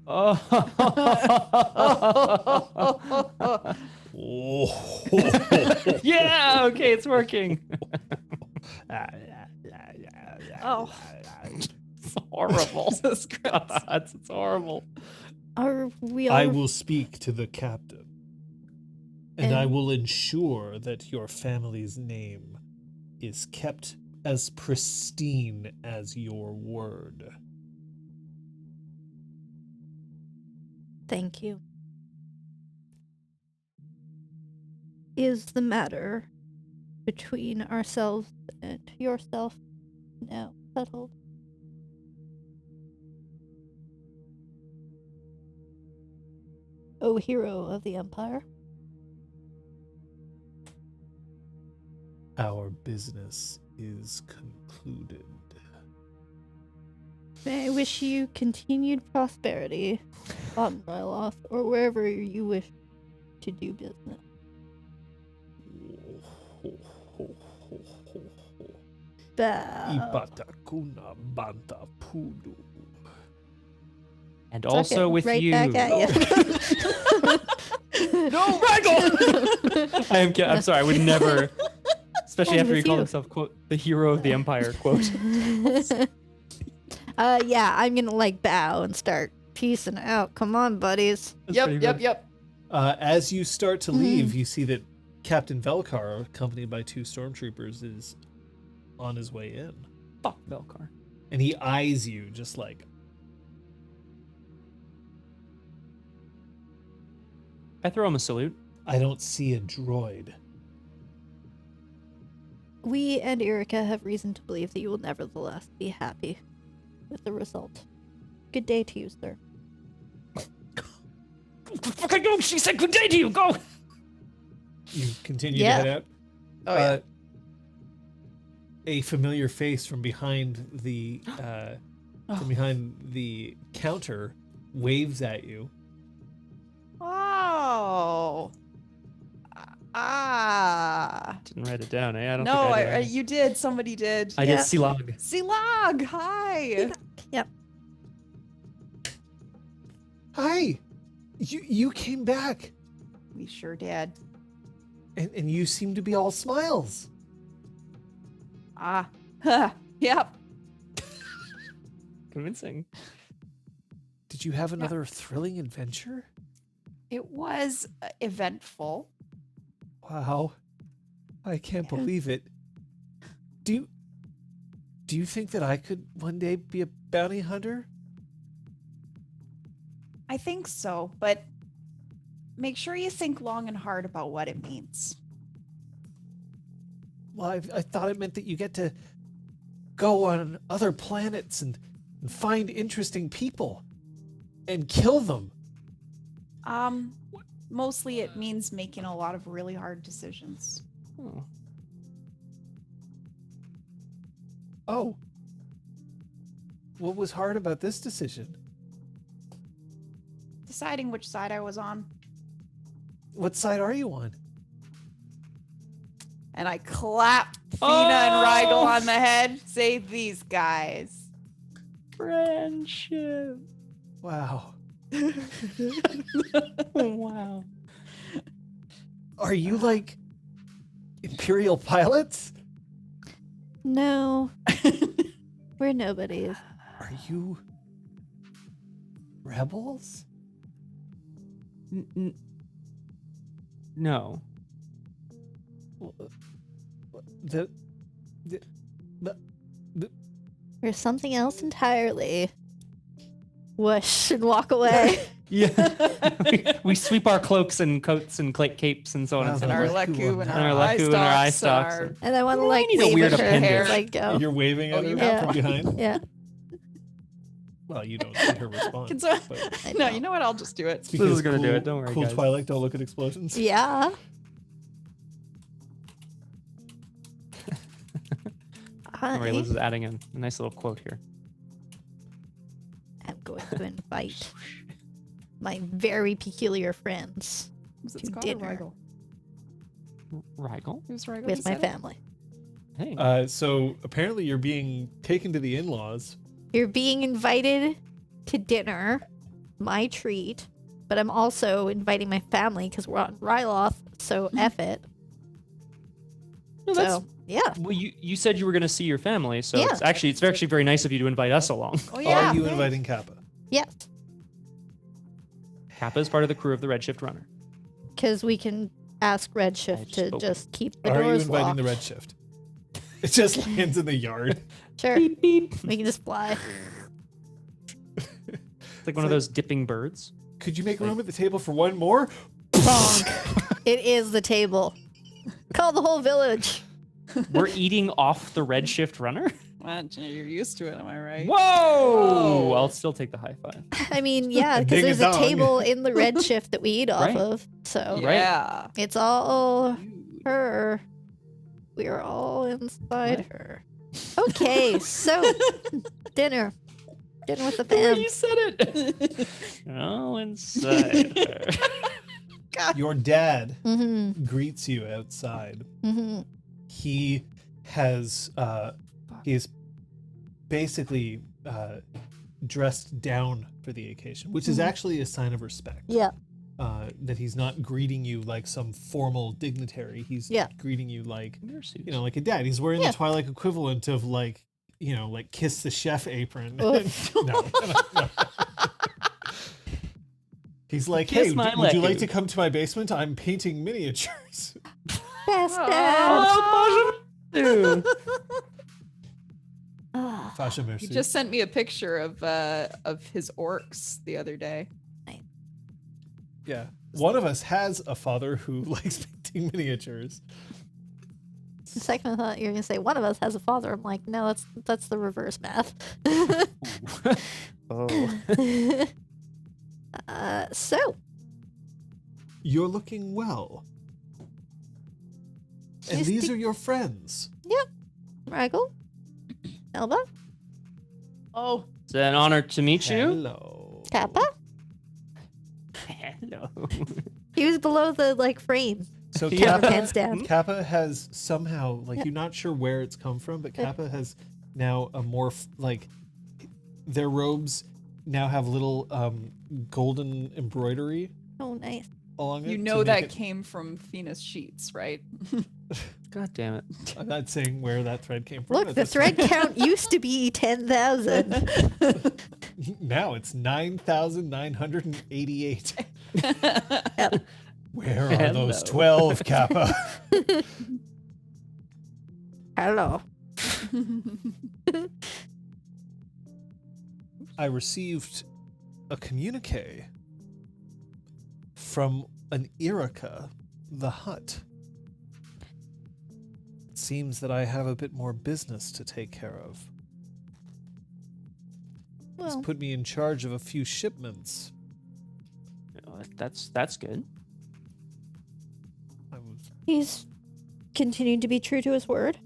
Oh. Yeah, okay, it's working. Oh. It's horrible. Jesus Christ. God, it's horrible. Are we all? I will speak to the captain, and I And- will ensure that your family's name is kept as pristine as your word. Thank you. Is the matter between ourselves and yourself now settled? O hero of the Empire. Our business is concluded. May I wish you continued prosperity on Ryloth or wherever you wish to do business. Bow. Ipatakuna banta pudu. And Suck also it with right you. back at you. No, I'm sorry, I would never, especially And after he with called you. himself, quote, the hero of the empire, quote. Yeah, I'm gonna like bow and start peacing out. Come on, buddies. That's pretty good. Yep. As you start to leave, you see that Captain Velkar, accompanied by 2 stormtroopers, is on his way in. Fuck Velkar. And he eyes you just like, I throw him a salute. I don't see a droid. We and Irrica have reason to believe that you will nevertheless be happy with the result. Good day to you, sir. Fucking go! She said good day to you. Go. You continue Yeah. to head out. Oh, yeah. A familiar face from behind the counter waves at you. Oh. Ah. Didn't write it down, eh? I don't No, think I did. you did. Somebody did. I did Silog. Silog, hi. Yep. Hi, you came back, We sure did. and you seem to be all smiles. Ah. Yep. Convincing. Did you have another thrilling adventure? It was eventful. Wow, I can't believe it. Do you think that I could one day be a bounty hunter? I think so, but make sure you think long and hard about what it means. Well, I thought it meant that you get to go on other planets and find interesting people and kill them. Mostly it means making a lot of really hard decisions. Oh. Oh. What was hard about this decision? Deciding which side I was on. What side are you on? And I clapped Feena and Rygel on the head. Save these guys. Friendship. Wow. Wow. Are you like Imperial pilots? No. We're nobodies. Are you rebels? No. The We're something else entirely. Whoosh and walk away. Yeah. we sweep our cloaks and coats and capes and so on and so And our forth. leku and And our our leku and our eye stalks. stalks. And I want to I like need a wave weird at her appendage. as I go. You're waving Oh, at her you have from to. behind? Yeah. Well, you don't see her response. Can someone- but I No, know. you know what? I'll just do it. it's This because is gonna do cool- it, don't worry, Cool guys. Twilight don't look at explosions. Yeah. Don't worry, Hi. Liz is adding a nice little quote here. going to invite my very peculiar friends Was it to Scott dinner. or Rigel? Rigel? It was Rigel. with who my said it? family. Hey. So apparently you're being taken to the in-laws. You're being invited to dinner, my treat, but I'm also inviting my family because we're on Ryloth, so F it. No, that's, So, yeah. well, you said you were going to see your family, so Yeah. it's actually very nice of you to invite us along. Oh yeah. Are you inviting Kappa? Yes, Kappa is part of the crew of the Redshift Runner. because we can ask I Redshift just to opened. just keep the Are you doors inviting locked. the Redshift? It just lands in the yard. Sure, Beep, beep. we can just fly. It's like one of those dipping birds. Could you make room at the table for one more? Bonk. It is the table. Call the whole village. We're eating off the Redshift Runner? You're used to it, am I right? Whoa! Whoa. I'll still take the high five. I mean, yeah, because there's a Ding-a-dong. table in the Redshift that we eat off Right. of. So Right. Yeah. it's all Dude. her. We are all inside What? her. Okay, so dinner. Dinner with the The way fam. you said it. Oh, inside her. Your dad Mm-hmm. greets you outside. Mm-hmm. He has basically dressed down for the occasion, which is Mhm. actually a sign of respect. Yeah. That he's not greeting you like some formal dignitary. He's Yeah. greeting you like, Feenam'ersu. you know, like a dad. He's wearing Yeah. the Twilight equivalent of like, you know, like kiss the chef apron. Oof. No. He's like, Kiss hey, my would you like leg. to come to my basement? I'm painting miniatures. Best Aw. dad. Oh, Dude. Ah, Fasha He Mercy. just sent me a picture of his orcs the other day. Yeah. One of us has a father who likes painting miniatures. the second I thought you were gonna say one of us has a father. I'm like, no, that's the reverse math. Oh. So You're looking well. And Just these the- are your friends. Raggle, Elba, Oh, It's an honor to meet you. Hello. Kappa. Hello. He was below the like frame. So Yeah. Kappa Kappa, pants down. Kappa has somehow, like, Yeah. you're not sure where it's come from, but Yeah. Kappa has now a more, like, their robes now have little golden embroidery Oh, nice. along it. you to know make that it- came from Venus sheets, right? God damn it. I'm not saying where that thread came from. Look, at the this thread point. count used to be 10,000. Now it's 9,988. Yep. Where are those Hello. 12, Kappa? Hello. I received a communique from an Irrica the Hutt. It seems that I have a bit more business to take care of. He's Well, put me in charge of a few shipments. Oh, that's good. I was he's continued to be true to his word.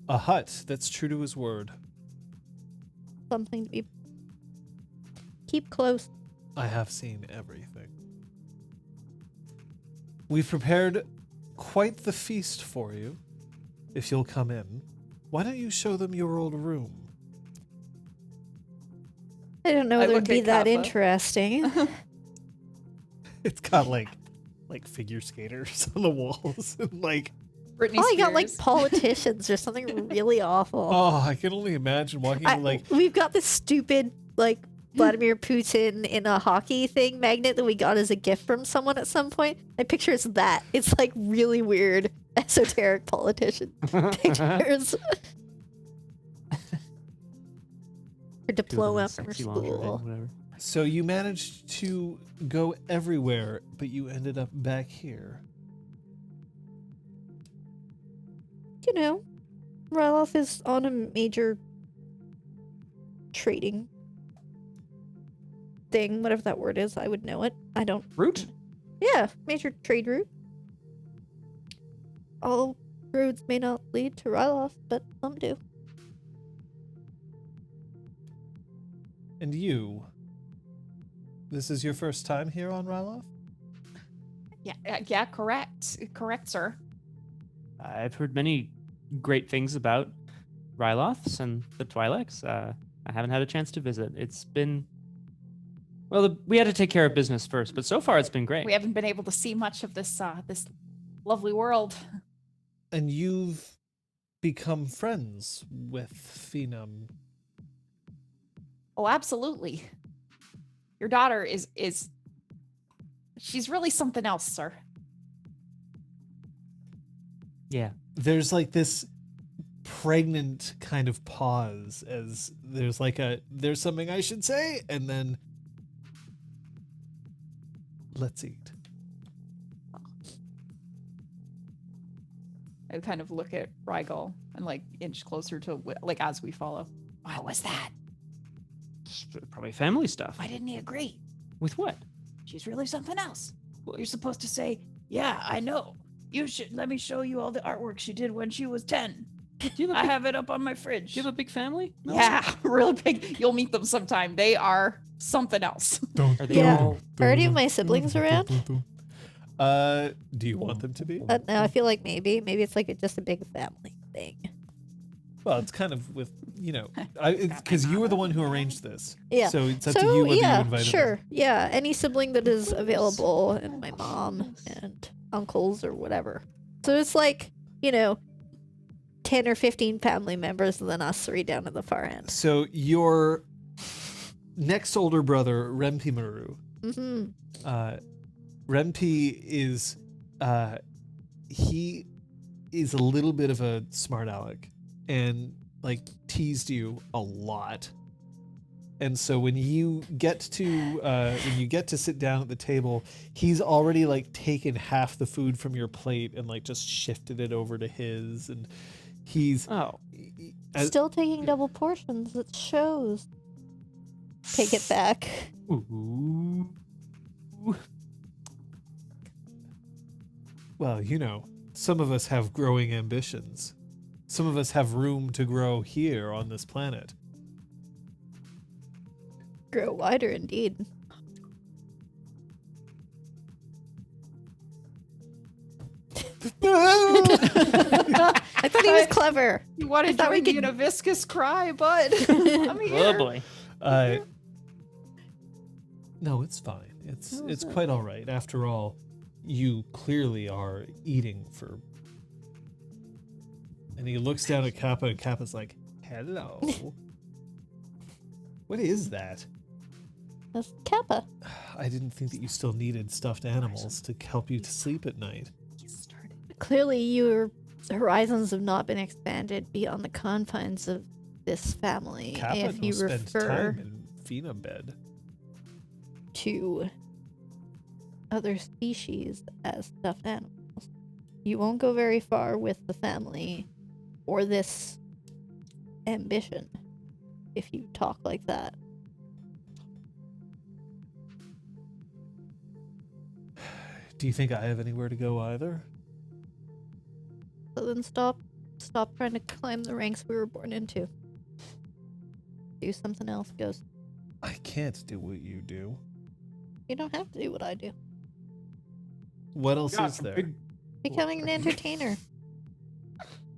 a Hutt that's true to his word. Something to be keep close. I have seen everything. We've prepared quite the feast for you. If you'll come in, why don't you show them your old room? I don't know I if it would look be at that Kappa. interesting. It's got like figure skaters on the walls and like, Britney Probably got like Spears. politicians or something really awful. oh, I can only imagine walking like We've got this stupid like Vladimir Putin in a hockey thing magnet that we got as a gift from someone at some point. I picture it's that. It's like really weird, esoteric politician pictures. Or diploma from Sexy school. lingerie, whatever. so you managed to go everywhere, but you ended up back here. You know, Ryloth is on a major trading thing, whatever that word is. I would know it. I don't. Root? Yeah, major trade route. All roads may not lead to Ryloth, but some do. And you? This is your first time here on Ryloth? Yeah, correct, sir. I've heard many great things about Ryloths and the Twi'leks. I haven't had a chance to visit. It's been... Well, we had to take care of business first, but so far it's been great. We haven't been able to see much of this this lovely world. And you've become friends with Feenam. Oh, absolutely. Your daughter is she's really something else, sir. Yeah. There's like this pregnant kind of pause as there's like there's something I should say, and then let's eat. I kind of look at Rygal and like inch closer to like as we follow. What was that? Probably family stuff. Why didn't he agree? With what? She's really something else. Well, you're supposed to say, "Yeah, I know. You should let me show you all the artwork she did when she was 10. I have it up on my fridge." Do you have a big family? No? Yeah, real big. You'll meet them sometime. They are something else. Are they Yeah. all... Are any of my siblings around? Do you want them to be? No, I feel like maybe it's like just a big family thing. Well, it's kind of with, because you were the one who arranged this. Yeah. So it's up to you whether you invite sure. them. Yeah, any sibling that is available, and my mom and uncles or whatever. So it's like, 10 or 15 family members, and then us 3 down at the far end. So your next older brother, Feenam'ersu, Mm-hmm. Rempi is, he is a little bit of a smart aleck and like teased you a lot. And so when you get to sit down at the table, he's already like taken half the food from your plate and like just shifted it over to his, and he's Still taking double portions. It shows. Take it back. Ooh. Well, some of us have growing ambitions. Some of us have room to grow here on this planet. Grow wider, indeed. I thought he was clever. You wanted to thought we join me could- in a viscous cry, bud. I'm here. Oh boy. No, it's fine. It's quite all right. After all, you clearly are eating for... And he looks down at Kappa, and Kappa's like, hello. What is that? That's Kappa. I didn't think that you still needed stuffed animals to help you to sleep at night. Clearly, your horizons have not been expanded beyond the confines of this family. Kappa if you spend refer time in Feenam bed. to other species as stuffed animals, you won't go very far with the family or this ambition if you talk like that. Do you think I have anywhere to go either? So then stop trying to climb the ranks we were born into. Do something else, Ghost. I can't do what you do. You don't have to do what I do. What else is there? Becoming an entertainer.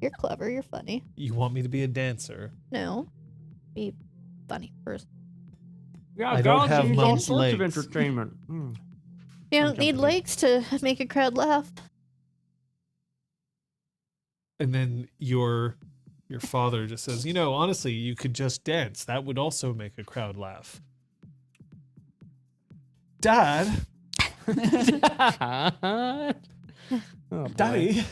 You're clever, you're funny. You want me to be a dancer? No. Be funny first. Yeah, I don't have all mom's sorts of legs. entertainment. You don't need jumping. legs to make a crowd laugh. And then your father just says, honestly, you could just dance. That would also make a crowd laugh. Dad, Oh, boy. Daddy.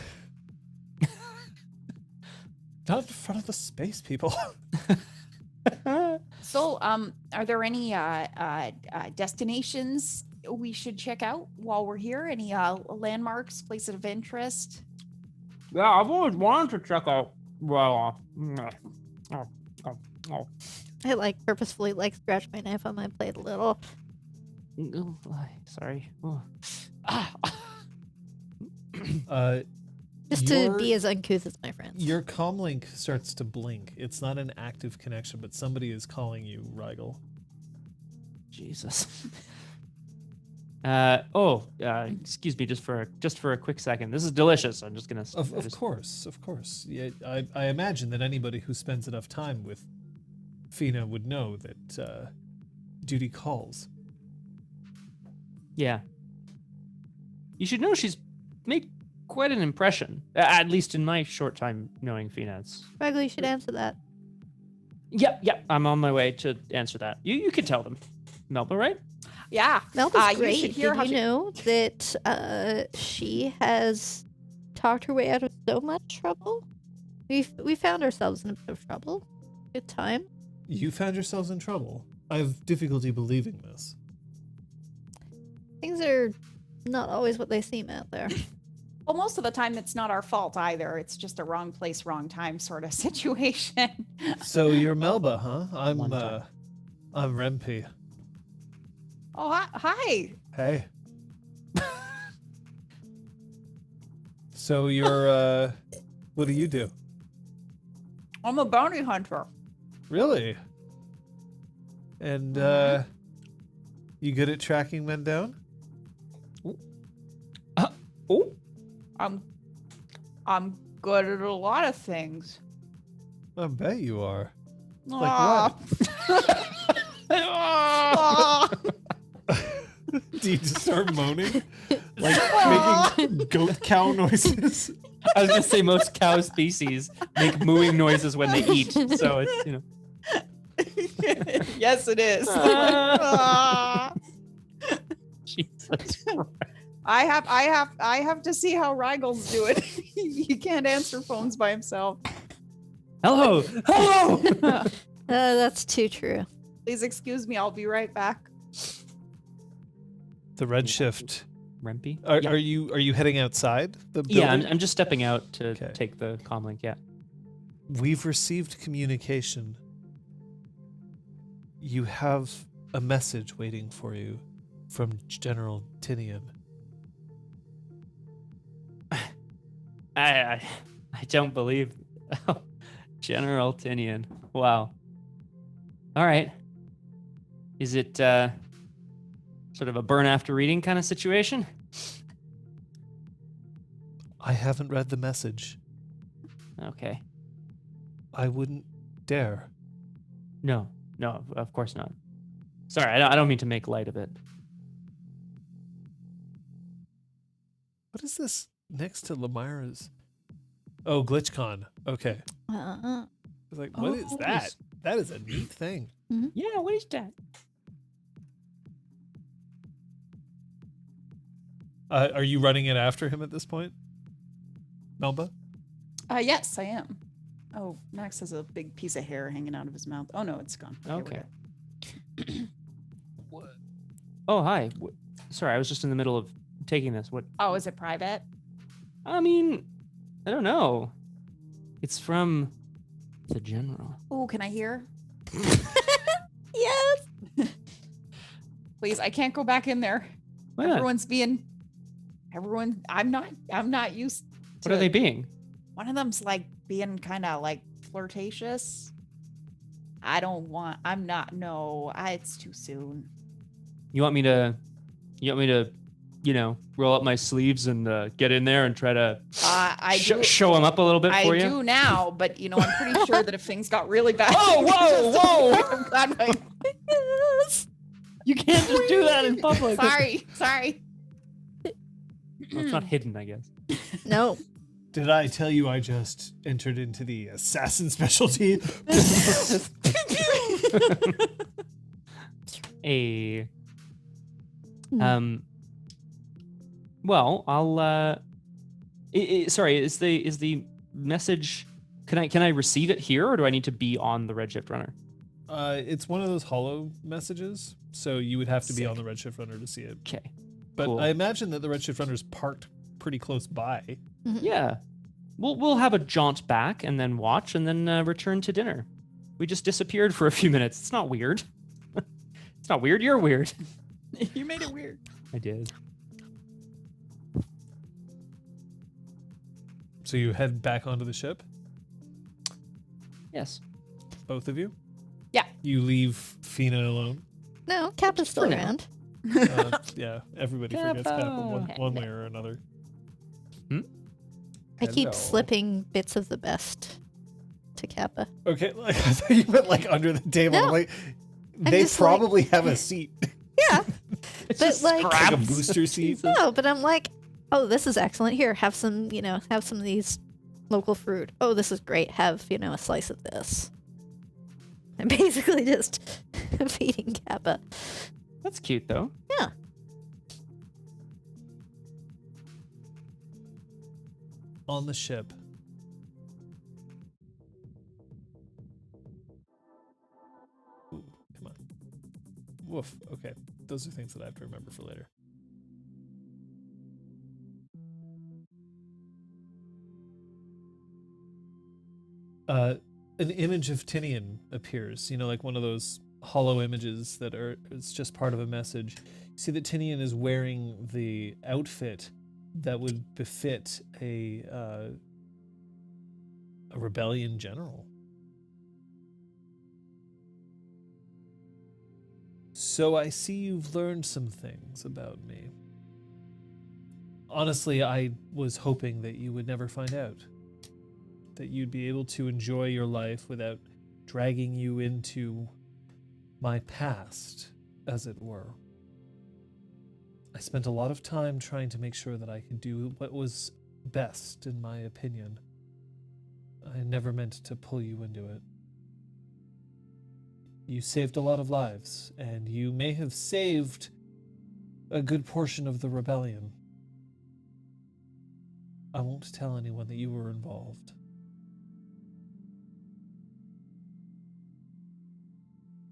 Not in front of the space people. So, are there any destinations we should check out while we're here? Any landmarks, places of interest? Yeah, I've always wanted to check out Ryloth. I purposefully scratch my knife on my plate a little. Sorry. Just to be as uncouth as my friends. Your comlink starts to blink. It's not an active connection, but somebody is calling you, Rigel. Jesus. Excuse me, just for a quick second. This is delicious. I'm just gonna. Of course. Yeah, I imagine that anybody who spends enough time with Feena would know that duty calls. Yeah. You should know she's made quite an impression, at least in my short time knowing Feena. Regular, you should answer that. Yeah, I'm on my way to answer that. You can tell them. Melba, right? Yeah. Melba's You great. should hear how Did you know that she has talked her way out of so much trouble? We found ourselves in a bit of trouble. Good time. You found yourselves in trouble. I have difficulty believing this. Things are not always what they seem out there. Well, most of the time it's not our fault either. It's just a wrong place, wrong time sort of situation. So you're Melba, huh? I'm Rempe. Oh, hi. Hey. So you're what do you do? I'm a bounty hunter. Really? And you good at tracking men down? Oh. I'm good at a lot of things. I bet you are. Aw. Do you just start moaning? Like making goat cow noises? I was gonna say most cow species make mooing noises when they eat, so it's Yes, it is. Jesus Christ. I have to see how Rygel's doing. He can't answer phones by himself. Hello. That's too true. Please excuse me. I'll be right back. The Redshift. Rempe? Are you heading outside the building? Yeah, I'm just stepping out to Okay. take the comlink. Yeah. We've received communication. You have a message waiting for you from General Tinian. I don't believe General Tinian. Wow. All right. Is it sort of a burn after reading kind of situation? I haven't read the message. Okay. I wouldn't dare. No, of course not. Sorry, I don't mean to make light of it. What is this next to Lemira's? Oh, GlitchCon. Okay. I was like, what is that? That is a neat thing. Yeah, what is that? Are you running it after him at this point, Melba? Yes, I am. Oh, Max has a big piece of hair hanging out of his mouth. Oh no, it's gone. Okay. Oh, hi. Sorry, I was just in the middle of taking this. What? Oh, is it private? I mean, I don't know. It's from the general. Oh, can I hear? Yes. Please, I can't go back in there. Why not? I'm not used to What are they being? One of them's like being kind of like flirtatious. It's too soon. You want me to, roll up my sleeves and get in there and try to show them up a little bit for you? I do now, but I'm pretty sure that if things got really bad. Whoa! I'm glad Yes. You can't just do that in public. Sorry. Well, it's not hidden, I guess. No. Did I tell you I just entered into the assassin specialty? Hey. Well, I'll sorry, is the message, can I receive it here, or do I need to be on the Redshift Runner? It's one of those holo messages, so you would have to be Sick. on the Redshift Runner to see it. Okay. But Cool. I imagine that the Redshift Runner's parked pretty close by. Yeah. We'll have a jaunt back and then watch and then return to dinner. We just disappeared for a few minutes. It's not weird. It's not weird. You're weird. You made it weird. I did. So you head back onto the ship, Yes. both of you? Yeah. You leave Feena alone? No, Kappa's still For now. around. Yeah, everybody forgets Kappa Kappa. one way or another. I keep Hello. slipping bits of the best to Kappa. Okay, like, I thought you meant like under the table. No. I'm like, I'm they just like- probably have a seat, Yeah. It's But, just like- like a scraps. booster seat. Jesus. No, but I'm like, oh, this is excellent. Here, have some, have some of these local fruit. Oh, this is great. Have, a slice of this. I'm basically just feeding Kappa. That's cute though. Yeah. On the ship. Ooh, come on. Woof. Okay. Those are things that I have to remember for later. An image of Tinian appears, like one of those hollow images that it's just part of a message. You see that Tinian is wearing the outfit that would befit a rebellion general. So I see you've learned some things about me. Honestly, I was hoping that you would never find out. That you'd be able to enjoy your life without dragging you into my past, as it were. I spent a lot of time trying to make sure that I could do what was best, in my opinion. I never meant to pull you into it. You saved a lot of lives, and you may have saved a good portion of the rebellion. I won't tell anyone that you were involved.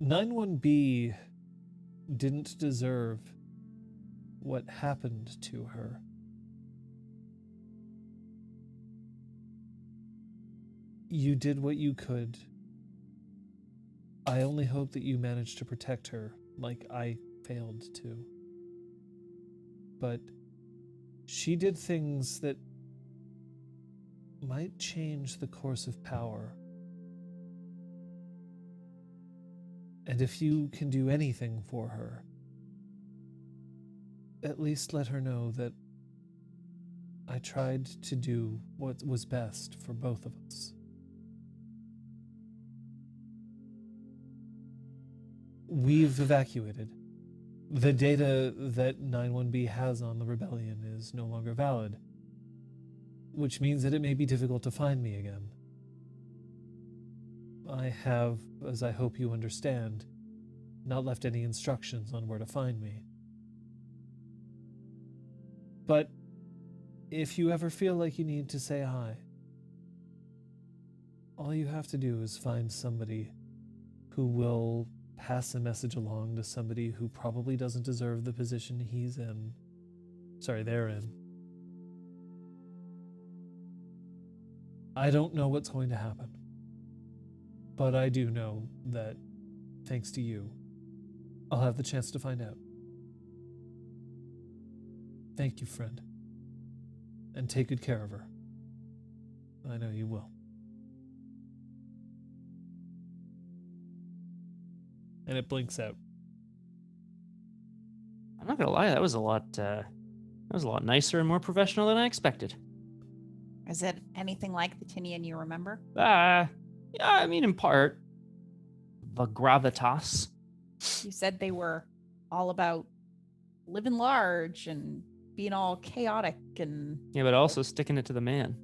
91B didn't deserve what happened to her. You did what you could. I only hope that you managed to protect her like I failed to. But she did things that might change the course of power. And if you can do anything for her, at least let her know that I tried to do what was best for both of us. We've evacuated. The data that 91B has on the rebellion is no longer valid, which means that it may be difficult to find me again. I have, as I hope you understand, not left any instructions on where to find me. But if you ever feel like you need to say hi, all you have to do is find somebody who will pass a message along to somebody who probably doesn't deserve the position they're in. I don't know what's going to happen. But I do know that, thanks to you, I'll have the chance to find out. Thank you, friend. And take good care of her. I know you will. And it blinks out. I'm not gonna lie, that was a lot nicer and more professional than I expected. Is it anything like the Tinian you remember? Yeah, I mean, in part, the gravitas. You said they were all about living large and being all chaotic, and Yeah, but also sticking it to the man.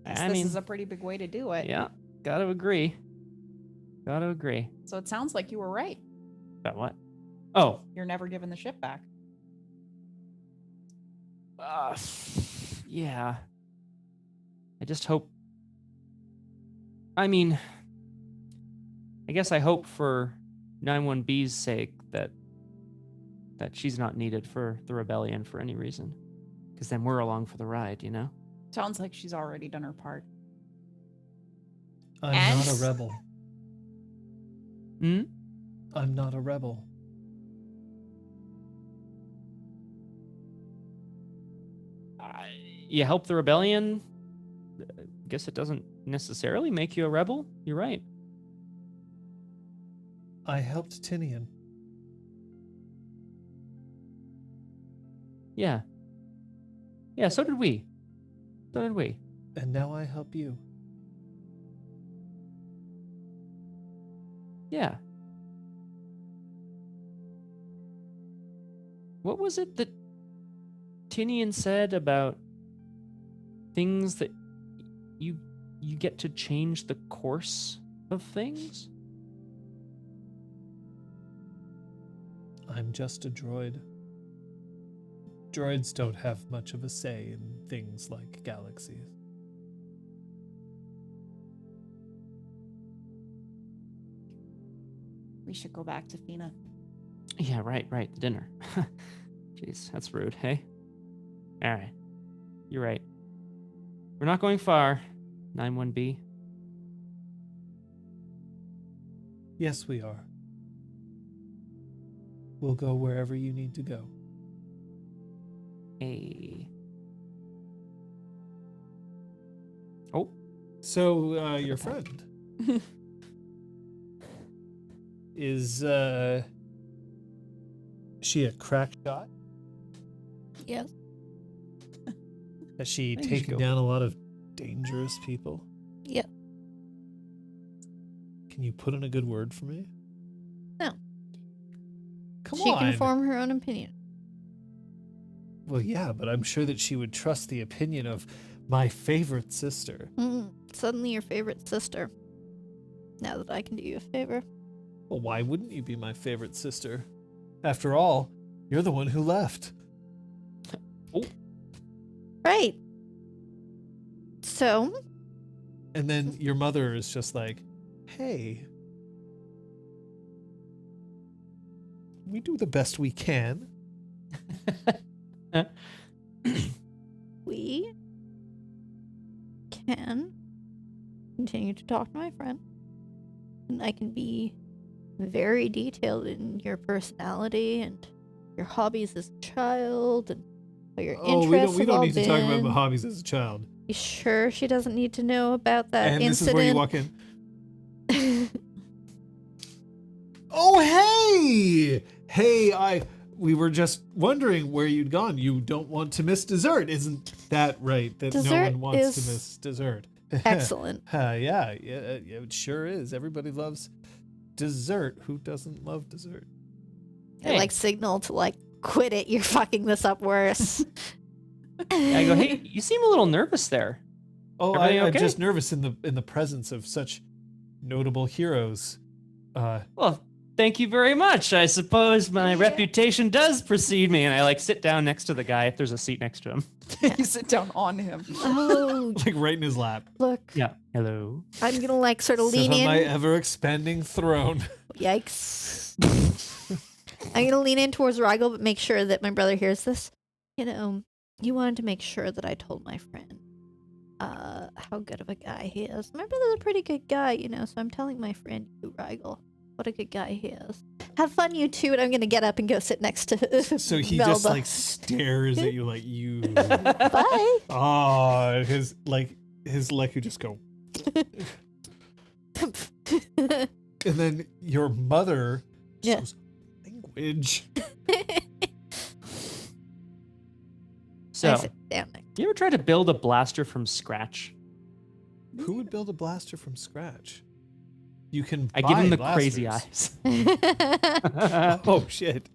this is a pretty big way to do it. Yeah, gotta agree. So it sounds like you were right. About what? Oh, You're never giving the ship back. yeah. I just hope. I mean, I guess I hope for 91B's sake that she's not needed for the rebellion for any reason. Because then we're along for the ride, you know? Sounds like she's already done her part. I'm not a rebel. Hmm? I'm not a rebel. You help the rebellion? Guess it doesn't necessarily make you a rebel. You're right. I helped Tinian. Yeah. Yeah, so did we. So did we. And now I help you. Yeah. What was it that Tinian said about things that you get to change the course of things? I'm just a droid. Droids don't have much of a say in things like galaxies. We should go back to Feena. Yeah, right, the dinner. Jeez, that's rude, hey? All right. You're right. We're not going far, 91B. Yes, we are. We'll go wherever you need to go. A. Oh, So, your friend is, she a crack shot? Yes. Has she think you should taken go. down a lot of dangerous people? Yep. Can you put in a good word for me? No. Come She on. can form her own opinion. Well, yeah, but I'm sure that she would trust the opinion of my favorite sister. Suddenly your favorite sister. Now that I can do you a favor. Well, why wouldn't you be my favorite sister? After all, you're the one who left. Right. So, And then your mother is just like, hey, we do the best we can. we can continue to talk to my friend. And I can be very detailed in your personality and your hobbies as a child and what your interests we have don't all need to talk about been. my hobbies as a child. You sure she doesn't need to know about that And incident? this is where you walk in. Oh, hey! Hey, we were just wondering where you'd gone. You don't want to miss dessert. Isn't that right? That no Dessert one wants to is miss dessert. Excellent. Yeah, it sure is. Everybody loves dessert. Who doesn't love dessert? I like signal to like quit it. You're fucking this up worse. I go, hey, you seem a little nervous there. Oh, Everything I'm okay? just nervous in the presence of such notable heroes. Well, thank you very much. I suppose my reputation does precede me. And I like sit down next to the guy if there's a seat next to him. You sit down on him. Oh, Like right in his lap. look. Yeah. Hello. I'm gonna like sort of Sit lean on my in. ever expanding throne. Yikes. I'm gonna lean in towards Rigel, but make sure that my brother hears this. You know, you wanted to make sure that I told my friend how good of a guy he is. My brother's a pretty good guy, you know, so I'm telling my friend, you, Rigel, what a good guy he is. Have fun, you two, and I'm gonna get up and go sit next to So he Melba. just like stares at you like you. Bye. Oh, his Leku just go. And then your mother just Yeah. goes, language. So, I sit down next. you ever tried to build a blaster from scratch? Who would build a blaster from scratch? You can I give him buy the crazy blasters. eyes. Oh shit.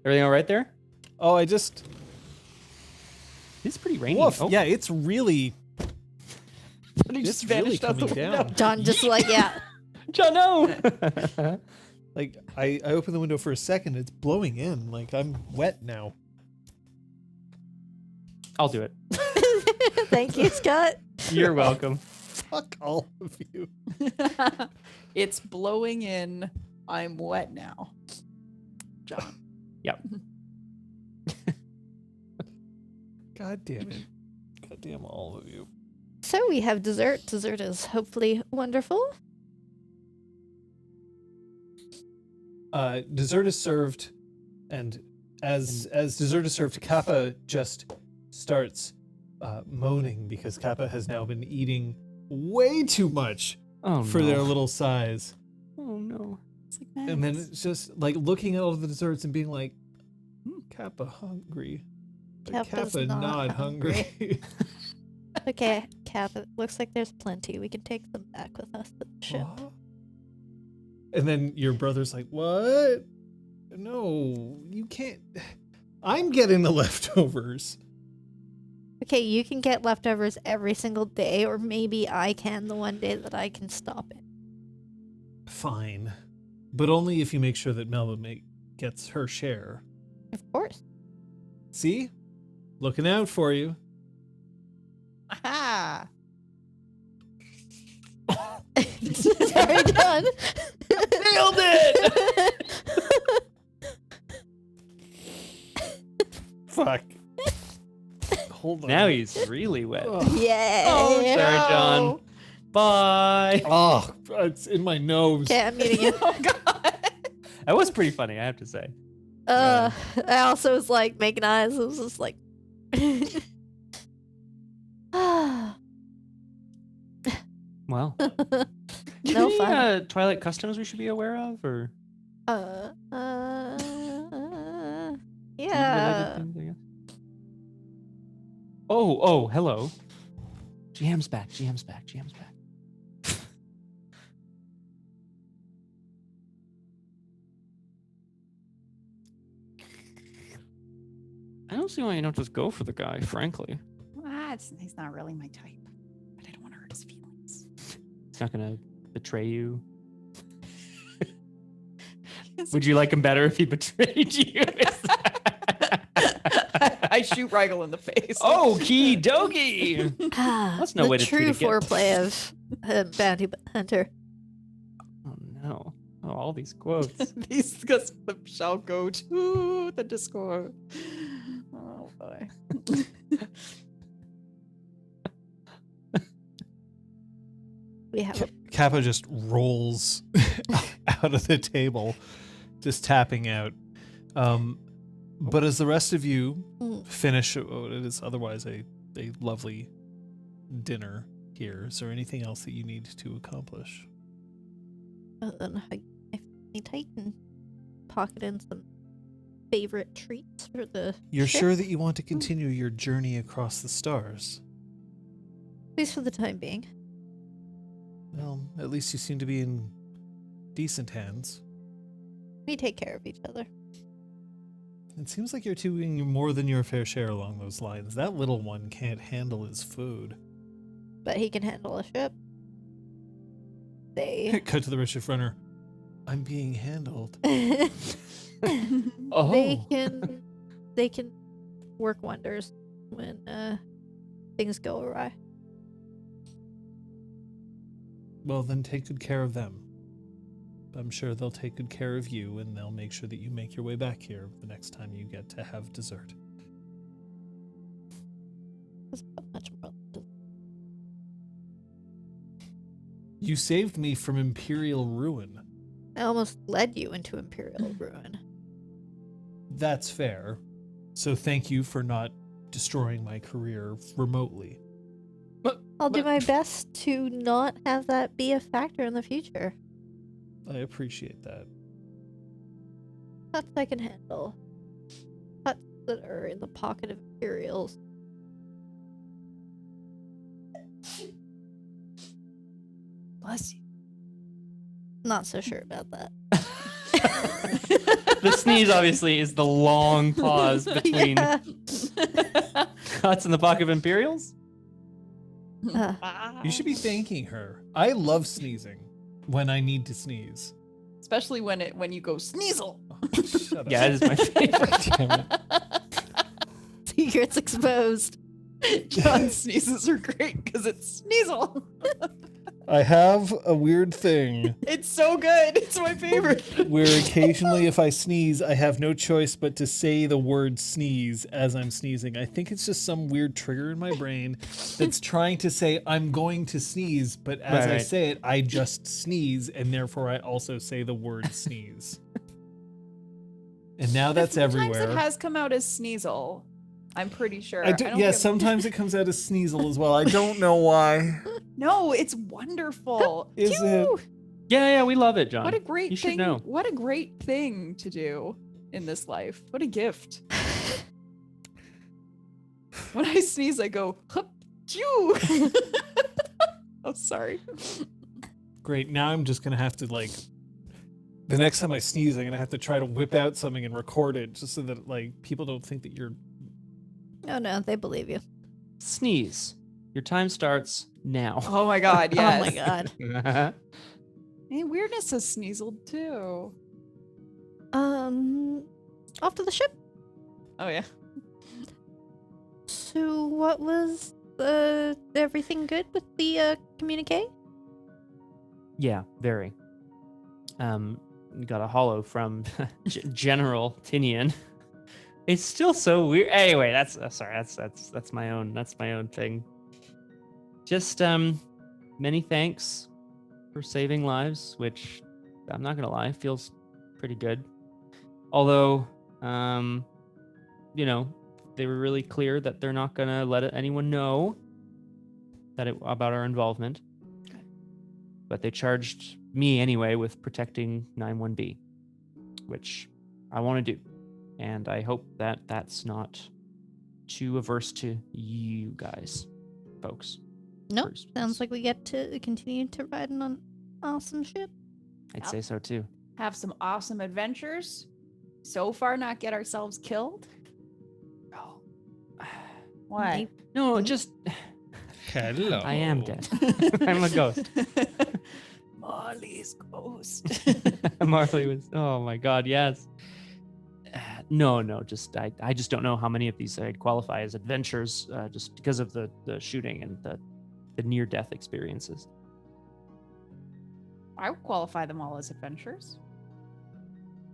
Everything all right there? Oh, I just It's pretty rainy. woof. Oh, Yeah, it's really He it's just really vanished out the coming window. down. John just like, yeah. John, no. Like I open the window for a second, it's blowing in. Like I'm wet now. I'll do it. Thank you, Scott. You're welcome. Fuck all of you. It's blowing in. I'm wet now. John. Yep. God damn it. God damn all of you. So we have dessert. Dessert is hopefully wonderful. Dessert is served, and as dessert is served, Kappa just starts moaning because Kappa has now been eating way too much Oh, for no. their little size. Oh, no. It's like, And then it's just like looking at all of the desserts and being like, Kappa hungry. But Kappa's Kappa not not hungry. hungry. Okay, Cap, it looks like there's plenty. We can take them back with us to the ship. What? And then your brother's like, what? No, you can't. I'm getting the leftovers. Okay, you can get leftovers every single day, or maybe I can the one day that I can stop it. Fine. But only if you make sure that Melba gets her share. Of course. See? Looking out for you. Ah. It's already done. Nailed it! Fuck. Hold on. Now he's really wet. Yay. Oh, sorry, John. Bye. Oh, it's in my nose. Okay, I'm eating it. Oh god. That was pretty funny, I have to say. I also was like making eyes. It was just like. Well. No Any, fun. Twilight customs we should be aware of, or Yeah. related things, I guess? Oh, hello. GM's back. I don't see why you don't just go for the guy, frankly. He's not really my type, but I don't want to hurt his feelings. He's not gonna betray you. Would you like him better if he betrayed you? I shoot Rigel in the face. Okie dokie. That's no the way to treat true a gift. foreplay of bounty hunter. Oh no. Oh, all these quotes. These clips shall go to the Discord. Oh boy. We have a Kappa just rolls out of the table, just tapping out. But as the rest of you finish what it is otherwise a lovely dinner here, is there anything else that you need to accomplish? I tight and pocket in some favorite treats for the You're ship, sure that you want to continue your journey across the stars? at least for the time being. Well, at least you seem to be in decent hands. We take care of each other. It seems like you're doing more than your fair share along those lines. That little one can't handle his food. But he can handle a ship. They Cut to the Redshift Runner. I'm being handled. Oh. they can work wonders when things go awry. Well, then take good care of them. I'm sure they'll take good care of you, and they'll make sure that you make your way back here the next time you get to have dessert. That's much more. You saved me from Imperial ruin. I almost led you into Imperial ruin. That's fair. So thank you for not destroying my career remotely. I'll do my best to not have that be a factor in the future. I appreciate that. Huts I can handle. Huts that are in the pocket of Imperials. Bless you. Not so sure about that. The sneeze obviously is the long pause between Yeah. cuts in the pocket of Imperials. You should be thanking her. I love sneezing when I need to sneeze. Especially when you go sneasel. Oh, shut up. Yeah, it is my favorite. Damn it. Secrets exposed. John's sneezes are great because it's sneasel. I have a weird thing It's so good. It's my favorite. where occasionally if I sneeze, I have no choice but to say the word sneeze as I'm sneezing. I think it's just some weird trigger in my brain that's trying to say I'm going to sneeze, but as I Right. say it, I just sneeze, and therefore I also say the word sneeze. And now that's Sometimes everywhere. it has come out as sneasel. I'm pretty sure. I do, don't yeah, get- sometimes it comes out as sneasel as well. I don't know why. No, it's wonderful. Is it? Yeah, we love it, John. What a great You should thing. know. What a great thing to do. in this life. What a gift. When I sneeze, I go, hup, chew. Oh, sorry. Great. Now I'm just going to have to, like, the next time I sneeze, I'm going to have to try to whip out something and record it just so that, like, people don't think that you're... No, they believe you. Sneeze. Your time starts now. Oh my god, yes. Oh my god. Hey, Weirdness has sneezled too. Off to the ship. Oh yeah. So what was everything good with the communique? Yeah, very. Got a hollow from General Tinian. It's still so weird. Anyway, that's my own thing. Just many thanks for saving lives, which I'm not gonna lie, feels pretty good. Although, you know, they were really clear that they're not gonna let anyone know about our involvement. But they charged me anyway with protecting 91B, which I want to do. And I hope that that's not too averse to you guys, folks. Nope. Sounds like we get to continue to ride on an awesome ship. I'd say so too. Have some awesome adventures. So far, not get ourselves killed. Oh. What? No, just Hello. I am dead. I'm a ghost. Marley's ghost. Marley was. Oh my God, yes. No, just I just don't know how many of these I'd qualify as adventures, just because of the shooting and the near-death experiences. I would qualify them all as adventures.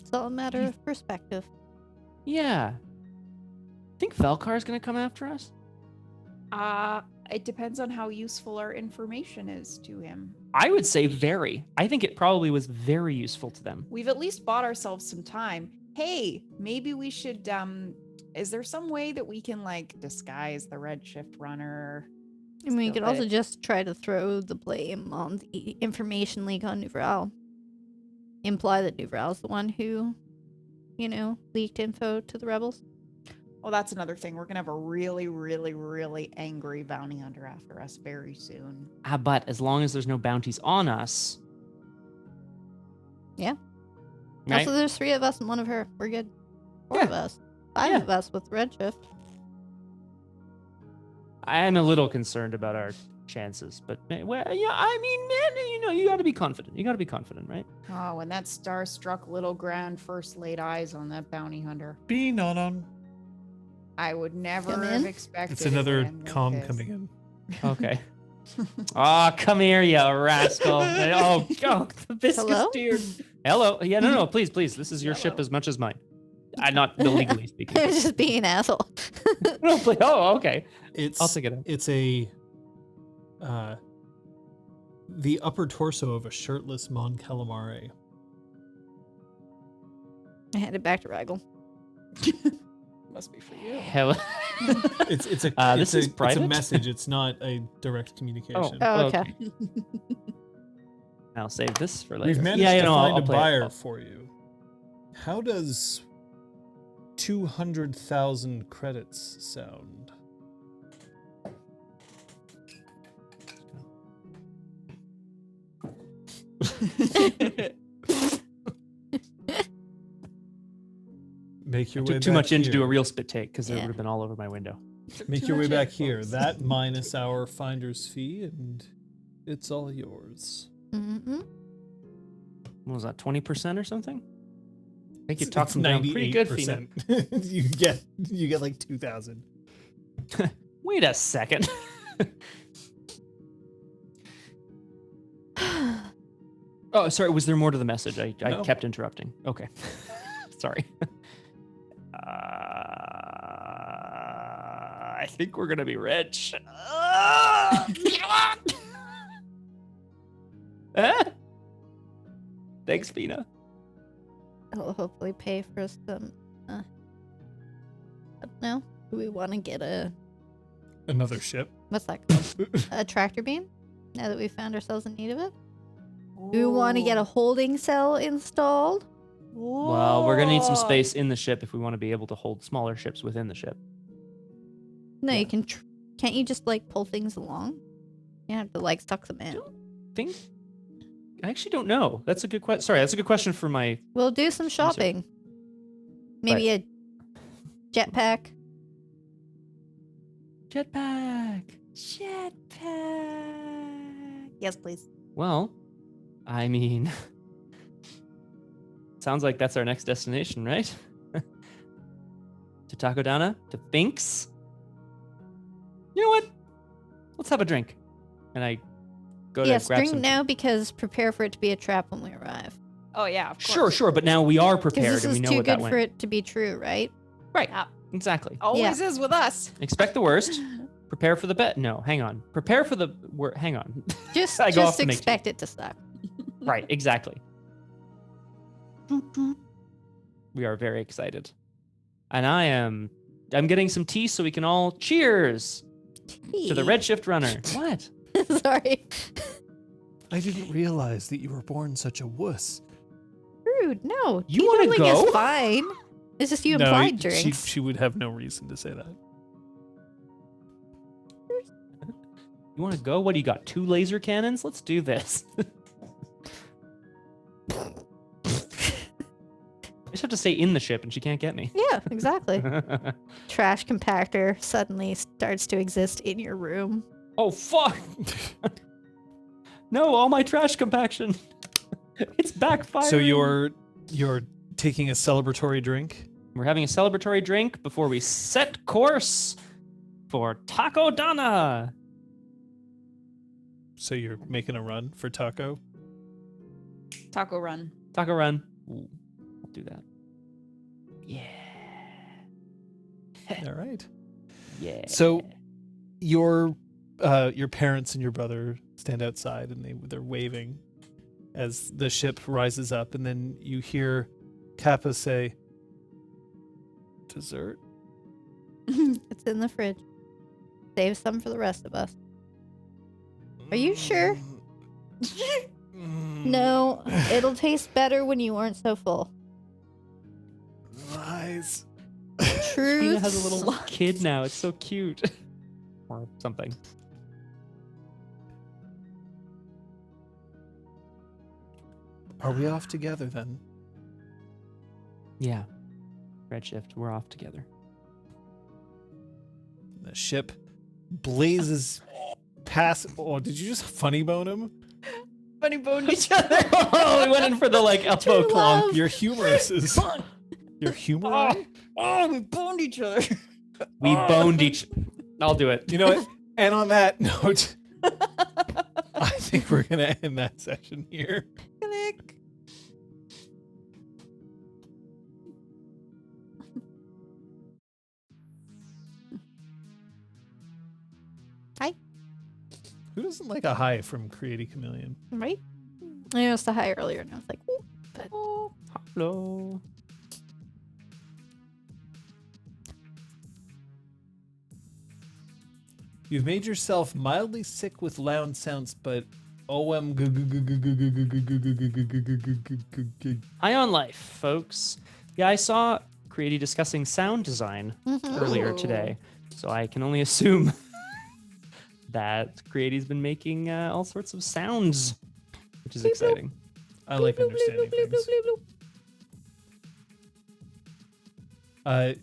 It's all a matter of perspective. Yeah. Think Velkar's gonna come after us? It depends on how useful our information is to him. I would say very. I think it probably was very useful to them. We've at least bought ourselves some time. Hey, maybe we should, is there some way that we can, like, disguise the Redshift Runner? I mean, we could also just try to throw the blame on the information leak on Nuvral. Imply that Nuvral's the one who, leaked info to the rebels. Well, that's another thing. We're going to have a really, really, really angry bounty hunter after us very soon. But as long as there's no bounties on us. Yeah. Right? Also, there's 3 of us and 1 of her. We're good. 4 of us. 5 of us with Redshift. I am a little concerned about our chances, but well, yeah, I mean, you got to be confident. You got to be confident, right? Oh, when that star-struck little grand first laid eyes on that bounty hunter. Be on. I would never have expected. It's another it to end comm like this. coming in. Okay. Come here, you rascal. Oh, the biscuit Hello? steered. Hello. Yeah, no, please. This is your ship as much as mine. Not illegally speaking. I was just being an asshole. No, please. Oh, okay. I'll take it out. It's the upper torso of a shirtless Mon Calamari. I hand it back to Raggle. Must be for you. Hello. It's a this is it's a private? message. It's not a direct communication. Oh, okay. I'll save this for later. We've managed to find I'll a play it. buyer for you. How does 200,000 credits sound? Make your way Took too back much in to here. do a real spit take because it Yeah. would have been all over my window. Make your way back here. That minus our finder's fee, and it's all yours. Mm-hmm. What was that, 20% or something? I think you It's talked them down pretty good, Feena. 98%. you get like 2,000. Wait a second. Oh, sorry. Was there more to the message? I No. kept interrupting. Okay. Sorry. I think we're going to be rich. Thanks, Feena. It'll hopefully pay for some. I don't know. Do we want to get Another ship. what's that called? A tractor beam? Now that we found ourselves in need of it. Do we want to get a holding cell installed? Well, we're gonna need some space in the ship if we want to be able to hold smaller ships within the ship. No, you can. Can't you just like pull things along? You have to like suck them in. Think? I actually don't know. That's a good question. Sorry, that's a good question for my. We'll do some shopping. Maybe a jetpack. Jetpack. Yes, please. Well, I mean, sounds like that's our next destination, right? To Takodana, to Finks. You know what? Let's have a drink. And I go Yes, to grab drink some. now because prepare for it to be a trap when we arrive. Oh yeah, of Sure, course. sure, but now we are Because prepared this and is we know too what that good for went. it to be true, right? Right. Yeah. Exactly. Always is with us. Expect the worst. Prepare for the bet. No, hang on. Prepare for the hang on. Just I go off to make expect it to suck. Right, exactly. We are very excited. And I'm getting some tea so we can all cheers to the Redshift Runner. What? Sorry. I didn't realize that you were born such a wuss. Rude. No. You wanna teetotaling go? is fine. It's just you No, implied drinks. she would have no reason to say that. You want to go? What do you got? 2 laser cannons? Let's do this. I just have to stay in the ship and she can't get me. Yeah, exactly. Trash compactor suddenly starts to exist in your room. Oh, fuck. No, all my trash compaction. It's backfiring. So you're taking a celebratory drink? We're having a celebratory drink before we set course for Takodana. So you're making a run for taco? Taco run. Taco run. Ooh, I'll do that. Yeah. All right. Yeah. So your parents and your brother stand outside and they're waving as the ship rises up, and then you hear Kappa say, "Dessert?" It's in the fridge. Save some for the rest of us. Are you sure? No, it'll taste better when you aren't so full. Lies. Truth. Tina has a little kid now. It's so cute. Or something. Are we off together then? Yeah. Redshift, we're off together. The ship blazes past. Oh, did you just funny bone him? Funny boned each other. Oh, we went in for the like elbow True clonk. love. Your humorous is. Your humor. Oh, we boned each other. We boned each. I'll do it. You know what? And on that note, I think we're gonna end that session here. Click. Hi. Who doesn't like a hi from Creative Chameleon? Right? I noticed the high earlier and I was like, ooh, but Hello. You've made yourself mildly sick with loud sounds, but OM. High on life, folks. Yeah, I saw Creaty discussing sound design earlier today, so I can only assume that Creaty's been making all sorts of sounds, which is exciting. I like understanding things.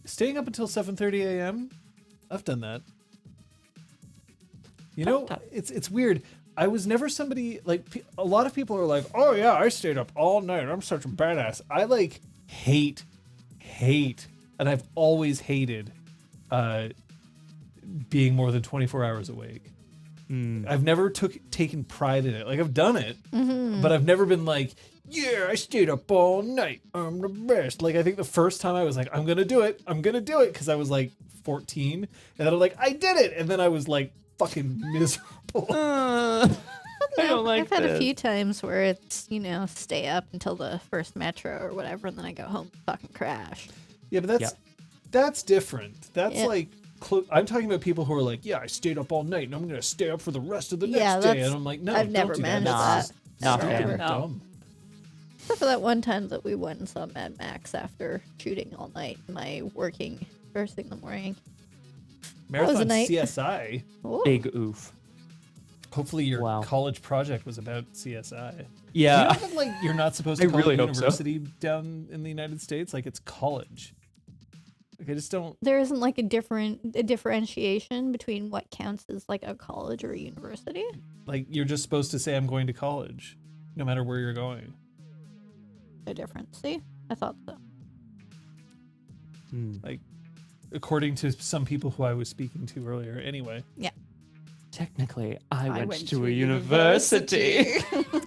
Staying up until 7:30 a.m. I've done that. You know, it's weird. I was never somebody like a lot of people are like, "Oh yeah, I stayed up all night. I'm such a badass." I like hate, and I've always hated being more than 24 hours awake. I've never taken pride in it. Like I've done it, but I've never been like, "Yeah, I stayed up all night. I'm the best." Like I think the first time I was like, "I'm gonna do it," because I was like 14, and then I'm like, "I did it," and then I was like fucking miserable. I don't like I've had this. a few times where it's, stay up until the first metro or whatever, and then I go home and fucking crash. Yeah, but that's different. That's Yeah. like I'm talking about people who are like, "Yeah, I stayed up all night, and I'm gonna stay up for the rest of the Yeah, next day," that's- and I'm like, "No, I've don't never do managed that. that. Nah, Stupid fam. and No. dumb." Except for that one time that we went and saw Mad Max after shooting all night. My working first thing in the morning. Marathon a night. CSI. Oh, Big oof. Hopefully your Wow. college project was about CSI. Do you Yeah. know that, like, you're not supposed to I call really it hope so. university down in the United States? Like, it's college. Like, I just don't... there isn't like a differentiation between what counts as like a college or a university. Like, you're just supposed to say, I'm going to college, no matter where you're going. A difference. See, I thought so. Like, according to some people who I was speaking to earlier. Anyway. Technically, I went went to a university.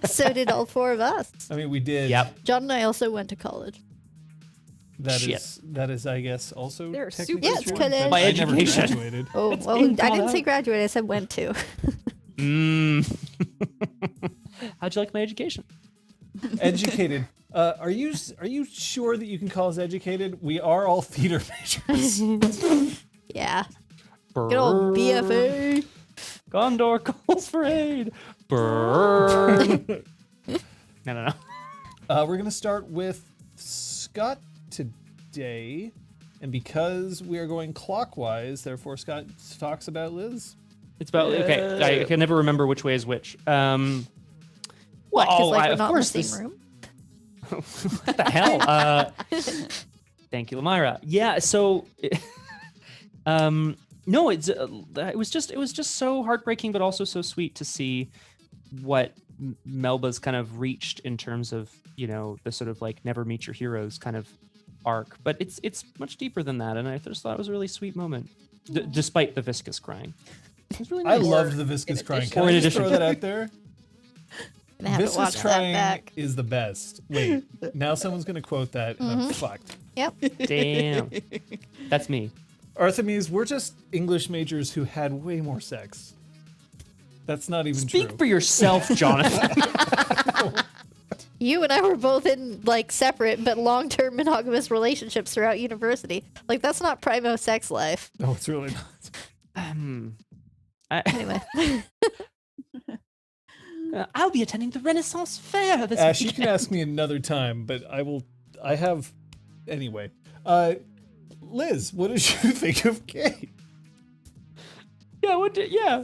So did all four of us. I mean, we did. Yep. John and I also went to college. Shit. That is, I guess, also They're technically super Yeah, it's true, college. but My I never education. graduated. Oh, It's well, being I called didn't say out. graduate. I said went to. How'd you like my education? Educated. Are you sure that you can call us educated? We are all theater majors. Yeah. Good old BFA. Gondor calls for aid. Burn. No. We're gonna start with Scott today, and because we are going clockwise, therefore Scott talks about Liz. It's about okay. I can never remember which way is which. What? Because Oh, like, we're of not course in the this- same room. What the hell? Thank you, Lamira. Yeah. So, no, it was just so heartbreaking, but also so sweet to see what Melba's kind of reached in terms of, you know, the sort of like never meet your heroes kind of arc. But it's much deeper than that, and I just thought it was a really sweet moment, despite the viscous crying. It was really I nice. loved the viscous crying. addition- Can Or I in just throw addition. that out there? Gonna have to Viscous watch that crying back. is the best. Wait, now someone's gonna quote that, and I'm fucked. Yep. Damn, that's me. Artemis, we're just English majors who had way more sex. That's not even Speak true. for yourself, Jonathan. You and I were both in like separate but long-term monogamous relationships throughout university. Like that's not primo sex life. No, it's really not. Anyway. I'll be attending the Renaissance Fair this Ash, you weekend. can ask me another time, but I have anyway. Liz, what did you think of Kate? Yeah.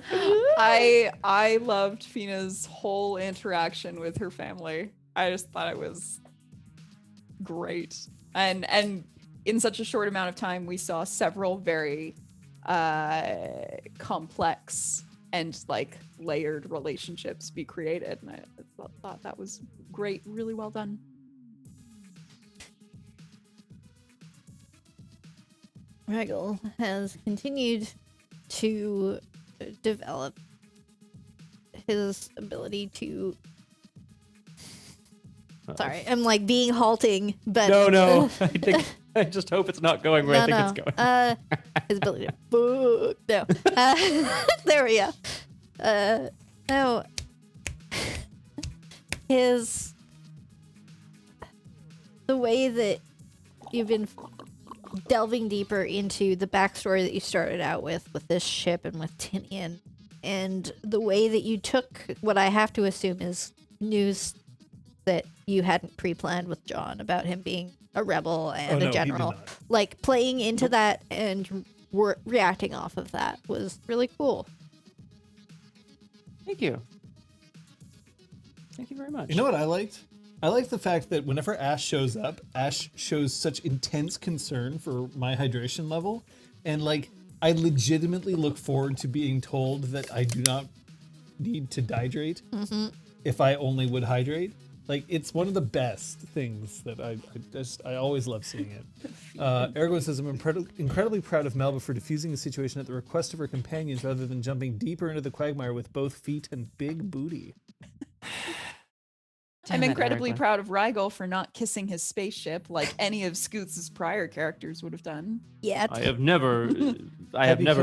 I loved Fina's whole interaction with her family. I just thought it was great. And in such a short amount of time we saw several very complex and like layered relationships be created, and I thought that was great, really well done. Regal has continued to develop his ability to. Sorry, I'm like being halting, but No. I just hope it's not going where I think it's going. His ability to book. No. There we go. No. The way that you've been delving deeper into the backstory that you started out with this ship and with Tinian, and the way that you took what I have to assume is news that you hadn't pre-planned with John about him being a rebel and Oh, no, a he did general. not. Like playing into that and reacting off of that was really cool. Thank you. Thank you very much. You know what I liked? I liked the fact that whenever Ash shows up, Ash shows such intense concern for my hydration level. And like, I legitimately look forward to being told that I do not need to dehydrate if I only would hydrate. Like, it's one of the best things that I always love seeing it. Ergo says, I'm incredibly proud of Melba for diffusing the situation at the request of her companions rather than jumping deeper into the quagmire with both feet and big booty. I'm incredibly proud of Rygel for not kissing his spaceship like any of Scoots' prior characters would have done. Yeah. I have never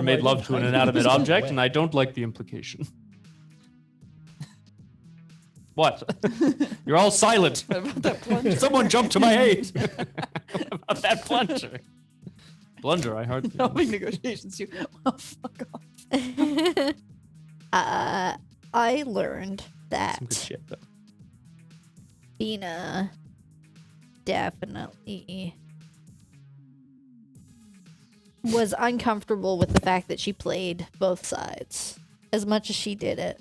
made love to an inanimate object, and I don't like the implication. What? You're all silent. What about that plunger? Someone jump to my aid. What about that plunger? Plunger, I hardly. Helping negotiations, you. Oh, fuck off. I learned that Some good shit though. Feena definitely was uncomfortable with the fact that she played both sides as much as she did it.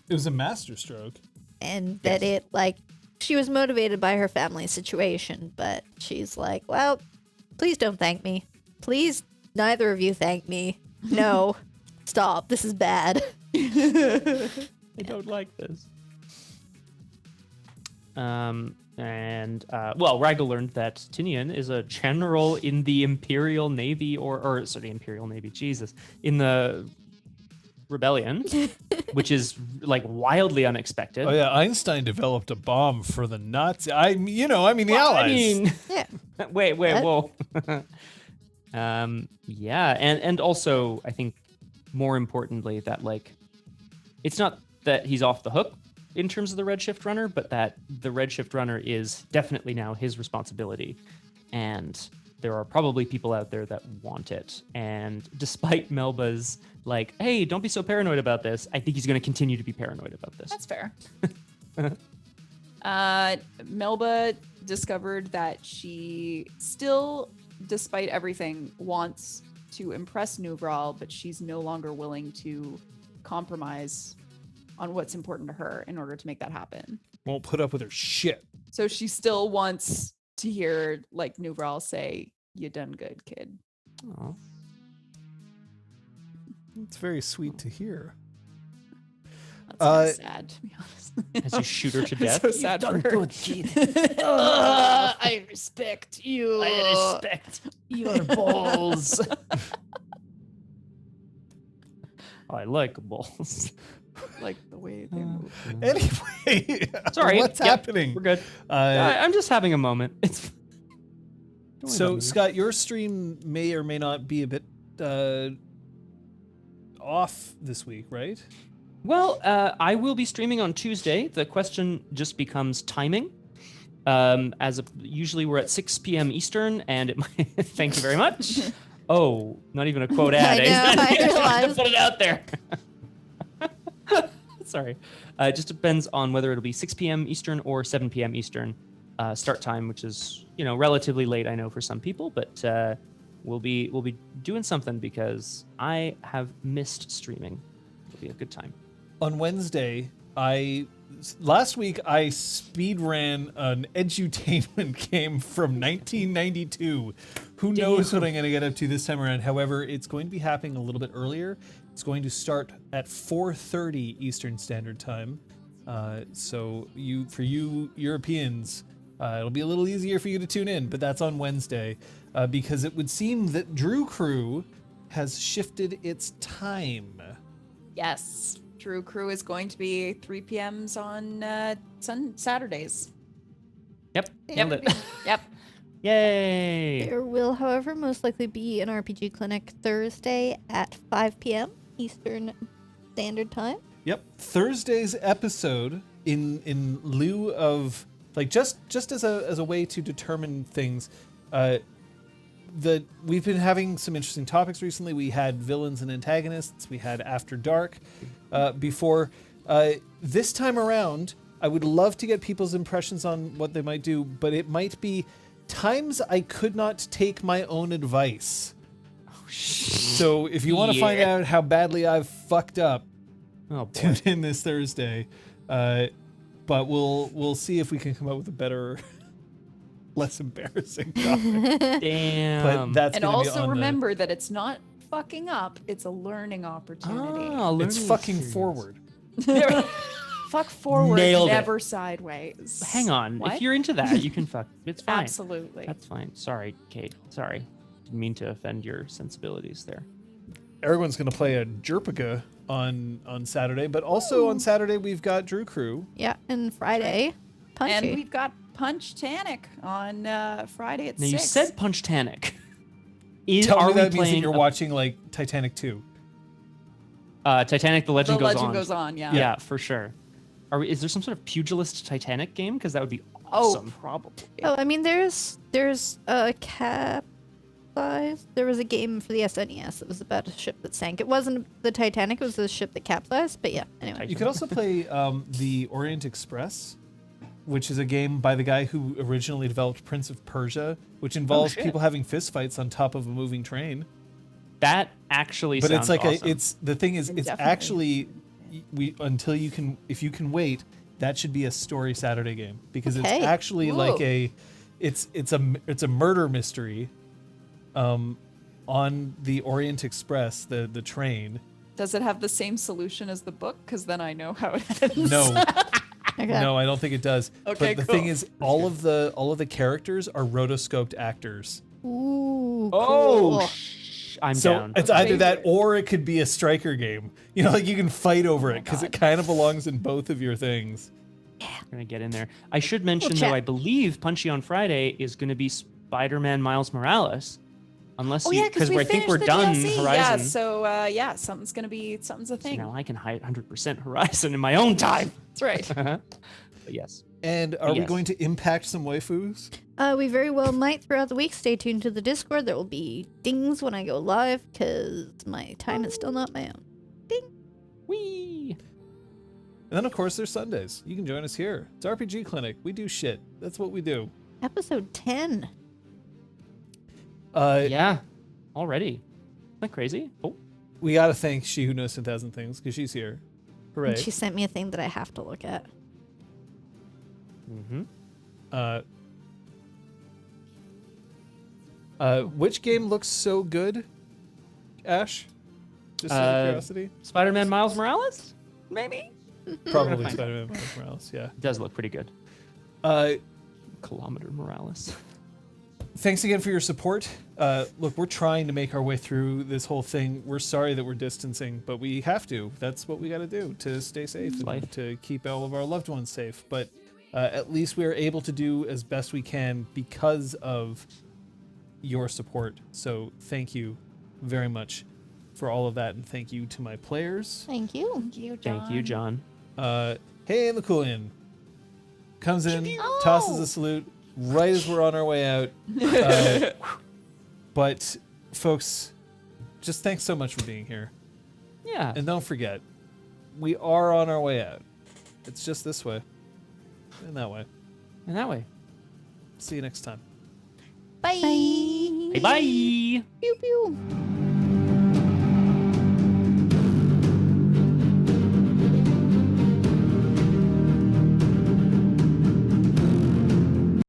It was a masterstroke. And that it, like, she was motivated by her family situation, but she's like, well, please don't thank me. Please, neither of you thank me. No, stop. This is bad. I don't like this. Ragel learned that Tinian is a general in the Imperial Navy, Imperial Navy, Jesus, in the Rebellion, which is like wildly unexpected. Oh yeah, Einstein developed a bomb for the Nazis. The Allies. Yeah. Wait, whoa. And also I think more importantly that like it's not that he's off the hook in terms of the Redshift Runner, but that the Redshift Runner is definitely now his responsibility. And there are probably people out there that want it. And despite Melba's like, hey, don't be so paranoid about this, I think he's going to continue to be paranoid about this. That's fair. Melba discovered that she still, despite everything, wants to impress Nuvral, but she's no longer willing to compromise on what's important to her in order to make that happen. Won't put up with her shit. So she still wants to hear like Nuvral say, "You done good, kid." Aw. It's very sweet to hear. That's kind of sad, to be honest. As you shoot her to I'm death. so sad for her. I respect you. I respect your balls. I like balls. Like the way they move. Anyway, Sorry. what's Yep, happening? We're good. I'm just having a moment. It's don't worry So, about me. Scott, your stream may or may not be a bit off this week, right? Well, I will be streaming on Tuesday. The question just becomes timing. Usually we're at 6 p.m. Eastern, and it might, thank you very much. Oh, not even a quote ad. I know, I realized. Put it out there. Sorry. It just depends on whether it'll be 6 p.m. Eastern or 7 p.m. Eastern start time, which is relatively late, I know, for some people, but we'll be doing something because I have missed streaming. It'll be a good time. On Wednesday, last week I speed ran an edutainment game from 1992. Who knows what I'm going to get up to this time around? However, it's going to be happening a little bit earlier. It's going to start at 4:30 Eastern Standard Time. So for you Europeans, it'll be a little easier for you to tune in, but that's on Wednesday because it would seem that Drew Crew has shifted its time. Yes. Drew Crew is going to be 3 p.m.s on Saturdays. Yep. Nailed it. Yep. Yay. There will, however, most likely be an RPG Clinic Thursday at 5 p.m. Eastern Standard Time. Yep. Thursday's episode in lieu of like just as a way to determine things, we've been having some interesting topics recently. We had villains and antagonists. We had After Dark before. This time around, I would love to get people's impressions on what they might do, but it might be times I could not take my own advice. So if you want to find out how badly I've fucked up, tune in this Thursday. But we'll see if we can come up with a better, less embarrassing topic. Damn. But that's And gonna be also on remember that it's not fucking up, it's a learning opportunity. it's fucking forward. Fuck forward, Nailed it. never sideways. Hang on. What? If you're into that, you can fuck. It's fine. Absolutely. That's fine. Sorry, Kate. Sorry. Didn't mean to offend your sensibilities there. Everyone's going to play a Jerpica on Saturday, but also on Saturday we've got Drew Crew. Yeah, and Friday, Punchy. And we've got Punch Tanic on Friday at Now 6. you said Punch Tanic. Tell me we that means that playing you're watching like Titanic 2. Titanic: The Legend The Goes Legend On? Goes On, yeah. Yeah, for sure. Is there some sort of pugilist Titanic game? Because that would be Oh, awesome. probably. Oh, I mean, there's a capsize. There was a game for the SNES that was about a ship that sank. It wasn't the Titanic; it was the ship that capsized. But yeah, anyway. You could also play the Orient Express, which is a game by the guy who originally developed Prince of Persia, which involves shit. people having fistfights on top of a moving train. That actually But sounds it's like awesome. the thing is, It it's definitely- actually if you can wait, that should be a story Saturday game because it's Okay. actually like Whoa. it's a murder mystery, on the Orient Express, the train. Does it have the same solution as the book? Because then I know how it ends. No, Okay. no, I don't think it does. Okay, but the thing cool. is, all of the characters are rotoscoped actors. Ooh, Oh, cool. I'm So down. it's either that Favorite. or it could be a striker game. You know, like you can fight over it because it God. kind of belongs in both of your things. I'm gonna get in there. I should mention We'll though, chat. I believe Punchy on Friday is gonna be Spider-Man Miles Morales, unless Oh you yeah, because we I think finished we're the done DLC. Horizon. Yeah, so something's a So thing. now I can hide 100% Horizon in my own time. That's right. But yes, And are we Yes. going to impact some waifus? We very well might throughout the week. Stay tuned to the Discord. There will be dings when I go live because my time is still not my own. wee. And then, of course, there's Sundays. You can join us here. It's RPG Clinic. We do shit. That's what we do. Episode 10. Yeah, already. Isn't that crazy? Oh, We got to thank She Who Knows 10,000 Things because she's here. Hooray. And she sent me a thing that I have to look at. mm-hmm. Which game looks so good, Ash? Just out of curiosity? Spider-Man Miles Morales? Maybe? Probably find Spider-Man Miles Morales, yeah. It does look pretty good. Uh, Kilometer Morales. Thanks again for your support. Look, we're trying to make our way through this whole thing. We're sorry that we're distancing, but we have to. That's what we got to do to stay safe and Life. to keep all of our loved ones safe. But at least we are able to do as best we can because of your support. So thank you very much for all of that, and thank you to my players. Thank you. Thank you, John. Hey, Lakulian comes in, tosses a salute right as we're on our way out. But folks, just thanks so much for being here. Yeah. And don't forget, we are on our way out. It's just this way and that way. And that way. See you next time. Bye. Bye bye. Pew pew.